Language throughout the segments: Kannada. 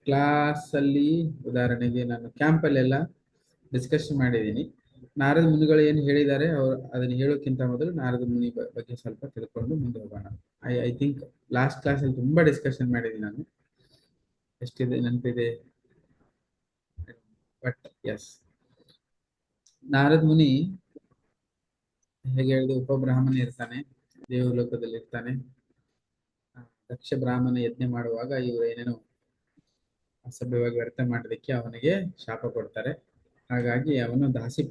ಕ್ಲಾಸ್ ಅಲ್ಲಿ ಉದಾಹರಣೆಗೆ ನಾನು ಕ್ಯಾಂಪಲ್ಲೆಲ್ಲ ಡಿಸ್ಕಷನ್ ಮಾಡಿದ್ದೀನಿ. ನಾರದ ಮುನಿಗಳು ಏನು ಹೇಳಿದ್ದಾರೆ ಅವ್ರು ಅದನ್ನ ಹೇಳೋಕ್ಕಿಂತ ಮೊದಲು ನಾರದ ಮುನಿ ಬಗ್ಗೆ ಸ್ವಲ್ಪ ತಿಳ್ಕೊಂಡು ಮುಂದೆ ಹೋಗೋಣ. ಐ ಥಿಂಕ್ ಲಾಸ್ಟ್ ಕ್ಲಾಸಲ್ಲಿ ತುಂಬಾ ಡಿಸ್ಕಷನ್ ಮಾಡಿದ್ದೀನಿ ನಾನು. ಎಷ್ಟಿದೆ ನೆನಪಿದೆ, ಬಟ್ ಎಸ್, ನಾರದ ಮುನಿ ಹೇಗೆ ಹೇಳಿದೆ, ಉಪಬ್ರಾಹ್ಮಣ ಇರ್ತಾನೆ, ದೇವಲೋಕದಲ್ಲಿ ಇರ್ತಾನೆ. ದಕ್ಷ ಬ್ರಾಹ್ಮಣ ಯಜ್ಞ ಮಾಡುವಾಗ ಇವರು ಏನೇನೋ ಅಸಭ್ಯವಾಗಿ ವ್ಯರ್ಥ ಮಾಡೋದಕ್ಕೆ ಅವನಿಗೆ ಶಾಪ ಕೊಡ್ತಾರೆ. ಹಾಗಾಗಿ ಅವನು ದಾಸಿ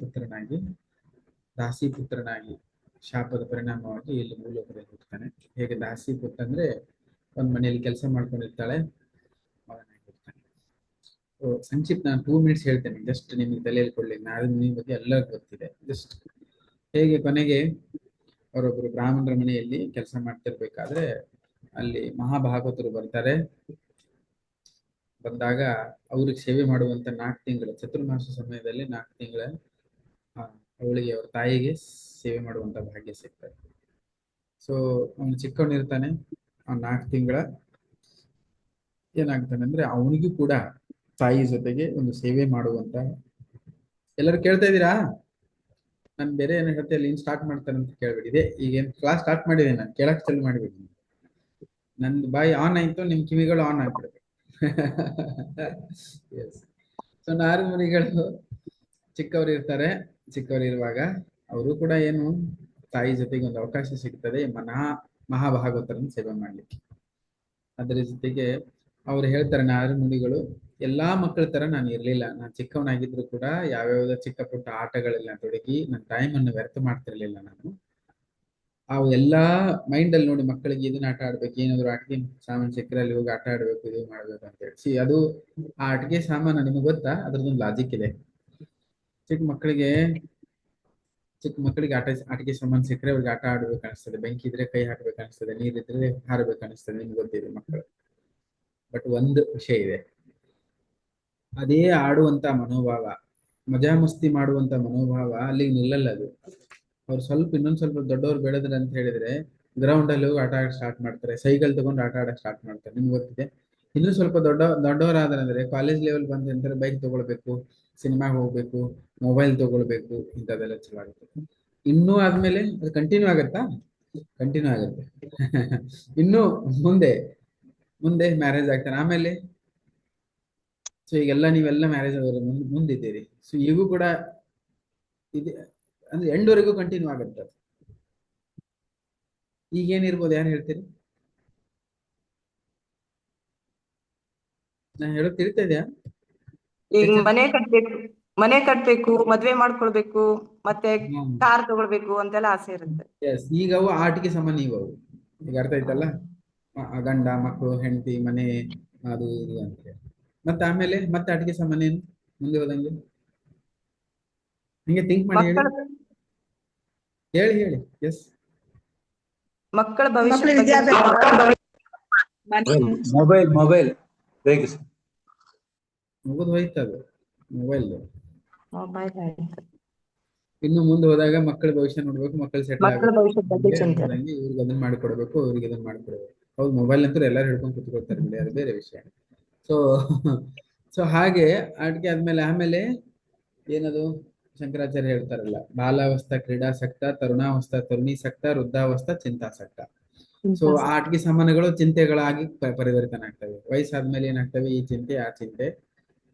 ಪುತ್ರನಾಗಿ ಶಾಪದ ಪರಿಣಾಮವಾಗಿ ಇಲ್ಲಿ ಭೂಲೋಕದಲ್ಲಿ ಹುಟ್ಟುತ್ತಾನೆ. ಹೇಗೆ ದಾಸಿ ಪುತ್ರ ಅಂದ್ರೆ ಒಂದ್ ಮನೆಯಲ್ಲಿ ಕೆಲಸ ಮಾಡ್ಕೊಂಡಿರ್ತಾಳೆ, ಅವನಾಗಿರ್ತಾನೆ. ಸಂಕ್ಷಿಪ್ತ ನಾನು 2 ಮಿನಿಟ್ಸ್ ಹೇಳ್ತೇನೆ, ಜಸ್ಟ್ ನಿಮ್ಗೆ ತಲೆಯಲ್ಲಿ ಕೊಡ್ಲಿ. ನಾರದ ಮುನಿ ಬಗ್ಗೆ ಎಲ್ಲರಿಗೂ ಗೊತ್ತಿದೆ. ಜಸ್ಟ್ ಹೇಗೆ ಕೊನೆಗೆ ಅವರೊಬ್ಬರು ಬ್ರಾಹ್ಮಣರ ಮನೆಯಲ್ಲಿ ಕೆಲಸ ಮಾಡ್ತಿರ್ಬೇಕಾದ್ರೆ ಅಲ್ಲಿ ಮಹಾಭಾಗವತರು ಬರ್ತಾರೆ. ಬಂದಾಗ ಅವ್ರಿಗೆ ಸೇವೆ ಮಾಡುವಂತ 4 ತಿಂಗಳ ಚತುರ್ಮಾಸ ಸಮಯದಲ್ಲಿ 4 ತಿಂಗಳ ಅವಳಿಗೆ ಅವ್ರ ತಾಯಿಗೆ ಸೇವೆ ಮಾಡುವಂತ ಭಾಗ್ಯ ಸಿಗ್ತದೆ. ಸೊ ಅವನು ಚಿಕ್ಕವನಿರ್ತಾನೆ, ಆ 4 ತಿಂಗಳ ಏನಾಗ್ತಾನೆ ಅಂದ್ರೆ ಅವನಿಗೂ ಕೂಡ ತಾಯಿ ಜೊತೆಗೆ ಒಂದು ಸೇವೆ ಮಾಡುವಂತ. ಎಲ್ಲರೂ ಕೇಳ್ತಾ ಇದ್ದೀರಾ? ನಾನು ಬೇರೆ ಏನೋ ಹೇಳ್ತೆ ಅಲ್ಲಿ ಸ್ಟಾರ್ಟ್ ಮಾಡ್ತಾನೆ ಅಂತ ಕೇಳ್ಬೇಡಿ. ಇದೆ ಈಗೇನ್ ಕ್ಲಾಸ್ ಸ್ಟಾರ್ಟ್ ಮಾಡಿದೆ, ನಾನು ಕೇಳಕ್ ಚಾಲು ಮಾಡಿಬಿಡಿ. ನಂದು ಬಾಯಿ ಆನ್ ಆಯ್ತು, ನಿಮ್ ಕಿವಿಗಳು ಆನ್ ಆಗ್ಬಿಡ್ಬೇಕು. ಎಸ್. ಸೊ ನಾರದ ಮುನಿಗಳು ಚಿಕ್ಕವರು ಇರ್ತಾರೆ. ಚಿಕ್ಕವರು ಇರುವಾಗ ಅವರು ಕೂಡ ಏನು ತಾಯಿ ಜೊತೆಗೆ ಒಂದು ಅವಕಾಶ ಸಿಗ್ತದೆ ಮಹಾಭಾಗವತರನ್ನು ಸೇವೆ ಮಾಡ್ಲಿಕ್ಕೆ. ಅದರ ಜೊತೆಗೆ ಅವ್ರು ಹೇಳ್ತಾರೆ ನಾರದ ಮುನಿಗಳು, ಎಲ್ಲಾ ಮಕ್ಕಳ ತರ ನಾನು ಇರ್ಲಿಲ್ಲ. ನಾನು ಚಿಕ್ಕವನಾಗಿದ್ರು ಕೂಡ ಯಾವ್ಯಾವ್ದೋ ಚಿಕ್ಕ ಪುಟ್ಟ ಆಟಗಳೆಲ್ಲ ತೊಡಗಿ ನನ್ನ ಟೈಮ್ ಅನ್ನು ವ್ಯರ್ಥ ಮಾಡ್ತಿರ್ಲಿಲ್ಲ ನಾನು. ಅವು ಎಲ್ಲಾ ಮೈಂಡ್ ಅಲ್ಲಿ ನೋಡಿ, ಮಕ್ಕಳಿಗೆ ಇದನ್ನ ಆಟ ಆಡ್ಬೇಕು, ಏನಾದ್ರು ಆಟಿಕೆ ಸಾಮಾನು ಸಿಕ್ಕರೆ ಅಲ್ಲಿ ಹೋಗಿ ಆಟ ಆಡ್ಬೇಕು, ಇದು ಮಾಡ್ಬೇಕು ಅಂತ ಹೇಳಿ. ಅದು ಆ ಆಟಿಕೆ ಸಾಮಾನು ನಿಮ್ಗೆ ಗೊತ್ತಾ, ಅದ್ರದ್ದೊಂದು ಲಾಜಿಕ್ ಇದೆ. ಚಿಕ್ಕ ಮಕ್ಕಳಿಗೆ ಆಟಿಕೆ ಸಾಮಾನು ಸಿಕ್ಕರೆ ಅವ್ರಿಗೆ ಆಟ ಆಡ್ಬೇಕು ಅನಿಸ್ತದೆ, ಬೆಂಕಿ ಇದ್ರೆ ಕೈ ಹಾಕ್ಬೇಕು ಅನಿಸ್ತದೆ, ನೀರಿದ್ರೆ ಹಾರಬೇಕು ಅನಿಸ್ತದೆ, ನಿಮ್ಗೆ ಗೊತ್ತಿದೆ ಮಕ್ಕಳು. ಬಟ್ ಒಂದು ವಿಷಯ ಇದೆ, ಅದೇ ಆಡುವಂತ ಮನೋಭಾವ, ಮಜಾ ಮಸ್ತಿ ಮಾಡುವಂತ ಮನೋಭಾವ ಅಲ್ಲಿಗೆ ನಿಲ್ಲಲ್ಲ. ಅದು ಅವ್ರು ಇನ್ನೊಂದ್ ಸ್ವಲ್ಪ ದೊಡ್ಡವ್ರು ಬೆಳೆದ್ರೆ ಅಂತ ಹೇಳಿದ್ರೆ ಗ್ರೌಂಡ್ ಅಲ್ಲಿ ಹೋಗಿ ಆಟ ಆಡಕ್ ಸ್ಟಾರ್ಟ್ ಮಾಡ್ತಾರೆ, ಸೈಕಲ್ ತಗೊಂಡು ಆಟ ಆಡಕ್ ಸ್ಟಾರ್ಟ್ ಮಾಡ್ತಾರೆ. ನಿಮ್ಗೆ ಗೊತ್ತಿದೆ. ಇನ್ನೂ ಸ್ವಲ್ಪ ದೊಡ್ಡವರಾದ್ರೆ ಕಾಲೇಜ್ ಲೆವೆಲ್ ಬಂದ್ರೆ ಬೈಕ್ ತಗೊಳ್ಬೇಕು, ಸಿನಿಮಾಗೆ ಹೋಗ್ಬೇಕು, ಮೊಬೈಲ್ ತಗೊಳ್ಬೇಕು, ಇಂಥದ್ದೆಲ್ಲ ಚಲೋ ಆಗುತ್ತೆ. ಇನ್ನೂ ಆದ್ಮೇಲೆ ಅದು ಕಂಟಿನ್ಯೂ ಆಗುತ್ತೆ. ಇನ್ನು ಮುಂದೆ ಮ್ಯಾರೇಜ್ ಆಗ್ತಾನೆ. ಆಮೇಲೆ ಸೊ ಈಗೆಲ್ಲ ನೀವೆಲ್ಲ ಮ್ಯಾರೇಜ್ ಆಗೋರು ಮುಂದಿದ್ದೀರಿ. ಸೊ ಈಗೂ ಕೂಡ ಇದೆ ಅಂದ್ರೆ ಎಂಡ್ವರೆಗೂ ಕಂಟಿನ್ಯೂ ಆಗುತ್ತೆ. ಈಗೇನಿರ್ಬೋದು, ಯಾರು ಹೇಳ್ತೀರಿ? ನಾನು ಹೇಳೋದು ತಿಳಿತಾ ಇದೆಯಾ? ಈಗ ಮನೆ ಕಟ್ಬೇಕು, ಮದ್ವೆ ಮಾಡ್ಕೊಳ್ಬೇಕು, ಮತ್ತೆ ಕಾರ್ ತಗೊಳ್ಬೇಕು ಅಂತೆಲ್ಲ ಆಸೆ ಇರುತ್ತೆ. ಎಸ್, ಈಗ ಅವು ಆಟಿಕೆ ಸಾಮಾನು ಈಗ ಈಗ ಅರ್ಥ ಆಯ್ತಲ್ಲ. ಗಂಡ ಮಕ್ಕಳು ಹೆಂಡತಿ ಮನೆ ಅದು ಇದು ಅಂತ. ಮತ್ತೆ ಆಮೇಲೆ ಮತ್ತೆ ಆಟಿಕೆ ಸಾಮಾನು ಏನು ಮುಂದೆ ಹೋದಂಗೆ ಹಿಂಗೆ ಥಿಂಕ್ ಮಾಡಿ ಹೇಳಿ. ಎಸ್, ಮಕ್ಕಳ ಭವಿಷ್ಯ, ಮೊಬೈಲ್ ಹೇಗೆ ಮುಗಿದು ಹೋಯ್ತದು ಮೊಬೈಲ್. ಮೊಬೈಲ್ ಇನ್ನು ಮುಂದೆ ಹೋದಾಗ ಮಕ್ಕಳ ಭವಿಷ್ಯ ನೋಡ್ಬೇಕು, ಮಕ್ಕಳು ಸೆಟ್ಲ್ ಭವಿಷ್ಯದ ಇವ್ರಿಗೆ ಅದನ್ನ ಮಾಡಿಕೊಡ್ಬೇಕು, ಅವ್ರಿಗೆ ಇದನ್ನ ಮಾಡಿಕೊಡ್ಬೇಕು. ಹೌದು, ಮೊಬೈಲ್ ಅಂತೂ ಎಲ್ಲರೂ ಹಿಡ್ಕೊಂಡು ಕುತ್ಕೊಳ್ತಾರೆ ಬಿಡಿ, ಅದು ಬೇರೆ ವಿಷಯ. ಸೊ ಹಾಗೆ ಆಟಿಕೆ ಆಮೇಲೆ ಏನದು ಶಂಕರಾಚಾರ್ಯ ಹೇಳ್ತಾರಲ್ಲ, ಬಾಲಾವಸ್ಥಾ ಕ್ರೀಡಾಸಕ್ತ, ತರುಣಾವಸ್ಥಾ ತರುಣೀಸಕ್ತ, ವೃದ್ಧಾವಸ್ಥಾ ಚಿಂತಾಸಕ್ತ. ಸೊ ಆ ಆಟಿಕೆ ಸಾಮಾನುಗಳು ಚಿಂತೆಗಳಾಗಿ ಪರಿವರ್ತನೆ ಆಗ್ತವೆ. ವಯಸ್ಸಾದ್ಮೇಲೆ ಏನಾಗ್ತವೆ, ಈ ಚಿಂತೆ ಆ ಚಿಂತೆ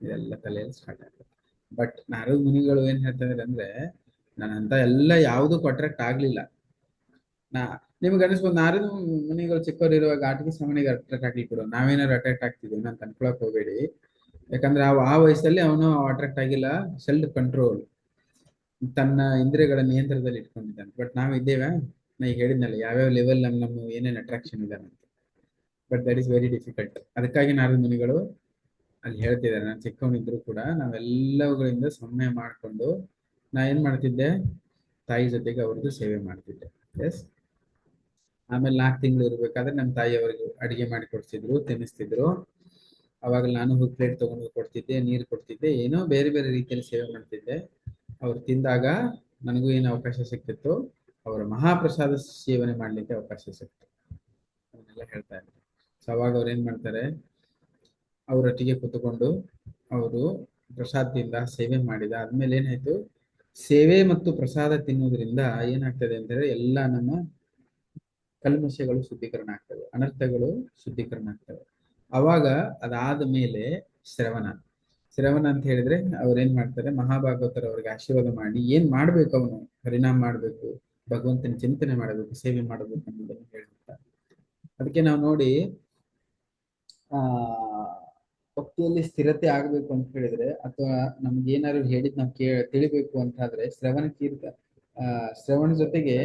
ಇದೆಲ್ಲ ತಲೆಯಲ್ಲಿ ಸ್ಟಾರ್ಟ್ ಆಗ್ತದೆ. ಬಟ್ ನಾರದ ಮುನಿಗಳು ಏನ್ ಹೇಳ್ತಾರೆ ಅಂದ್ರೆ, ನಾನಂತ ಎಲ್ಲ ಯಾವುದಕ್ಕೂ ಅಟ್ರಾಕ್ಟ್ ಆಗ್ಲಿಲ್ಲ. ನಿಮ್ಗೆ ಅನಿಸ್ಬೋದು ನಾರದ ಮುನಿಗಳು ಚಿಕ್ಕವರು ಇರುವಾಗ ಆಟಿಕೆ ಸಾಮಾನಿಗೆ ಅಟ್ರಾಕ್ಟ್ ಆಗ್ಲಿಕ್ಕೆ ಕೊಡೋ, ನಾವೇನಾದ್ರು ಅಟ್ರಾಕ್ಟ್ ಆಗ್ತಿದ್ವಿ ಅಂತ ಅನ್ಕೊಳಕ್ ಹೋಗ್ಬೇಡಿ. ಯಾಕಂದ್ರೆ ಆ ವಯಸ್ಸಲ್ಲಿ ಅವನು ಅಟ್ರಾಕ್ಟ್ ಆಗಿಲ್ಲ. ಸೆಲ್ಫ್ ಕಂಟ್ರೋಲ್, ತನ್ನ ಇಂದ್ರಿಯಗಳ ನಿಯಂತ್ರಣದಲ್ಲಿ ಇಟ್ಕೊಂಡಿದ್ದಾನೆ. ಬಟ್ ನಾವು ಇದ್ದೇವೆ, ನಾ ಈಗ ಹೇಳಿದ್ನಲ್ಲ ಯಾವ್ಯಾವ ಲೆವೆಲ್ ನಮ್ಮ ಏನೇನು ಅಟ್ರಾಕ್ಷನ್ ಇದೆ ಅಂತ. But that is very difficult. ಅದಕ್ಕಾಗಿ ನಾರದ ಮುನಿಗಳು ಅಲ್ಲಿ ಹೇಳ್ತಿದ್ದಾರೆ, ನಾನು ಚಿಕ್ಕವನಿದ್ರು ಕೂಡ ನಾವೆಲ್ಲವುಗಳಿಂದ ಸಮಯ ಮಾಡಿಕೊಂಡು ನಾ ಏನ್ ಮಾಡ್ತಿದ್ದೆ, ತಾಯಿ ಜೊತೆಗೆ ಅವ್ರದ್ದು ಸೇವೆ ಮಾಡ್ತಿದ್ದೆ. ಎಸ್. ಆಮೇಲೆ 4 ತಿಂಗಳು ಇರ್ಬೇಕಾದ್ರೆ ನಮ್ಮ ತಾಯಿ ಅವರಿಗೆ ಅಡಿಗೆ ಮಾಡಿ ಕೊಡ್ತಿದ್ರು, ತಿನ್ನಿಸ್ತಿದ್ರು. ಅವಾಗ ನಾನು ಹೋಗಿ ಪ್ಲೇಟ್ ತಗೊಂಡು ಕೊಡ್ತಿದ್ದೆ, ನೀರು ಕೊಡ್ತಿದ್ದೆ, ಏನೋ ಬೇರೆ ಬೇರೆ ರೀತಿಯಲ್ಲಿ ಸೇವೆ ಮಾಡ್ತಿದ್ದೆ. ಅವ್ರು ತಿಂದಾಗ ನನಗೂ ಏನು ಅವಕಾಶ ಸಿಕ್ತಿತ್ತು, ಅವರ ಮಹಾಪ್ರಸಾದ ಸೇವನೆ ಮಾಡ್ಲಿಕ್ಕೆ ಅವಕಾಶ ಸಿಕ್ತು. ಅದನ್ನೆಲ್ಲ ಹೇಳ್ತಾ ಇದ್ದಾರೆ. ಸೊ ಅವಾಗ ಅವ್ರು ಏನ್ ಮಾಡ್ತಾರೆ, ಅವರೊಟ್ಟಿಗೆ ಕೂತ್ಕೊಂಡು ಅವರು ಪ್ರಸಾದದಿಂದ ಸೇವೆ ಮಾಡಿದ ಆದ್ಮೇಲೆ ಏನಾಯ್ತು, ಸೇವೆ ಮತ್ತು ಪ್ರಸಾದ ತಿನ್ನುವುದರಿಂದ ಏನಾಗ್ತದೆ ಅಂದ್ರೆ ಎಲ್ಲ ನಮ್ಮ ಕಲ್ಮಶಗಳು ಶುದ್ಧೀಕರಣ ಆಗ್ತವೆ, ಅನರ್ಥಗಳು ಶುದ್ಧೀಕರಣ ಆಗ್ತವೆ. ಅವಾಗ ಅದಾದ ಮೇಲೆ ಶ್ರವಣ ಶ್ರವಣ ಅಂತ ಹೇಳಿದ್ರೆ ಅವ್ರೇನ್ ಮಾಡ್ತಾರೆ, ಮಹಾಭಾಗವತರ ಅವ್ರಿಗೆ ಆಶೀರ್ವಾದ ಮಾಡಿ ಏನ್ ಮಾಡ್ಬೇಕು, ಅವನು ಪರಿಣಾಮ ಮಾಡ್ಬೇಕು, ಭಗವಂತನ ಚಿಂತನೆ ಮಾಡಬೇಕು, ಸೇವೆ ಮಾಡಬೇಕು ಅನ್ನೋದನ್ನು ಹೇಳ್ತಾರೆ. ಅದಕ್ಕೆ ನಾವು ನೋಡಿ ಆ ಭಕ್ತಿಯಲ್ಲಿ ಸ್ಥಿರತೆ ಆಗ್ಬೇಕು ಅಂತ ಹೇಳಿದ್ರೆ, ಅಥವಾ ನಮ್ಗೆ ಏನಾದ್ರು ಹೇಳಿದ್ ನಾವು ತಿಳಿಬೇಕು ಅಂತಾದ್ರೆ ಶ್ರವಣ ಕೀರ್ತ ಶ್ರವಣ ಜೊತೆಗೆ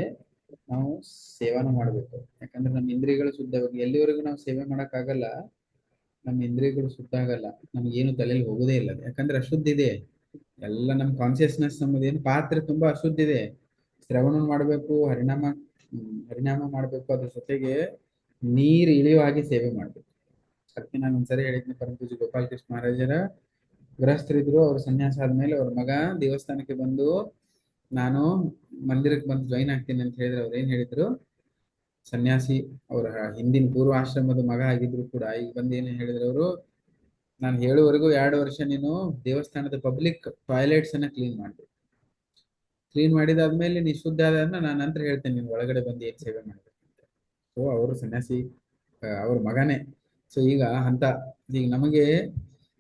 ನಾವು ಸೇವನ ಮಾಡ್ಬೇಕು. ಯಾಕಂದ್ರೆ ನಮ್ಮ ಇಂದ್ರಿಯಗಳು ಶುದ್ಧವಾಗಿ ಎಲ್ಲಿವರೆಗೂ ನಾವು ಸೇವೆ ಮಾಡಕ್ ಆಗಲ್ಲ, ನಮ್ಮ ಇಂದ್ರಿಯಗಳು ಶುದ್ಧ ಆಗಲ್ಲ, ನಮ್ಗೇನು ತಲೆಯಲ್ಲಿ ಹೋಗೋದೇ ಇಲ್ಲ. ಯಾಕಂದ್ರೆ ಅಶುದ್ಧ ಇದೆ ಎಲ್ಲ, ನಮ್ ಕಾನ್ಸಿಯಸ್ನೆಸ್ ನಮ್ಮದೇನು ಪಾತ್ರ ತುಂಬಾ ಅಶುದ್ಧ ಇದೆ. ಶ್ರವಣ ಮಾಡ್ಬೇಕು, ಹರಿನಾಮ ಮಾಡ್ಬೇಕು, ಅದ್ರ ಜೊತೆಗೆ ನೀರು ಇಳಿಯುವ ಹಾಗೆ ಸೇವೆ ಮಾಡ್ಬೇಕು. ಅದಕ್ಕೆ ನಾನು ಒಂದ್ಸರಿ ಹೇಳಿದ್ನಿ, ಪರಮಪೂಜ್ಯ ಗೋಪಾಲ ಕೃಷ್ಣ ಮಹಾರಾಜರ ಗೃಹಸ್ಥರಿದ್ರು, ಅವ್ರ ಸನ್ಯಾಸ ಆದ್ಮೇಲೆ ಅವ್ರ ಮಗ ದೇವಸ್ಥಾನಕ್ಕೆ ಬಂದು ನಾನು ಮಂದಿರಕ್ಕೆ ಬಂದು ಜಾಯಿನ್ ಆಗ್ತೀನಿ ಅಂತ ಹೇಳಿದ್ರೆ ಅವ್ರು ಏನ್ ಹೇಳಿದ್ರು, ಸನ್ಯಾಸಿ ಅವರ ಹಿಂದಿನ ಪೂರ್ವ ಆಶ್ರಮದ ಮಗ ಆಗಿದ್ರು ಕೂಡ ಈಗ ಬಂದು ಏನ್ ಹೇಳಿದ್ರು ಅವರು, ನಾನು ಹೇಳುವವರೆಗೂ 2 ವರ್ಷ ನೀನು ದೇವಸ್ಥಾನದ ಪಬ್ಲಿಕ್ ಟಾಯ್ಲೆಟ್ಸ್ ಅನ್ನ ಕ್ಲೀನ್ ಮಾಡ್ಬೇಕು, ಕ್ಲೀನ್ ಮಾಡಿದಾದ್ಮೇಲೆ ನೀ ಶುದ್ಧ ಆದ್ಮೇಲೆ ನಾನು ನಂತರ ಹೇಳ್ತೇನೆ ನೀನು ಒಳಗಡೆ ಬಂದು ಏನ್ ಸೇವೆ ಮಾಡ್ಬೇಕು ಅಂತ. ಸೊ ಅವರು ಸನ್ಯಾಸಿ ಅವ್ರ ಮಗನೇ. ಸೊ ಈಗ ಅಂತ ಈಗ ನಮಗೆ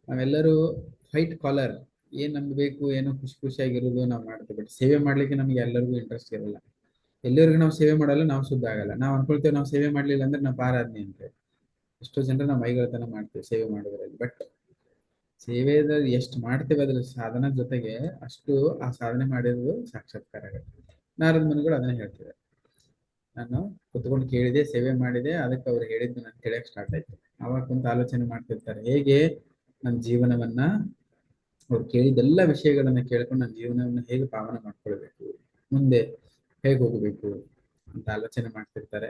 ನಾವೆಲ್ಲರೂ ವೈಟ್ ಕಾಲರ್ ಏನ್ ನಮ್ಗೆ ಬೇಕು, ಏನೋ ಖುಷಿ ಖುಷಿಯಾಗಿರೋದು ನಾವು ಮಾಡ್ತೇವೆ, ಬಟ್ ಸೇವೆ ಮಾಡ್ಲಿಕ್ಕೆ ನಮ್ಗೆ ಎಲ್ಲರಿಗೂ ಇಂಟ್ರೆಸ್ಟ್ ಇರಲ್ಲ. ಎಲ್ಲಿವರೆಗೂ ನಾವು ಸೇವೆ ಮಾಡಲ್ಲ ನಾವು ಶುದ್ಧ ಆಗಲ್ಲ. ನಾವು ಅನ್ಕೊಳ್ತೇವೆ ನಾವು ಸೇವೆ ಮಾಡ್ಲಿಲ್ಲ ಅಂದ್ರೆ ನಾವು ಪಾರಾದ್ನಿ ಅಂತ. ಎಷ್ಟೋ ಜನರು ನಾವು ಮೈಗಳತನ ಮಾಡ್ತೇವೆ ಸೇವೆ ಮಾಡೋದ್ರಲ್ಲಿ, ಬಟ್ ಸೇವೆದ ಎಷ್ಟು ಮಾಡ್ತೇವೆ ಅದ್ರ ಸಾಧನ ಜೊತೆಗೆ ಅಷ್ಟು ಆ ಸಾಧನೆ ಮಾಡಿರೋದು ಸಾಕ್ಷಾತ್ಕಾರ ಆಗುತ್ತೆ. ನಾರದ ಮುನಿಗಳು ಅದನ್ನ ಹೇಳ್ತಿದ್ದಾರೆ, ನಾನು ಕುತ್ಕೊಂಡು ಕೇಳಿದೆ, ಸೇವೆ ಮಾಡಿದೆ, ಅದಕ್ಕೆ ಅವ್ರು ಹೇಳಿದ್ದು ನಾನು ಕೇಳಕ್ ಸ್ಟಾರ್ಟ್ ಆಯ್ತು. ಅವಾಗ ಕುಂತ ಆಲೋಚನೆ ಮಾಡ್ತಿರ್ತಾರೆ, ಹೇಗೆ ನನ್ನ ಜೀವನವನ್ನ ಅವ್ರು ಕೇಳಿದೆಲ್ಲ ವಿಷಯಗಳನ್ನ ಕೇಳ್ಕೊಂಡು ನನ್ನ ಜೀವನವನ್ನ ಹೇಗೆ ಪಾವನ ಮಾಡ್ಕೊಳ್ಬೇಕು, ಮುಂದೆ ಹೇಗೆ ಹೋಗಬೇಕು ಅಂತ ಆಲೋಚನೆ ಮಾಡ್ತಿರ್ತಾರೆ.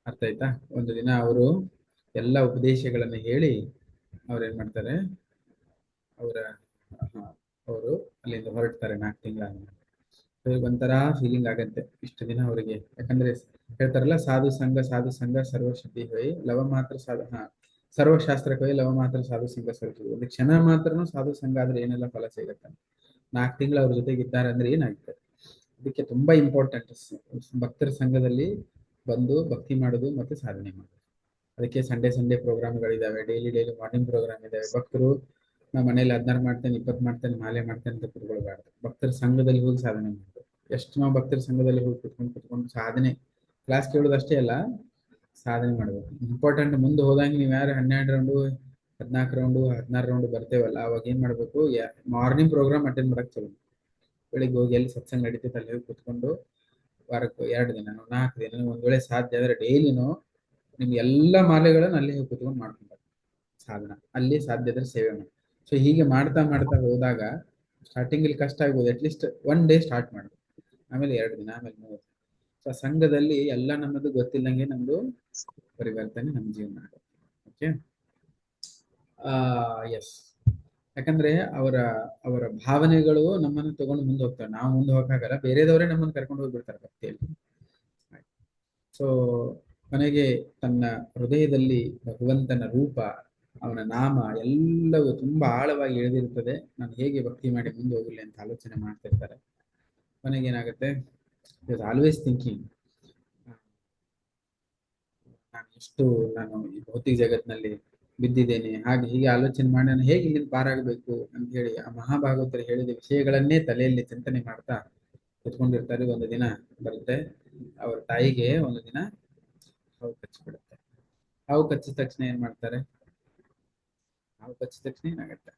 ಅರ್ಥ ಆಯ್ತಾ? ಒಂದು ದಿನ ಅವರು ಎಲ್ಲ ಉಪದೇಶಗಳನ್ನ ಹೇಳಿ ಅವ್ರೇನ್ ಮಾಡ್ತಾರೆ, ಅವರ ಅವರು ಅಲ್ಲಿಂದ ಹೊರಡ್ತಾರೆ 4 ತಿಂಗಳಾದ್ಮೇಲೆ. ಒಂಥರ ಫೀಲಿಂಗ್ ಆಗತ್ತೆ ಇಷ್ಟು ದಿನ ಅವರಿಗೆ. ಯಾಕಂದ್ರೆ ಹೇಳ್ತಾರಲ್ಲ, ಸಾಧು ಸಂಘ ಸರ್ವಶುದ್ಧಿ ಹೋಯ್ ಲವ ಮಾತ್ರ ಸರ್ವಶಾಸ್ತ್ರಕ್ಕೆ ಹೋಯ್ ಲವ ಮಾತ್ರ ಸಾಧು ಸಂಘ ಸರ್ವಶುದ್ಧಿ. ಒಂದು ಕ್ಷಣ ಮಾತ್ರನೂ ಸಾಧು ಸಂಘ ಆದ್ರೆ ಏನೆಲ್ಲ ಫಲ ಸಿಗತ್ತೆ. 4 ತಿಂಗಳು ಅವ್ರ ಜೊತೆಗೆ ಇದ್ದಾರೆ ಅಂದ್ರೆ ಏನಾಗುತ್ತೆ. ಅದಕ್ಕೆ ತುಂಬಾ ಇಂಪಾರ್ಟೆಂಟ್ ಭಕ್ತರ ಸಂಘದಲ್ಲಿ ಬಂದು ಭಕ್ತಿ ಮಾಡೋದು ಮತ್ತೆ ಸಾಧನೆ ಮಾಡೋದು. ಅದಕ್ಕೆ ಸಂಡೇ ಪ್ರೋಗ್ರಾಮ್ಗಳಿದಾವೆ, ಡೈಲಿ ಮಾರ್ನಿಂಗ್ ಪ್ರೋಗ್ರಾಮ್ ಇದಾವೆ. ಭಕ್ತರು ನಾ ಮನೇಲಿ 16 ಮಾಡ್ತೇನೆ 20 ಮಾಡ್ತೇನೆ ಮಾಲೆ ಮಾಡ್ತೇನೆ ಅಂತ ಕುತ್ಕೊಳ್ಬಾರ್ದು. ಭಕ್ತರ ಸಂಘದಲ್ಲಿ ಹೋಗಿ ಸಾಧನೆ ಮಾಡ್ಬೇಕು. ಎಷ್ಟು ನಾವು ಭಕ್ತರ ಸಂಘದಲ್ಲಿ ಹೋಗಿ ಕುತ್ಕೊಂಡು ಸಾಧನೆ ಕ್ಲಾಸ್ ಕೇಳೋದು ಅಷ್ಟೇ ಅಲ್ಲ, ಸಾಧನೆ ಮಾಡ್ಬೇಕು. ಇಂಪಾರ್ಟೆಂಟ್ ಮುಂದೆ ಹೋದಂಗೆ ನೀವು ಯಾರು 12 ರೌಂಡು 14 ರೌಂಡು 16 ರೌಂಡ್ ಬರ್ತೇವಲ್ಲ, ಅವಾಗ ಏನ್ ಮಾಡ್ಬೇಕು, ಮಾರ್ನಿಂಗ್ ಪ್ರೋಗ್ರಾಮ್ ಅಟೆಂಡ್ ಮಾಡಕ್ ಚಲೋ. ಬೆಳಿಗ್ಗೆ ಹೋಗಿ ಎಲ್ಲಿ ಸತ್ಸಂಗ ನಡೀತೈತೆ ಅಲ್ಲಿ ಹೋಗಿ ಕುತ್ಕೊಂಡು ವಾರಕ್ಕೆ 2 ದಿನ 4 ದಿನ ಒಂದ್ ವೇಳೆ ಸಾಧ್ಯ ಆದ್ರೆ ಡೈಲಿನೂ ನಿಮ್ಗೆ ಎಲ್ಲ ಮಾಲೆಗಳನ್ನು ಅಲ್ಲಿ ಹೋಗಿ ಕುತ್ಕೊಂಡು ಮಾಡ್ಕೊಂಡ್ಬಾರ್ದು. ಸಾಧನ ಅಲ್ಲಿ ಸಾಧ್ಯ ಆದ್ರೆ ಸೇವೆ ಮಾಡಿ. ಸೊ ಹೀಗೆ ಮಾಡ್ತಾ ಹೋದಾಗ ಸ್ಟಾರ್ಟಿಂಗ್ ಇಲ್ಲಿ ಕಷ್ಟ ಆಗ್ಬೋದು, ಅಟ್ಲೀಸ್ಟ್ 1 ಡೇ ಸ್ಟಾರ್ಟ್ ಮಾಡ್ಬೇಕು, ಆಮೇಲೆ 2 ದಿನ, ಆಮೇಲೆ 3 ದಿನ. ಸೊ ಸಂಘದಲ್ಲಿ ಎಲ್ಲ ನಮ್ಮದು ಗೊತ್ತಿಲ್ಲಂಗೆ ನಮ್ದು ಪರಿವರ್ತನೆ ನಮ್ಮ ಜೀವನ ಆಗುತ್ತೆ. Okay, yes. ಯಾಕಂದ್ರೆ ಅವರ ಭಾವನೆಗಳು ನಮ್ಮನ್ನು ತಗೊಂಡು ಮುಂದೆ ಹೋಗ್ತವೆ, ನಾವು ಮುಂದೆ ಹೋಗಕ್ಕಾಗಲ್ಲ, ಬೇರೆದವರೇ ನಮ್ಮನ್ನು ಕರ್ಕೊಂಡು ಹೋಗ್ಬಿಡ್ತಾರೆ ಭಕ್ತಿಯಲ್ಲಿ. ಸೊ ಕೊನೆಗೆ ತನ್ನ ಹೃದಯದಲ್ಲಿ ಭಗವಂತನ ರೂಪ, ಅವನ ನಾಮ ಎಲ್ಲವೂ ತುಂಬಾ ಆಳವಾಗಿ ಇಳಿದಿರ್ತದೆ. ನಾನು ಹೇಗೆ ಭಕ್ತಿ ಮಾಡಿ ಮುಂದೆ ಹೋಗಲಿ ಅಂತ ಆಲೋಚನೆ ಮಾಡ್ತಿರ್ತಾರೆ. ಕೊನೆಗೆ ಏನಾಗುತ್ತೆ, ಇಸ್ ಆಲ್ವೇಸ್ ಥಿಂಕಿಂಗ್, ನಾನು ಈ ಭೌತಿಕ ಜಗತ್ತಿನಲ್ಲಿ ಬಿದ್ದಿದ್ದೇನೆ, ಹಾಗೆ ಹೀಗೆ ಆಲೋಚನೆ ಮಾಡಿ ನಾನು ಹೇಗೆ ಇಲ್ಲಿಂದ ಪಾರಾಗಬೇಕು ಅಂತ ಹೇಳಿ ಆ ಮಹಾಭಾಗವತರು ಹೇಳಿದ ವಿಷಯಗಳನ್ನೇ ತಲೆಯಲ್ಲಿ ಚಿಂತನೆ ಮಾಡ್ತಾ ಕುತ್ಕೊಂಡಿರ್ತಾರೆ. ಒಂದು ದಿನ ಬರುತ್ತೆ, ಅವ್ರ ತಾಯಿಗೆ ಒಂದು ದಿನ ಹಾವು ಕಚ್ಚಿಬಿಡುತ್ತೆ. ಹಾವು ಕಚ್ಚಿದ ತಕ್ಷಣ ಏನ್ ಮಾಡ್ತಾರೆ, ಹಾವು ಕಚ್ಚಿದ ತಕ್ಷಣ ಏನಾಗತ್ತೆ,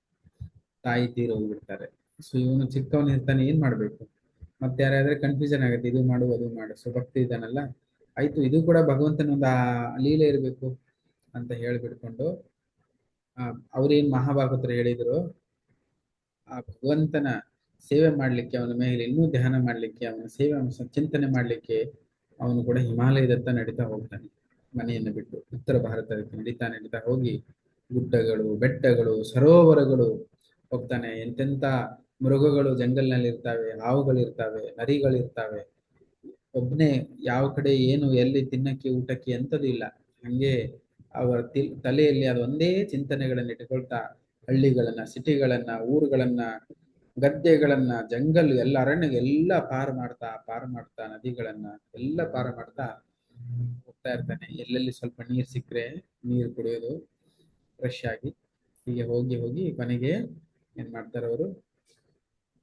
ತಾಯಿ ತೀರೋಗ್ಬಿಡ್ತಾರೆ. ಸೊ ಇವನು ಚಿಕ್ಕವನು ಇರ್ತಾನೆ, ಏನ್ ಮಾಡ್ಬೇಕು, ಮತ್ತೆ ಯಾರಾದ್ರೆ ಕನ್ಫ್ಯೂಷನ್ ಆಗುತ್ತೆ, ಇದು ಮಾಡು ಅದು ಮಾಡು. ಸೊ ಭಕ್ತಿ ಇದ್ದಾನಲ್ಲ, ಆಯ್ತು ಇದು ಕೂಡ ಭಗವಂತನ ಒಂದು ಆ ಲೀಲೆ ಇರಬೇಕು ಅಂತ ಹೇಳ್ಬಿಡ್ಕೊಂಡು ಅವ್ರೇನ್ ಮಹಾಭಾಗವತರು ಹೇಳಿದ್ರು, ಆ ಭಗವಂತನ ಸೇವೆ ಮಾಡ್ಲಿಕ್ಕೆ, ಅವನ ಮೇಲೆ ಇನ್ನೂ ಧ್ಯಾನ ಮಾಡ್ಲಿಕ್ಕೆ, ಅವನ ಸೇವೆ ಚಿಂತನೆ ಮಾಡ್ಲಿಕ್ಕೆ ಅವನು ಕೂಡ ಹಿಮಾಲಯದತ್ತ ನಡೀತಾ ಹೋಗ್ತಾನೆ. ಮನೆಯನ್ನು ಬಿಟ್ಟು ಉತ್ತರ ಭಾರತಕ್ಕೆ ನಡೀತಾ ಹೋಗಿ ಗುಡ್ಡಗಳು, ಬೆಟ್ಟಗಳು, ಸರೋವರಗಳು ಹೋಗ್ತಾನೆ. ಎಂತೆಂತ ಮೃಗಗಳು ಜಂಗಲ್ನಲ್ಲಿ ಇರ್ತಾವೆ, ಹಾವುಗಳಿರ್ತಾವೆ, ನರಿಗಳಿರ್ತಾವೆ. ಒಬ್ನೇ ಯಾವ ಕಡೆ ಏನು ಎಲ್ಲಿ ತಿನ್ನಕ್ಕೆ ಊಟಕ್ಕೆ ಎಂಥದ್ದು ಇಲ್ಲ. ಹಂಗೆ ಅವರ ತಲೆಯಲ್ಲಿ ಅದೊಂದೇ ಚಿಂತನೆಗಳನ್ನ ಇಟ್ಕೊಳ್ತಾ ಹಳ್ಳಿಗಳನ್ನ, ಸಿಟಿಗಳನ್ನ, ಊರುಗಳನ್ನ, ಗದ್ದೆಗಳನ್ನ, ಜಂಗಲ್ ಎಲ್ಲ ಅರಣ್ಯ ಎಲ್ಲ ಪಾರು ಮಾಡ್ತಾ ನದಿಗಳನ್ನ ಎಲ್ಲ ಪಾರು ಮಾಡ್ತಾ ಹೋಗ್ತಾ ಇರ್ತಾನೆ. ಎಲ್ಲೆಲ್ಲಿ ಸ್ವಲ್ಪ ನೀರ್ ಸಿಕ್ಕರೆ ನೀರು ಕುಡಿಯೋದು ಫ್ರೆಶ್ ಆಗಿ, ಹೀಗೆ ಹೋಗಿ ಹೋಗಿ ಕೊನೆಗೆ ಏನ್ ಮಾಡ್ತಾರೆ ಅವರು,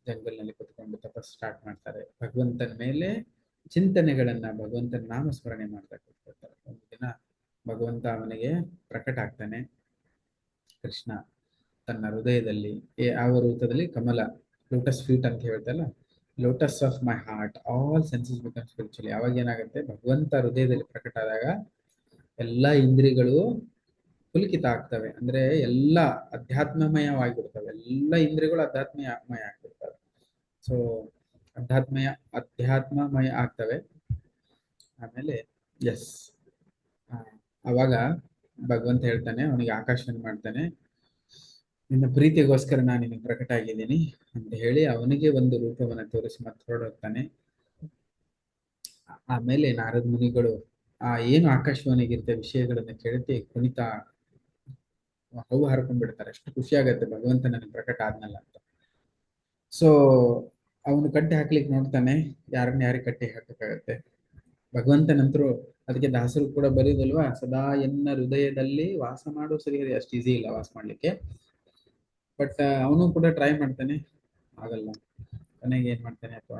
ಜಂಗಲ್ ನಲ್ಲಿ ಕುತ್ಕೊಂಡು ತಪಸ್ ಸ್ಟಾರ್ಟ್ ಮಾಡ್ತಾರೆ. ಭಗವಂತನ ಮೇಲೆ ಚಿಂತನೆಗಳನ್ನ, ಭಗವಂತನ ನಾಮಸ್ಮರಣೆ ಮಾಡ್ತಾ ಕೂತ್ಕೊಳ್ತಾರೆ. ಒಂದು ದಿನ ಭಗವಂತ ಅವನಿಗೆ ಪ್ರಕಟ ಆಗ್ತಾನೆ. ಕೃಷ್ಣ ತನ್ನ ಹೃದಯದಲ್ಲಿ ಯಾವ ರೂಪದಲ್ಲಿ, ಕಮಲ, ಲೋಟಸ್ ಫೀಟ್ ಅಂತ ಹೇಳ್ತಲ್ಲ, lotus of my heart all senses become spiritually. ಅವಾಗ ಏನಾಗುತ್ತೆ, ಭಗವಂತ ಹೃದಯದಲ್ಲಿ ಪ್ರಕಟ ಆದಾಗ ಎಲ್ಲಾ ಇಂದ್ರಿಯಗಳು ಪುಲಕಿತ ಆಗ್ತವೆ. ಅಂದ್ರೆ ಎಲ್ಲ ಅಧ್ಯಾತ್ಮಮಯವಾಗಿರ್ತವೆ, ಎಲ್ಲ ಇಂದ್ರಿಯಗಳು ಅಧ್ಯಾತ್ಮಮಯ ಆಗ್ಬಿಡ್ತವೆ. ಸೊ ಅಧ್ಯಾತ್ಮಮಯ ಆಗ್ತವೆ. ಆಮೇಲೆ ಎಸ್, ಅವಾಗ ಭಗವಂತ ಹೇಳ್ತಾನೆ, ಅವನಿಗೆ ಆಕಾಶವನ್ನು ಮಾಡ್ತಾನೆ, ನಿನ್ನ ಪ್ರೀತಿಗೋಸ್ಕರ ನಾನು ನಿನಗೆ ಪ್ರಕಟ ಆಗಿದ್ದೀನಿ ಅಂತ ಹೇಳಿ ಅವನಿಗೆ ಒಂದು ರೂಪವನ್ನ ತೋರಿಸಿ ಮತ್ತೆ ಹೊರಡೋಗ್ತಾನೆ. ಆಮೇಲೆ ನಾರದ ಮುನಿಗಳು ಏನು ಆಕಾಶವಾಣಿಗಿರ್ತ ವಿಷಯಗಳನ್ನ ಕೇಳ್ತಿ ಕುಣಿತ ಹೂವು ಹರ್ಕೊಂಡ್ಬಿಡ್ತಾರೆ. ಅಷ್ಟು ಖುಷಿ ಆಗತ್ತೆ ಭಗವಂತ ನನಗೆ ಪ್ರಕಟ ಆದ್ನಲ್ಲ ಅಂತ. ಸೊ ಅವನು ಕಟ್ಟಿ ಹಾಕ್ಲಿಕ್ಕೆ ನೋಡ್ತಾನೆ, ಯಾರಿಗೆ ಕಟ್ಟಿ ಹಾಕಕ್ಕಾಗತ್ತೆ. ಭಗವಂತನಂತರೂ ಅದಕ್ಕೆ ದಾಸರು ಕೂಡ ಬರೆಯೋದಲ್ವಾ, ಸದಾ ಎನ್ನ ಹೃದಯದಲ್ಲಿ ವಾಸ ಮಾಡೋ ಸರಿ, ಅಷ್ಟು ಈಸಿ ಇಲ್ಲ ವಾಸ ಮಾಡ್ಲಿಕ್ಕೆ. ಬಟ್ ಅವನು ಕೂಡ ಟ್ರೈ ಮಾಡ್ತಾನೆ, ಆಗಲ್ಲ. ಕೊನೆಗೆ ಏನ್ ಮಾಡ್ತಾನೆ, ಅಥವಾ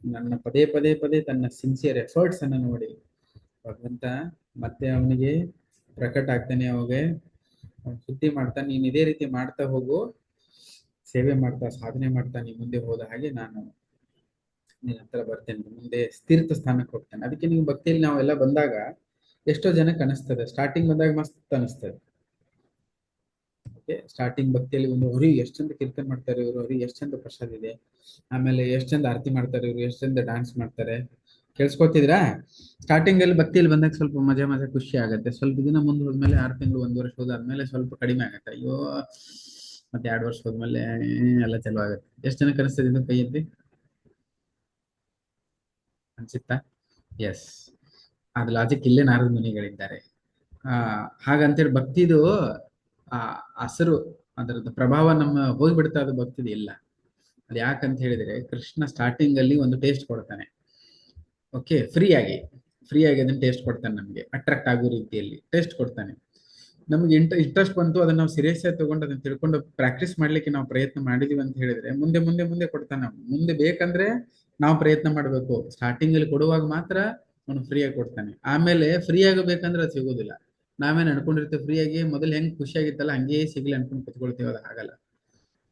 ನನ್ನ ಪದೇ ಪದೇ ಪದೇ ತನ್ನ ಸಿನ್ಸಿಯರ್ ಎಫರ್ಟ್ಸ್ ಅನ್ನ ನೋಡಿ ಭಗವಂತ ಮತ್ತೆ ಅವನಿಗೆ ಪ್ರಕಟ ಆಗ್ತಾನೆ. ಅವಾಗ ಸುದ್ದಿ ಮಾಡ್ತಾನೆ, ನೀನ್ ಇದೇ ರೀತಿ ಮಾಡ್ತಾ ಹೋಗು, ಸೇವೆ ಮಾಡ್ತಾ ಸಾಧನೆ ಮಾಡ್ತಾ ನೀ ಮುಂದೆ ಹೋದ ಹಾಗೆ ನಾನು ನಿನ್ನ ಹತ್ರ ಬರ್ತೇನೆ, ಮುಂದೆ ತೀರ್ಥ ಸ್ಥಾನಕ್ಕೆ ಹೋಗ್ತೇನೆ. ಅದಕ್ಕೆ ನೀವು ಭಕ್ತಿಯಲ್ಲಿ ನಾವೆಲ್ಲ ಬಂದಾಗ ಎಷ್ಟೋ ಜನಕ್ಕೆ ಅನಿಸ್ತದೆ, ಸ್ಟಾರ್ಟಿಂಗ್ ಬಂದಾಗ ಮಸ್ತ್ ಅನಿಸ್ತದೆ. ಸ್ಟಾರ್ಟಿಂಗ್ ಭಕ್ತಿಯಲ್ಲಿ ಒಂದು ಹೊರಿ ಎಷ್ಟು ಚಂದ ಕೀರ್ತನೆ ಮಾಡ್ತಾರೆ ಇವರು, ಹೊರಿ ಎಷ್ಟು ಚಂದ ಪ್ರಸಾದ ಇದೆ, ಆಮೇಲೆ ಎಷ್ಟು ಚಂದ ಆರತಿ ಮಾಡ್ತಾರೆ ಇವರು, ಎಷ್ಟು ಚಂದ ಡಾನ್ಸ್ ಮಾಡ್ತಾರೆ, ಕೇಳಿಸ್ಕೊತಿದ್ರಾ? ಸ್ಟಾರ್ಟಿಂಗ್ ಅಲ್ಲಿ ಭಕ್ತಿಯಲ್ಲಿ ಬಂದಾಗ ಸ್ವಲ್ಪ ಮಜಾ ಖುಷಿ ಆಗುತ್ತೆ. ಸ್ವಲ್ಪ ದಿನ ಮುಂದೆ ಹೋದ್ಮೇಲೆ 6 ತಿಂಗಳು 1 ವರ್ಷ ಹೋದಾದ್ಮೇಲೆ ಸ್ವಲ್ಪ ಕಡಿಮೆ ಆಗುತ್ತೆ. ಅಯ್ಯೋ, ಮತ್ತೆ 2 ವರ್ಷ ಹೋದ್ಮೇಲೆ ಎಲ್ಲ ಚಲೋ ಆಗುತ್ತೆ. ಎಷ್ಟು ಜನಕ್ಕೆ ಅನಿಸ್ತದೆ ಇದು? ಕೈ ಎತ್ತಿ ಅನ್ಸುತ್ತಾ? ಎಸ್, ಅದ್ ಲಾಜಿಕ್ ಇಲ್ಲೇ ನಾರದ ಮುನಿಗಳಿದ್ದಾರೆ. ಹಾಗಂತೇಳಿ ಭಕ್ತಿದು ಹಸರು, ಅದರದ್ದು ಪ್ರಭಾವ ನಮ್ಮ ಹೋಗ್ಬಿಡ್ತಾ, ಅದು ಭಕ್ತಿದು ಇಲ್ಲ. ಅದು ಯಾಕಂತ ಹೇಳಿದ್ರೆ, ಕೃಷ್ಣ ಸ್ಟಾರ್ಟಿಂಗ್ ಅಲ್ಲಿ ಒಂದು ಟೇಸ್ಟ್ ಕೊಡ್ತಾನೆ. ಓಕೆ, ಫ್ರೀ ಆಗಿ ಅದನ್ನ ಟೇಸ್ಟ್ ಕೊಡ್ತಾನೆ, ನಮ್ಗೆ ಅಟ್ರಾಕ್ಟ್ ಆಗೋ ರೀತಿಯಲ್ಲಿ ಟೇಸ್ಟ್ ಕೊಡ್ತಾನೆ. ನಮ್ಗೆ ಇಂಟ್ರೆಸ್ಟ್ ಬಂತು, ಅದನ್ನ ನಾವು ಸೀರಿಯಸ್ ಆಗಿ ತಗೊಂಡು ಅದನ್ನ ತಿಳ್ಕೊಂಡು ಪ್ರಾಕ್ಟೀಸ್ ಮಾಡ್ಲಿಕ್ಕೆ ನಾವು ಪ್ರಯತ್ನ ಮಾಡಿದೀವಿ ಅಂತ ಹೇಳಿದ್ರೆ ಮುಂದೆ ಮುಂದೆ ಮುಂದೆ ಕೊಡ್ತಾನೆ. ಮುಂದೆ ಬೇಕಂದ್ರೆ ನಾವು ಪ್ರಯತ್ನ ಮಾಡ್ಬೇಕು. ಸ್ಟಾರ್ಟಿಂಗ್ ಅಲ್ಲಿ ಕೊಡುವಾಗ ಮಾತ್ರ ಅವನು ಫ್ರೀ ಆಗಿ ಕೊಡ್ತಾನೆ. ಆಮೇಲೆ ಫ್ರೀ ಆಗಬೇಕಂದ್ರೆ ಅದು ಸಿಗೋದಿಲ್ಲ. ನಾವೇನ್ ಅನ್ಕೊಂಡಿರ್ತೇವೆ ಫ್ರೀ ಆಗಿ, ಮೊದಲು ಹೆಂಗ್ ಖುಷಿ ಆಗಿತ್ತಲ್ಲ ಹಂಗೇ ಸಿಗ್ಲಿ ಅನ್ಕೊಂಡು ಕುತ್ಕೊಳ್ತೀವಿ, ಅದು ಆಗಲ್ಲ.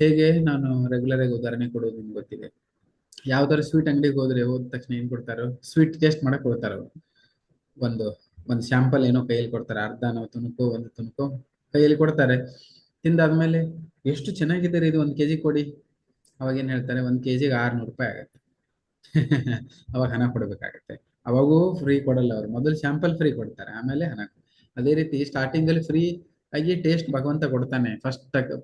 ಹೇಗೆ, ನಾನು ರೆಗ್ಯುಲರ್ ಆಗಿ ಉದಾಹರಣೆ ಕೊಡೋದು ನಿಮ್ಗೆ ಗೊತ್ತಿದೆ. ಯಾವ್ದಾದ್ರು ಸ್ವೀಟ್ ಅಂಗಡಿಗೆ ಹೋದ್ರೆ ಹೋದ ತಕ್ಷಣ ಏನ್ ಕೊಡ್ತಾರೋ, ಸ್ವೀಟ್ ಟೇಸ್ಟ್ ಮಾಡಕ್ ಕೊಡ್ತಾರ. ಒಂದು ಸ್ಯಾಂಪಲ್ ಏನೋ ಕೈಯಲ್ಲಿ ಕೊಡ್ತಾರೆ, ಅರ್ಧನೋ ತುಣುಕೋ ಒಂದು ತುಣುಕೋ ಕೈಯಲ್ಲಿ ಕೊಡ್ತಾರೆ. ತಿಂದಾದ್ಮೇಲೆ ಎಷ್ಟು ಚೆನ್ನಾಗಿದೆ ಇದು, 1 kg ಕೊಡಿ. ಅವಾಗ ಏನ್ ಹೇಳ್ತಾರೆ, 1 kg 600 ರೂಪಾಯಿ ಆಗತ್ತೆ. ಅವಾಗ ಹಣ ಕೊಡ್ಬೇಕಾಗತ್ತೆ. ಅವಾಗೂ ಫ್ರೀ ಕೊಡಲ್ಲ ಅವ್ರು, ಮೊದಲು ಸ್ಯಾಂಪಲ್ ಫ್ರೀ ಕೊಡ್ತಾರೆ, ಆಮೇಲೆ ಹಣ. ಅದೇ ರೀತಿ ಸ್ಟಾರ್ಟಿಂಗ್ ಅಲ್ಲಿ ಫ್ರೀ ಆಗಿ ಟೇಸ್ಟ್ ಭಗವಂತ ಕೊಡ್ತಾನೆ.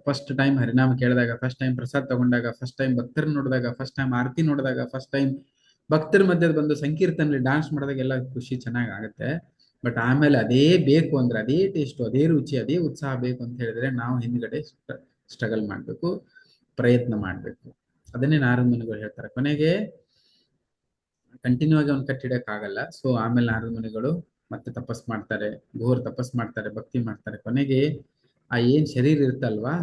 ಫಸ್ಟ್ ಟೈಮ್ ಹರಿನಾಮ ಕೇಳಿದಾಗ, ಫಸ್ಟ್ ಟೈಮ್ ಪ್ರಸಾದ್ ತಗೊಂಡಾಗ, ಫಸ್ಟ್ ಟೈಮ್ ಭಕ್ತರ್ ನೋಡಿದಾಗ, ಫಸ್ಟ್ ಟೈಮ್ ಆರತಿ ನೋಡಿದಾಗ, ಫಸ್ಟ್ ಟೈಮ್ ಭಕ್ತರ ಮಧ್ಯೆ ಬಂದು ಸಂಕೀರ್ತನಲ್ಲಿ ಡಾನ್ಸ್ ಮಾಡಿದಾಗ ಎಲ್ಲ ಖುಷಿ ಚೆನ್ನಾಗ್ ಆಗುತ್ತೆ. ಬಟ್ ಆಮೇಲೆ ಅದೇ ಬೇಕು ಅಂದ್ರೆ, ಅದೇ ಟೇಸ್ಟ್, ಅದೇ ರುಚಿ, ಅದೇ ಉತ್ಸಾಹ ಬೇಕು ಅಂತ ಹೇಳಿದ್ರೆ ನಾವು ಹಿಂದ್ಗಡೆ ಸ್ಟ್ರಗಲ್ ಮಾಡ್ಬೇಕು, ಪ್ರಯತ್ನ ಮಾಡ್ಬೇಕು. ಅದನ್ನೇ ನಾರದ ಮುನಿಗಳು ಹೇಳ್ತಾರೆ. ಕೊನೆಗೆ ಕಂಟಿನ್ಯೂ ಆಗಿ ಅವ್ನು ಕಟ್ಟಿಡಕ್ ಆಗಲ್ಲ. ಸೊ ಆಮೇಲೆ ನಾರದ ಮುನಿಗಳು ಮತ್ತೆ ತಪಸ್ ಮಾಡ್ತಾರೆ, ಘೋರ ತಪಸ್ ಮಾಡ್ತಾರೆ, ಭಕ್ತಿ ಮಾಡ್ತಾರೆ. ಕೊನೆಗೆ ಏನ್ ಶರೀರ ಇರ್ತಲ್ವಾ,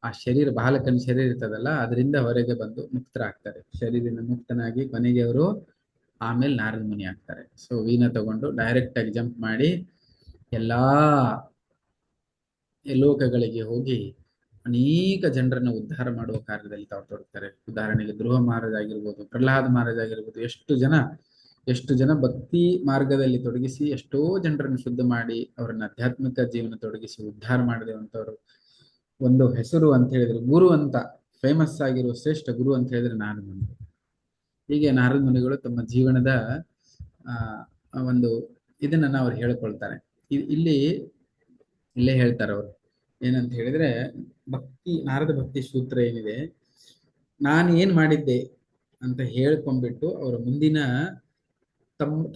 ಆ ಶರೀರ, ಬಾಲಕನ ಶರೀರ ಇರ್ತದಲ್ಲ, ಅದರಿಂದ ಹೊರಗೆ ಬಂದು ಮುಕ್ತರಾಗ್ತಾರೆ. ಶರೀರದಿಂದ ಮುಕ್ತನಾಗಿ ಕೊನೆಗೆ ಅವರು ಆಮೇಲೆ ನಾರದ ಮುನಿ ಆಗ್ತಾರೆ. ಸೊ ವೀಣ ತಗೊಂಡು ಡೈರೆಕ್ಟ್ ಆಗಿ ಜಂಪ್ ಮಾಡಿ ಎಲ್ಲಾ ಲೋಕಗಳಿಗೆ ಹೋಗಿ ಅನೇಕ ಜನರನ್ನು ಉದ್ಧಾರ ಮಾಡುವ ಕಾರ್ಯದಲ್ಲಿ ತಾವು ತೊಡಗ್ತಾರೆ. ಉದಾಹರಣೆಗೆ ಧ್ರುವ ಮಹಾರಾಜ ಆಗಿರ್ಬೋದು, ಪ್ರಹ್ಲಾದ ಮಹಾರಾಜ ಆಗಿರ್ಬೋದು, ಎಷ್ಟು ಜನ ಭಕ್ತಿ ಮಾರ್ಗದಲ್ಲಿ ತೊಡಗಿಸಿ ಎಷ್ಟೋ ಜನರನ್ನು ಶುದ್ಧ ಮಾಡಿ ಅವರನ್ನ ಆಧ್ಯಾತ್ಮಿಕ ಜೀವನ ತೊಡಗಿಸಿ ಉದ್ಧಾರ ಮಾಡಿದೆವಂತವ್ರು. ಒಂದು ಹೆಸರು ಅಂತ ಹೇಳಿದ್ರೆ, ಗುರು ಅಂತ ಫೇಮಸ್ ಆಗಿರುವ ಶ್ರೇಷ್ಠ ಗುರು ಅಂತ ಹೇಳಿದ್ರೆ ನಾರದ ಮುನಿ. ಹೀಗೆ ನಾರದ ಮುನಿಗಳು ತಮ್ಮ ಜೀವನದ ಒಂದು ಇದನ್ನ ಅವ್ರು ಹೇಳ್ಕೊಳ್ತಾರೆ. ಇಲ್ಲೇ ಹೇಳ್ತಾರೆ ಅವರು ಏನಂತ ಹೇಳಿದ್ರೆ, ನಾರದ ಭಕ್ತಿ ಸೂತ್ರ ಏನಿದೆ, ನಾನು ಏನ್ ಮಾಡಿದ್ದೆ ಅಂತ ಹೇಳ್ಕೊಂಡ್ಬಿಟ್ಟು ಅವರ ಮುಂದಿನ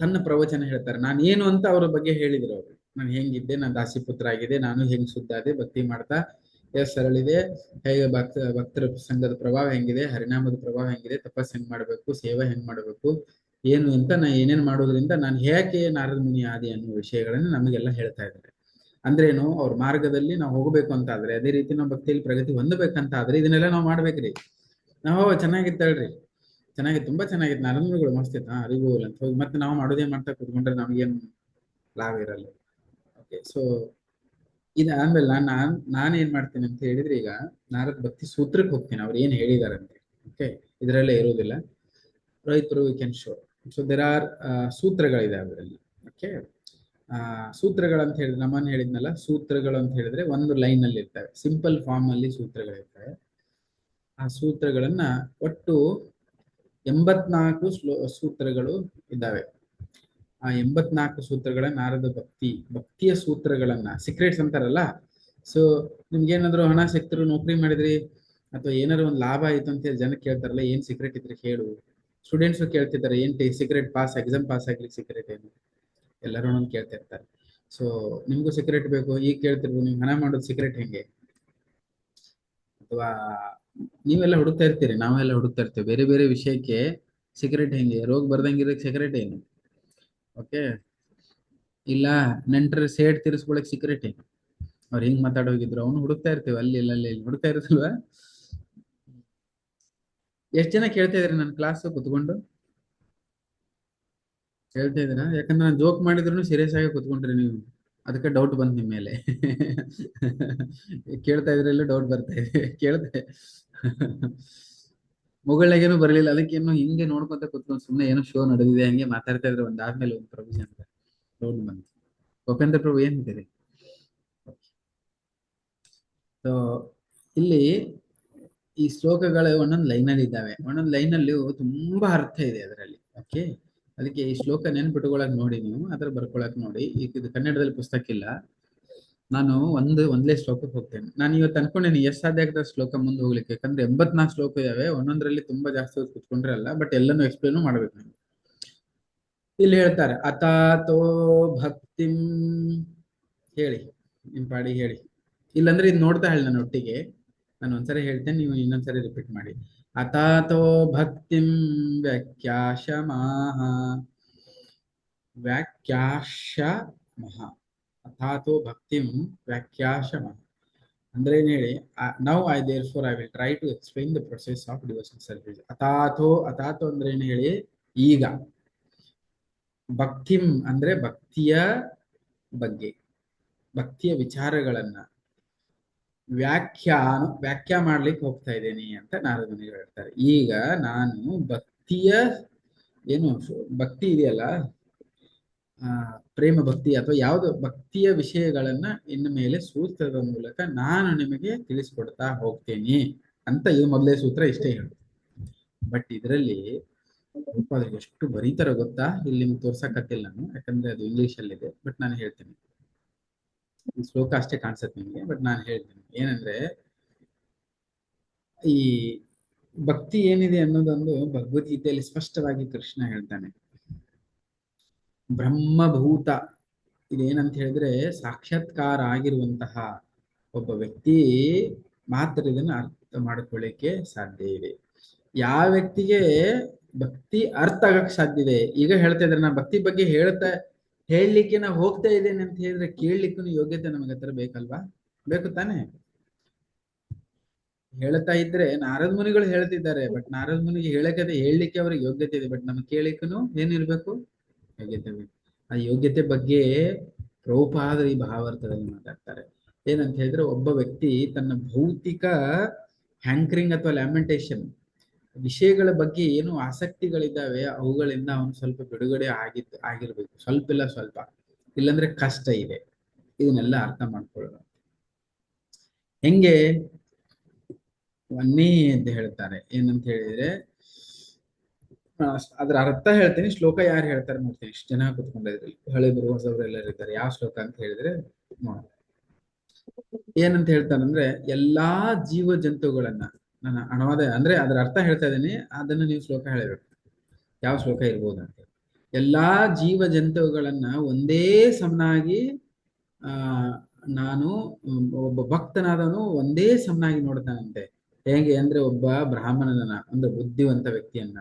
ತನ್ನ ಪ್ರವಚನ ಹೇಳ್ತಾರೆ. ನಾನು ಏನು ಅಂತ ಅವರ ಬಗ್ಗೆ ಹೇಳಿದ್ರು ಅವರು. ನಾನು ಹೆಂಗಿದ್ದೆ, ನಾನು ದಾಸಿಪುತ್ರ ಆಗಿದೆ, ನಾನು ಹೆಂಗ್ ಶುದ್ಧಾದೆ, ಭಕ್ತಿ ಮಾಡ್ತಾ ಎಷ್ಟು ಸರಳಿದೆ, ಹೇಗೆ ಭಕ್ತರ ಸಂಘದ ಪ್ರಭಾವ ಹೆಂಗಿದೆ, ಹರಿನಾಮದ ಪ್ರಭಾವ ಹೆಂಗಿದೆ, ತಪಸ್ ಹೆಂಗ್ ಮಾಡ್ಬೇಕು, ಸೇವೆ ಹೆಂಗ್ ಮಾಡ್ಬೇಕು, ಏನು ಅಂತ ನಾ ಏನೇನ್ ಮಾಡೋದ್ರಿಂದ ನಾನು ಹೇಗೆ ನಾರದ ಮುನಿ ಆದಿ ಅನ್ನೋ ವಿಷಯಗಳನ್ನು ನಮಗೆಲ್ಲ ಹೇಳ್ತಾ ಇದ್ದಾರೆ. ಅಂದ್ರೇನು, ಅವ್ರ ಮಾರ್ಗದಲ್ಲಿ ನಾವು ಹೋಗ್ಬೇಕು ಅಂತ ಆದ್ರೆ, ಅದೇ ರೀತಿ ನಾವು ಭಕ್ತಿಯಲ್ಲಿ ಪ್ರಗತಿ ಹೊಂದಬೇಕಂತ ಆದ್ರೆ ಇದನ್ನೆಲ್ಲ ನಾವು ಮಾಡ್ಬೇಕ್ರಿ. ನಾವು ಚೆನ್ನಾಗಿತ್ತಳ್ರಿ, ಚೆನ್ನಾಗಿತ್ತು, ತುಂಬಾ ಚೆನ್ನಾಗಿತ್ತು, ನಾರದಗಳು ಮಸ್ತ್ ಇತ್ತು, ಅರಿಗೋಲ್ ಅಂತ ಹೋಗಿ ಮತ್ತೆ ನಾವು ಮಾಡೋದೇ ಮಾಡ್ತಾ ಕೂತ್ಕೊಂಡ್ರೆ ನಮಗೇನು ಲಾಭ ಇರಲ್ಲ. ಓಕೆ, ಸೊ ಇದಾದ್ಮೇಲೆ ನಾನು ಏನ್ ಮಾಡ್ತೀನಿ ಅಂತ ಹೇಳಿದ್ರೆ, ಈಗ ನಾರದ ಭಕ್ತಿ ಸೂತ್ರಕ್ಕೆ ಹೋಗ್ತೀನಿ, ಅವ್ರು ಏನ್ ಹೇಳಿದಾರಂತೆ. ಓಕೆ, ಇದರಲ್ಲೇ ಇರುವುದಿಲ್ಲ, ರೈತರು we can show. So there are ಸೂತ್ರಗಳಿದೆ ಅದರಲ್ಲಿ. ಓಕೆ, ಸೂತ್ರಗಳಂತ ಹೇಳಿದ್ರೆ ನಮ್ಮನ್ನು ಹೇಳಿದ್ನಲ್ಲ, ಸೂತ್ರಗಳು ಅಂತ ಹೇಳಿದ್ರೆ ಒಂದು ಲೈನ್ ಅಲ್ಲಿ ಇರ್ತವೆ, ಸಿಂಪಲ್ ಫಾರ್ಮ್ ಅಲ್ಲಿ ಸೂತ್ರಗಳಿರ್ತವೆ. ಆ ಸೂತ್ರಗಳನ್ನ ಒಟ್ಟು 84 ಸೂತ್ರಗಳು ಇದ್ದಾವೆ. ಆ 84 ಸೂತ್ರಗಳ ನಾರದ ಭಕ್ತಿಯ ಸೂತ್ರಗಳನ್ನ ಸೀಕ್ರೆಟ್ಸ್ ಅಂತಾರಲ್ಲ. ಸೊ ನಿಮ್ಗೇನಾದ್ರು ಹಣ ಸಿಕ್ತರು, ನೌಕರಿ ಮಾಡಿದ್ರಿ, ಅಥವಾ ಏನಾದ್ರು ಒಂದು ಲಾಭ ಆಯ್ತು ಅಂತ ಹೇಳಿ ಜನ ಕೇಳ್ತಾರಲ್ಲ, ಏನ್ ಸೀಕ್ರೆಟ್ ಇದ್ರೆ ಹೇಳು. ಸ್ಟೂಡೆಂಟ್ಸ್ ಕೇಳ್ತಿದ್ದಾರೆ, ಏನ್ ಸೀಕ್ರೆಟ್, ಎಕ್ಸಾಮ್ ಪಾಸ್ ಆಗ್ಲಿಕ್ಕೆ ಸೀಕ್ರೆಟ್ ಏನು, ಎಲ್ಲರೂ ಒಂದೊಂದು ಕೇಳ್ತಾ ಇರ್ತಾರೆ. ಸೊ ನಿಮ್ಗೂ ಸೀಕ್ರೆಟ್ ಬೇಕು, ಈಗ ಕೇಳ್ತಿರ್ಬೋದು, ನೀವು ಹಣ ಮಾಡೋದು ಸೀಕ್ರೆಟ್ ಹೆಂಗೆ, ಅಥವಾ ನೀವೆಲ್ಲ ಹುಡುಕ್ತಾ ಇರ್ತೀರಿ, ನಾವೆಲ್ಲ ಹುಡುಕ್ತಾ ಇರ್ತೀವಿ ಬೇರೆ ಬೇರೆ ವಿಷಯಕ್ಕೆ ಸೀಕ್ರೆಟ್ ಹೆಂಗೆ, ರೋಗ ಬರ್ದಂಗಿರಕ್ಕೆ ಸೀಕ್ರೆಟ್ ಏನು, ಓಕೆ, ಇಲ್ಲ ನೆಂಟರ ಸೇಡ್ ತೀರಿಸ್ಕೊಳಕ್ ಸೀಕ್ರೆಟ್ ಏನು, ಅವ್ರು ಹಿಂಗ್ ಮಾತಾಡೋಗಿದ್ರು ಅವನು ಹುಡುಕ್ತಾ ಇರ್ತೀವಿ, ಅಲ್ಲಿ ಹುಡುಕ್ತಾ ಇರುತ್ತಲ್ವಾ. ಎಷ್ಟ್ ಜನ ಕೇಳ್ತಾ ಇದ್ರಿ ನನ್ನ ಕ್ಲಾಸ್ ಕುತ್ಕೊಂಡು, ಹೇಳ್ತಾ ಇದ್ದೀರಾ? ಯಾಕಂದ್ರೆ ನಾನು ಜೋಕ್ ಮಾಡಿದ್ರು ಸೀರಿಯಸ್ ಆಗಿ ಕುತ್ಕೊಂಡ್ರಿ ನೀವು, ಅದಕ್ಕೆ ಡೌಟ್ ಬಂದ್ ನಿಮ್ ಮೇಲೆ. ಕೇಳ್ತಾ ಇದ್ರೆಲ್ಲ ಡೌಟ್ ಬರ್ತಾ ಇದೆ, ಕೇಳ್ತೆ ಮುಗಳಾಗೇನು ಬರಲಿಲ್ಲ, ಅದಕ್ಕೇನು ಹಿಂಗೆ ನೋಡ್ಕೊಂತ ಕುತ್ಕೊಂಡು ಸುಮ್ಮನೆ ಏನೋ ಶೋ ನಡೆದಿದೆ ಹಂಗೆ ಮಾತಾಡ್ತಾ ಇದ್ರೆ ಒಂದಾದ್ಮೇಲೆ ಒಂದು ಪ್ರೊವಿಷನ್ ಅಂತ ಡೌಟ್ ಬಂತು. ಉಪೇಂದ್ರ ಪ್ರಭು ಏನಿದೆ? ಸೊ ಇಲ್ಲಿ ಈ ಶ್ಲೋಕಗಳು ಒಂದೊಂದು ಲೈನಲ್ಲಿ ಇದ್ದಾವೆ, ಒಂದೊಂದು ಲೈನಲ್ಲಿ ತುಂಬಾ ಅರ್ಥ ಇದೆ ಅದರಲ್ಲಿ. ಓಕೆ, ಅದಕ್ಕೆ ಈ ಶ್ಲೋಕ ನೆನ್ಪಿಟ್ಕೊಳಕ್ ನೋಡಿ, ನೀವು ಅದ್ರ ಬರ್ಕೊಳಕ್ ನೋಡಿ. ಈಗ ಇದು ಕನ್ನಡದಲ್ಲಿ ಪುಸ್ತಕ ಇಲ್ಲ, ನಾನು ಒಂದ್ಲೇ ಶ್ಲೋಕಕ್ಕೆ ಹೋಗ್ತೇನೆ. ನಾನು ಇವತ್ತು ಅನ್ಕೊಂಡೇನೆ ಎಷ್ಟು ಸಾಧ್ಯ ಆಗ್ತದೆ ಶ್ಲೋಕ ಮುಂದೆ ಹೋಗ್ಲಿಕ್ಕೆ, ಯಾಕಂದ್ರೆ 84 ಶ್ಲೋಕ ಇದಾವೆ, ಒಂದೊಂದ್ರಲ್ಲಿ ತುಂಬಾ ಜಾಸ್ತಿ ಹೊತ್ತು ಕುತ್ಕೊಂಡ್ರೆ ಅಲ್ಲ, ಬಟ್ ಎಲ್ಲಾನು ಎಕ್ಸ್ಪ್ಲೇನು ಮಾಡ್ಬೇಕು ನೀವು. ಇಲ್ಲಿ ಹೇಳ್ತಾರೆ, ಅಥಾತೋ ಭಕ್ತಿಂ, ಹೇಳಿ ನಿಮ್ ಪಾಡಿ ಹೇಳಿ, ಇಲ್ಲಾಂದ್ರೆ ಇದು ನೋಡ್ತಾ ಹೇಳಿ ನನ್ನ ಒಟ್ಟಿಗೆ. ನಾನು ಒಂದ್ಸರಿ ಹೇಳ್ತೇನೆ, ನೀವು ಇನ್ನೊಂದ್ಸರಿ ರಿಪೀಟ್ ಮಾಡಿ. ಅಥಾತೋ ಭಕ್ತಿಂ ವ್ಯಾಖ್ಯಾಶಮಾಹ, ವ್ಯಾಖ್ಯಾಶಮಃ, ಅಥಾತೋ ಭಕ್ತಿಂ ವ್ಯಾಖ್ಯಾಶಮಃ ಅಂದ್ರೆ ಏನ್ ಹೇಳಿ. Now I therefore I will try to explain the process of devotional service. ಅಥಾತೋ ಅಂದ್ರೆ ಏನ್ ಹೇಳಿ, ಈಗ. ಭಕ್ತಿಂ ಅಂದ್ರೆ ಭಕ್ತಿಯ ಬಗ್ಗೆ, ಭಕ್ತಿಯ ವಿಚಾರಗಳನ್ನ ವ್ಯಾಖ್ಯಾ ಮಾಡ್ಲಿಕ್ಕೆ ಹೋಗ್ತಾ ಇದ್ದೇನೆ ಅಂತ ನಾರದ ಮುನಿಗಳು ಹೇಳ್ತಾರೆ. ಈಗ ನಾನು ಭಕ್ತಿಯ ಏನು ಭಕ್ತಿ ಇದೆಯಲ್ಲ, ಪ್ರೇಮ ಭಕ್ತಿ ಅಥವಾ ಯಾವ್ದು ಭಕ್ತಿಯ ವಿಷಯಗಳನ್ನ ಇನ್ನು ಮೇಲೆ ಸೂತ್ರದ ಮೂಲಕ ನಾನು ನಿಮಗೆ ತಿಳಿಸ್ಕೊಡ್ತಾ ಹೋಗ್ತೇನೆ ಅಂತ ಇದು ಮೊದಲೇ ಸೂತ್ರ ಇಷ್ಟೇ ಹೇಳುದು. ಬಟ್ ಇದರಲ್ಲಿ ಅದ್ರಿಗೆ ಎಷ್ಟು ಬರೀತಾರ ಗೊತ್ತಾ, ಇಲ್ಲಿ ನಿಮ್ಗೆ ತೋರ್ಸಕತ್ತಿಲ್ಲ ನಾನು, ಯಾಕಂದ್ರೆ ಅದು ಇಂಗ್ಲಿಷ್ ಅಲ್ಲಿ ಇದೆ. ಬಟ್ ನಾನು ಹೇಳ್ತೀನಿ, ಈ ಶ್ಲೋಕ ಅಷ್ಟೇ ಕಾಣಿಸುತ್ತೆ ನಿಮಗೆ, ಬಟ್ ನಾನು ಹೇಳ್ತೀನಿ ಏನಂದ್ರೆ, ಈ ಭಕ್ತಿ ಏನಿದೆ ಅನ್ನೋದೊಂದು ಭಗವದ್ಗೀತೆಯಲ್ಲಿ ಸ್ಪಷ್ಟವಾಗಿ ಕೃಷ್ಣ ಹೇಳ್ತಾನೆ. ಬ್ರಹ್ಮಭೂತ ಇದೇನಂತ ಹೇಳಿದ್ರೆ, ಸಾಕ್ಷಾತ್ಕಾರ ಆಗಿರುವಂತಹ ಒಬ್ಬ ವ್ಯಕ್ತಿ ಮಾತ್ರ ಇದನ್ನ ಅರ್ಥ ಮಾಡ್ಕೊಳ್ಳಿಕ್ಕೆ ಸಾಧ್ಯ ಇದೆ. ಯಾವ ವ್ಯಕ್ತಿಗೆ ಭಕ್ತಿ ಅರ್ಥ ಆಗಕ್ ಸಾಧ್ಯ ಇದೆ, ಈಗ ಹೇಳ್ತಾ ಇದ್ರೆ ನಾ ಭಕ್ತಿ ಬಗ್ಗೆ ಹೇಳಲಿಕ್ಕೆ ನಾ ಹೋಗ್ತಾ ಇದ್ದೇನೆ ಅಂತ ಹೇಳಿದ್ರೆ ಕೇಳಲಿಕ್ಕೂ ಯೋಗ್ಯತೆ ನಮಗೆ ಹತ್ರ ಬೇಕಲ್ವಾ, ಬೇಕು ತಾನೆ. ಹೇಳ್ತಾ ಇದ್ರೆ ನಾರದ ಮುನಿಗಳು ಹೇಳ್ತಿದ್ದಾರೆ, ಬಟ್ ನಾರದ ಮುನಿಗೆ ಹೇಳಲಿಕ್ಕೆ ಅವ್ರಿಗೆ ಯೋಗ್ಯತೆ ಇದೆ, ಬಟ್ ನಮ್ಗೆ ಕೇಳಲಿಕ್ಕೂ ಏನಿರ್ಬೇಕು, ಯೋಗ್ಯತೆ ಬೇಕು. ಆ ಯೋಗ್ಯತೆ ಬಗ್ಗೆ ಪ್ರಭುಪಾದರು ಈ ಭಾವಾರ್ಥದಲ್ಲಿ ಮಾತಾಡ್ತಾರೆ. ಏನಂತ ಹೇಳಿದ್ರೆ, ಒಬ್ಬ ವ್ಯಕ್ತಿ ತನ್ನ ಭೌತಿಕ ಹ್ಯಾಂಕರಿಂಗ್ ಅಥವಾ ಲ್ಯಾಮೆಂಟೇಶನ್ ವಿಷಯಗಳ ಬಗ್ಗೆ ಏನು ಆಸಕ್ತಿಗಳಿದ್ದಾವೆ ಅವುಗಳಿಂದ ಅವನು ಸ್ವಲ್ಪ ಬಿಡುಗಡೆ ಆಗಿರ್ಬೇಕು, ಸ್ವಲ್ಪ ಇಲ್ಲ ಸ್ವಲ್ಪ, ಇಲ್ಲಾಂದ್ರೆ ಕಷ್ಟ ಇದೆ. ಇದನ್ನೆಲ್ಲ ಅರ್ಥ ಮಾಡ್ಕೊಳ್ಳೋದು ಹೆಂಗೆ ಅನ್ನೇ ಅಂತ ಹೇಳ್ತಾರೆ. ಏನಂತ ಹೇಳಿದ್ರೆ, ಅದ್ರ ಅರ್ಥ ಹೇಳ್ತೀನಿ, ಶ್ಲೋಕ ಯಾರು ಹೇಳ್ತಾರೆ ನೋಡ್ತೀನಿ. ಇಷ್ಟು ಜನ ಕುತ್ಕೊಂಡಿದ್ರಿ, ಹಳೆಬರು ಹೊಸಬ್ರು ಎಲ್ಲರೂ ಇರ್ತಾರೆ. ಯಾವ ಶ್ಲೋಕ ಅಂತ ಹೇಳಿದ್ರೆ ನೋಡಿ, ಏನಂತ ಹೇಳ್ತಾರಂದ್ರೆ, ಎಲ್ಲಾ ಜೀವ ಜಂತುಗಳನ್ನ, ನನ್ನ ಅನುವಾದ ಅಂದ್ರೆ ಅದ್ರ ಅರ್ಥ ಹೇಳ್ತಾ ಇದ್ದೀನಿ, ಅದನ್ನ ನೀವು ಶ್ಲೋಕ ಹೇಳಬೇಕು, ಯಾವ ಶ್ಲೋಕ ಇರ್ಬೋದು ಅಂತ. ಎಲ್ಲಾ ಜೀವ ಜಂತುಗಳನ್ನ ಒಂದೇ ಸಮನಾಗಿ ಆ ನಾನು ಒಬ್ಬ ಭಕ್ತನಾದವನು ಒಂದೇ ಸಮನಾಗಿ ನೋಡ್ತಾನಂತೆ. ಹೇಗೆ ಅಂದ್ರೆ ಒಬ್ಬ ಬ್ರಾಹ್ಮಣನ ಒಂದು ಬುದ್ಧಿವಂತ ವ್ಯಕ್ತಿಯನ್ನ,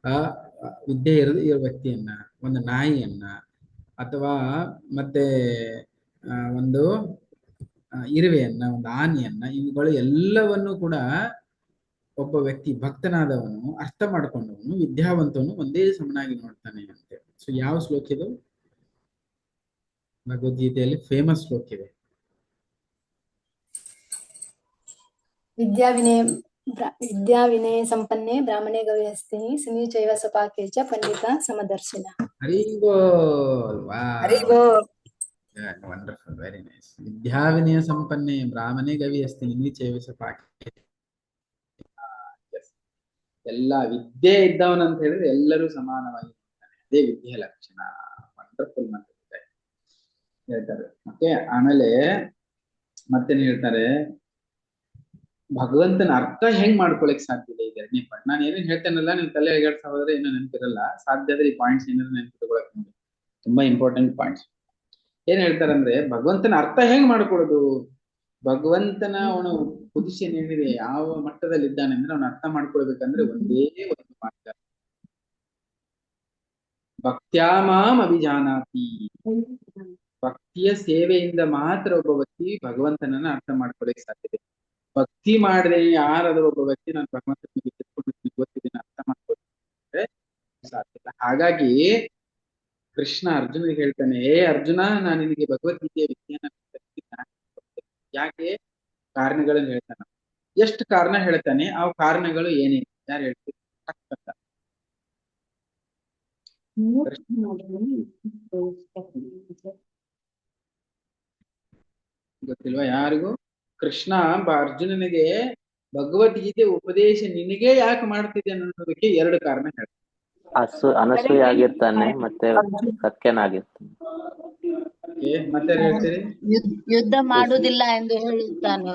ಆ ವಿದ್ಯೆ ಇರೋ ವ್ಯಕ್ತಿಯನ್ನ, ಒಂದು ನಾಯಿಯನ್ನ, ಅಥವಾ ಮತ್ತೆ ಒಂದು ಇರುವೆಯನ್ನ, ಒಂದು ಆನೆಯನ್ನ, ಇವುಗಳು ಎಲ್ಲವನ್ನು ಕೂಡ ಒಬ್ಬ ವ್ಯಕ್ತಿ ಭಕ್ತನಾದವನು ಅರ್ಥ ಮಾಡ್ಕೊಂಡವನು ವಿದ್ಯಾವಂತವನು ಒಂದೇ ಸಮನಾಗಿ ನೋಡ್ತಾನೆ ಅಂತೆ. ಸೊ ಯಾವ ಶ್ಲೋಕ ಇದು? ಭಗವದ್ಗೀತೆಯಲ್ಲಿ ಫೇಮಸ್ ಶ್ಲೋಕ ಇದೆ. ವಿದ್ಯಾ ವಿನಯ ಸಂಪನ್ನೆ ಬ್ರಾಹ್ಮಣೇ ಗವಿಹಸ್ತಿನಿ ಸಿನಿ ಚೈವ ಸ್ವಪಾಕೆ ಚ ಪಂಡಿತ ಸಮದರ್ಶಿನ. ಹರಿಬೋಲ್. ಹರಿಬೋಲ್. Wonderful, very nice. ವಿದ್ಯಾ ವಿನಯ ಸಂಪನ್ನೆ ಬ್ರಾಹ್ಮಣೇ ಗವಿಹಸ್ತಿನಿ ಚೈವ ಸ್ವಪಾಕೆ. ಎಲ್ಲ ವಿದ್ಯೆ ಇದ್ದವನು ಅಂತ ಹೇಳಿದ್ರೆ ಎಲ್ಲರೂ ಸಮಾನವಾಗಿ ಇರ್ತಾನೆ, ಅದೇ ವಿದ್ಯೆಯ ಲಕ್ಷಣ. ವಂಡರ್ಫುಲ್ ಮಾತಾಡ್ತಾರೆ ಹೇಳ್ತಾರೆ. ಓಕೆ, ಆಮೇಲೆ ಮತ್ತೇನ್ ಹೇಳ್ತಾರೆ, ಭಗವಂತನ ಅರ್ಥ ಹೆಂಗ್ ಮಾಡ್ಕೊಳಕ್ ಸಾಧ್ಯ ಇದೆ? ಎರಡನೇ ಪಾಯಿಂಟ್. ನಾನು ಏನೇನ್ ಹೇಳ್ತೇನಲ್ಲ, ನೀವು ತಲೆ ಎಗಾಡ್ತಾ ಹೋದ್ರೆ ಏನೋ ನೆನಪಿರಲ್ಲ. ಸಾಧ್ಯ ಆದ್ರೆ ಈ ಪಾಯಿಂಟ್ಸ್ ಏನಾದ್ರು ನೆನಪಿಟ್ಕೊಳಕ್ ನೋಡಿ, ತುಂಬಾ ಇಂಪಾರ್ಟೆಂಟ್ ಪಾಯಿಂಟ್ಸ್. ಏನ್ ಹೇಳ್ತಾರಂದ್ರೆ, ಭಗವಂತನ ಅರ್ಥ ಹೆಂಗ್ ಮಾಡ್ಕೊಳ್ಳೋದು? ಭಗವಂತನ ಅವನು ಪೊಸಿಷನ್ ಏನಿದೆ, ಯಾವ ಮಟ್ಟದಲ್ಲಿ ಇದ್ದಾನೆ ಅಂದ್ರೆ ಅವನ ಅರ್ಥ ಮಾಡ್ಕೊಳ್ಬೇಕಂದ್ರೆ ಒಂದೇ ಒಂದು ಮಾರ್ಗ, ಭಕ್ತ್ಯಾಮಾಂ ಅಭಿಜಾನಾತಿ. ಭಕ್ತಿಯ ಸೇವೆಯಿಂದ ಮಾತ್ರ ಒಬ್ಬ ವ್ಯಕ್ತಿ ಭಗವಂತನನ್ನ ಅರ್ಥ ಮಾಡ್ಕೊಳಕ್ ಸಾಧ್ಯತೆ. ಭಕ್ತಿ ಮಾಡದೆ ಯಾರಾದ್ರೂ ಒಬ್ಬ ವ್ಯಕ್ತಿ ನಾನು ಭಗವಂತನಿಗೆ ಗೊತ್ತಿದ್ದೇನೆ ಅರ್ಥ ಮಾಡ್ಕೊಳ್ತಾರೆ ಸಾಧ್ಯ ಇಲ್ಲ. ಹಾಗಾಗಿ ಕೃಷ್ಣ ಅರ್ಜುನಿಗೆ ಹೇಳ್ತಾನೆ, ಏ ಅರ್ಜುನ, ನಾನು ನಿನಗೆ ಭಗವದ್ಗೀತೆಯ ವಿದ್ಯೆಯನ್ನ ಯಾಕೆ? ಕಾರಣಗಳನ್ನು ಹೇಳ್ತಾನೆ. ಎಷ್ಟು ಕಾರಣ ಹೇಳ್ತಾನೆ, ಆ ಕಾರಣಗಳು ಏನೇನು ಯಾರು ಹೇಳ್ತೀವಿ? ಗೊತ್ತಿಲ್ವಾ ಯಾರಿಗೂ? ಕೃಷ್ಣ ಅರ್ಜುನನಿಗೆ ಭಗವದ್ಗೀತೆ ಉಪದೇಶ ನಿನಗೆ ಯಾಕೆ ಮಾಡ್ತಿದ್ದೆ ಅನ್ನೋದಕ್ಕೆ ಎರಡು ಕಾರಣ ಹೇಳ್ತಾನೆ. ಅನಸೂಯ ಆಗಿರ್ತಾನೆ, ಮತ್ತೆ ಸತ್ಯನಾಗಿರ್ತಾನೆ. ಮತ್ತೆ ಹೇಳ್ತೀರಿ ಯುದ್ಧ ಮಾಡುವುದಿಲ್ಲ ಎಂದು ಹೇಳುತ್ತಾನೆ.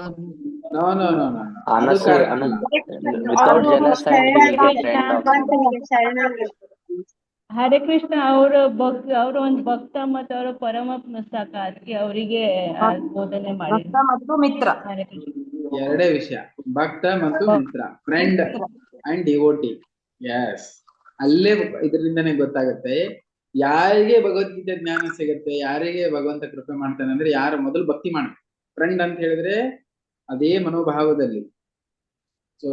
ಹರೇ ಕೃಷ್ಣ ಅವರು ಒಂದು ಭಕ್ತ ಮತ್ತು ಅವರು ಪರಮ ಸಾಕ, ಅದಕ್ಕೆ ಅವರಿಗೆ ಬೋಧನೆ ಮಾಡಿ. ಮತ್ತು ಮಿತ್ರ ಎರಡೇ ವಿಷಯ, ಭಕ್ತ ಮತ್ತು ಮಿತ್ರ, ಫ್ರೆಂಡ್ ಅಂಡ್ ಡಿವೋಟಿ. ಎಸ್, ಅಲ್ಲೇ ಇದರಿಂದನೇ ಗೊತ್ತಾಗುತ್ತೆ ಯಾರಿಗೆ ಭಗವದ್ಗೀತೆ ಜ್ಞಾನ ಸಿಗುತ್ತೆ, ಯಾರಿಗೆ ಭಗವಂತ ಕೃಪೆ ಮಾಡ್ತಾನೆ ಅಂದ್ರೆ ಯಾರು ಮೊದಲು ಭಕ್ತಿ ಮಾಡ್ತಾರೆ. ಫ್ರೆಂಡ್ ಅಂತ ಹೇಳಿದ್ರೆ ಅದೇ ಮನೋಭಾವದಲ್ಲಿ, ಸೊ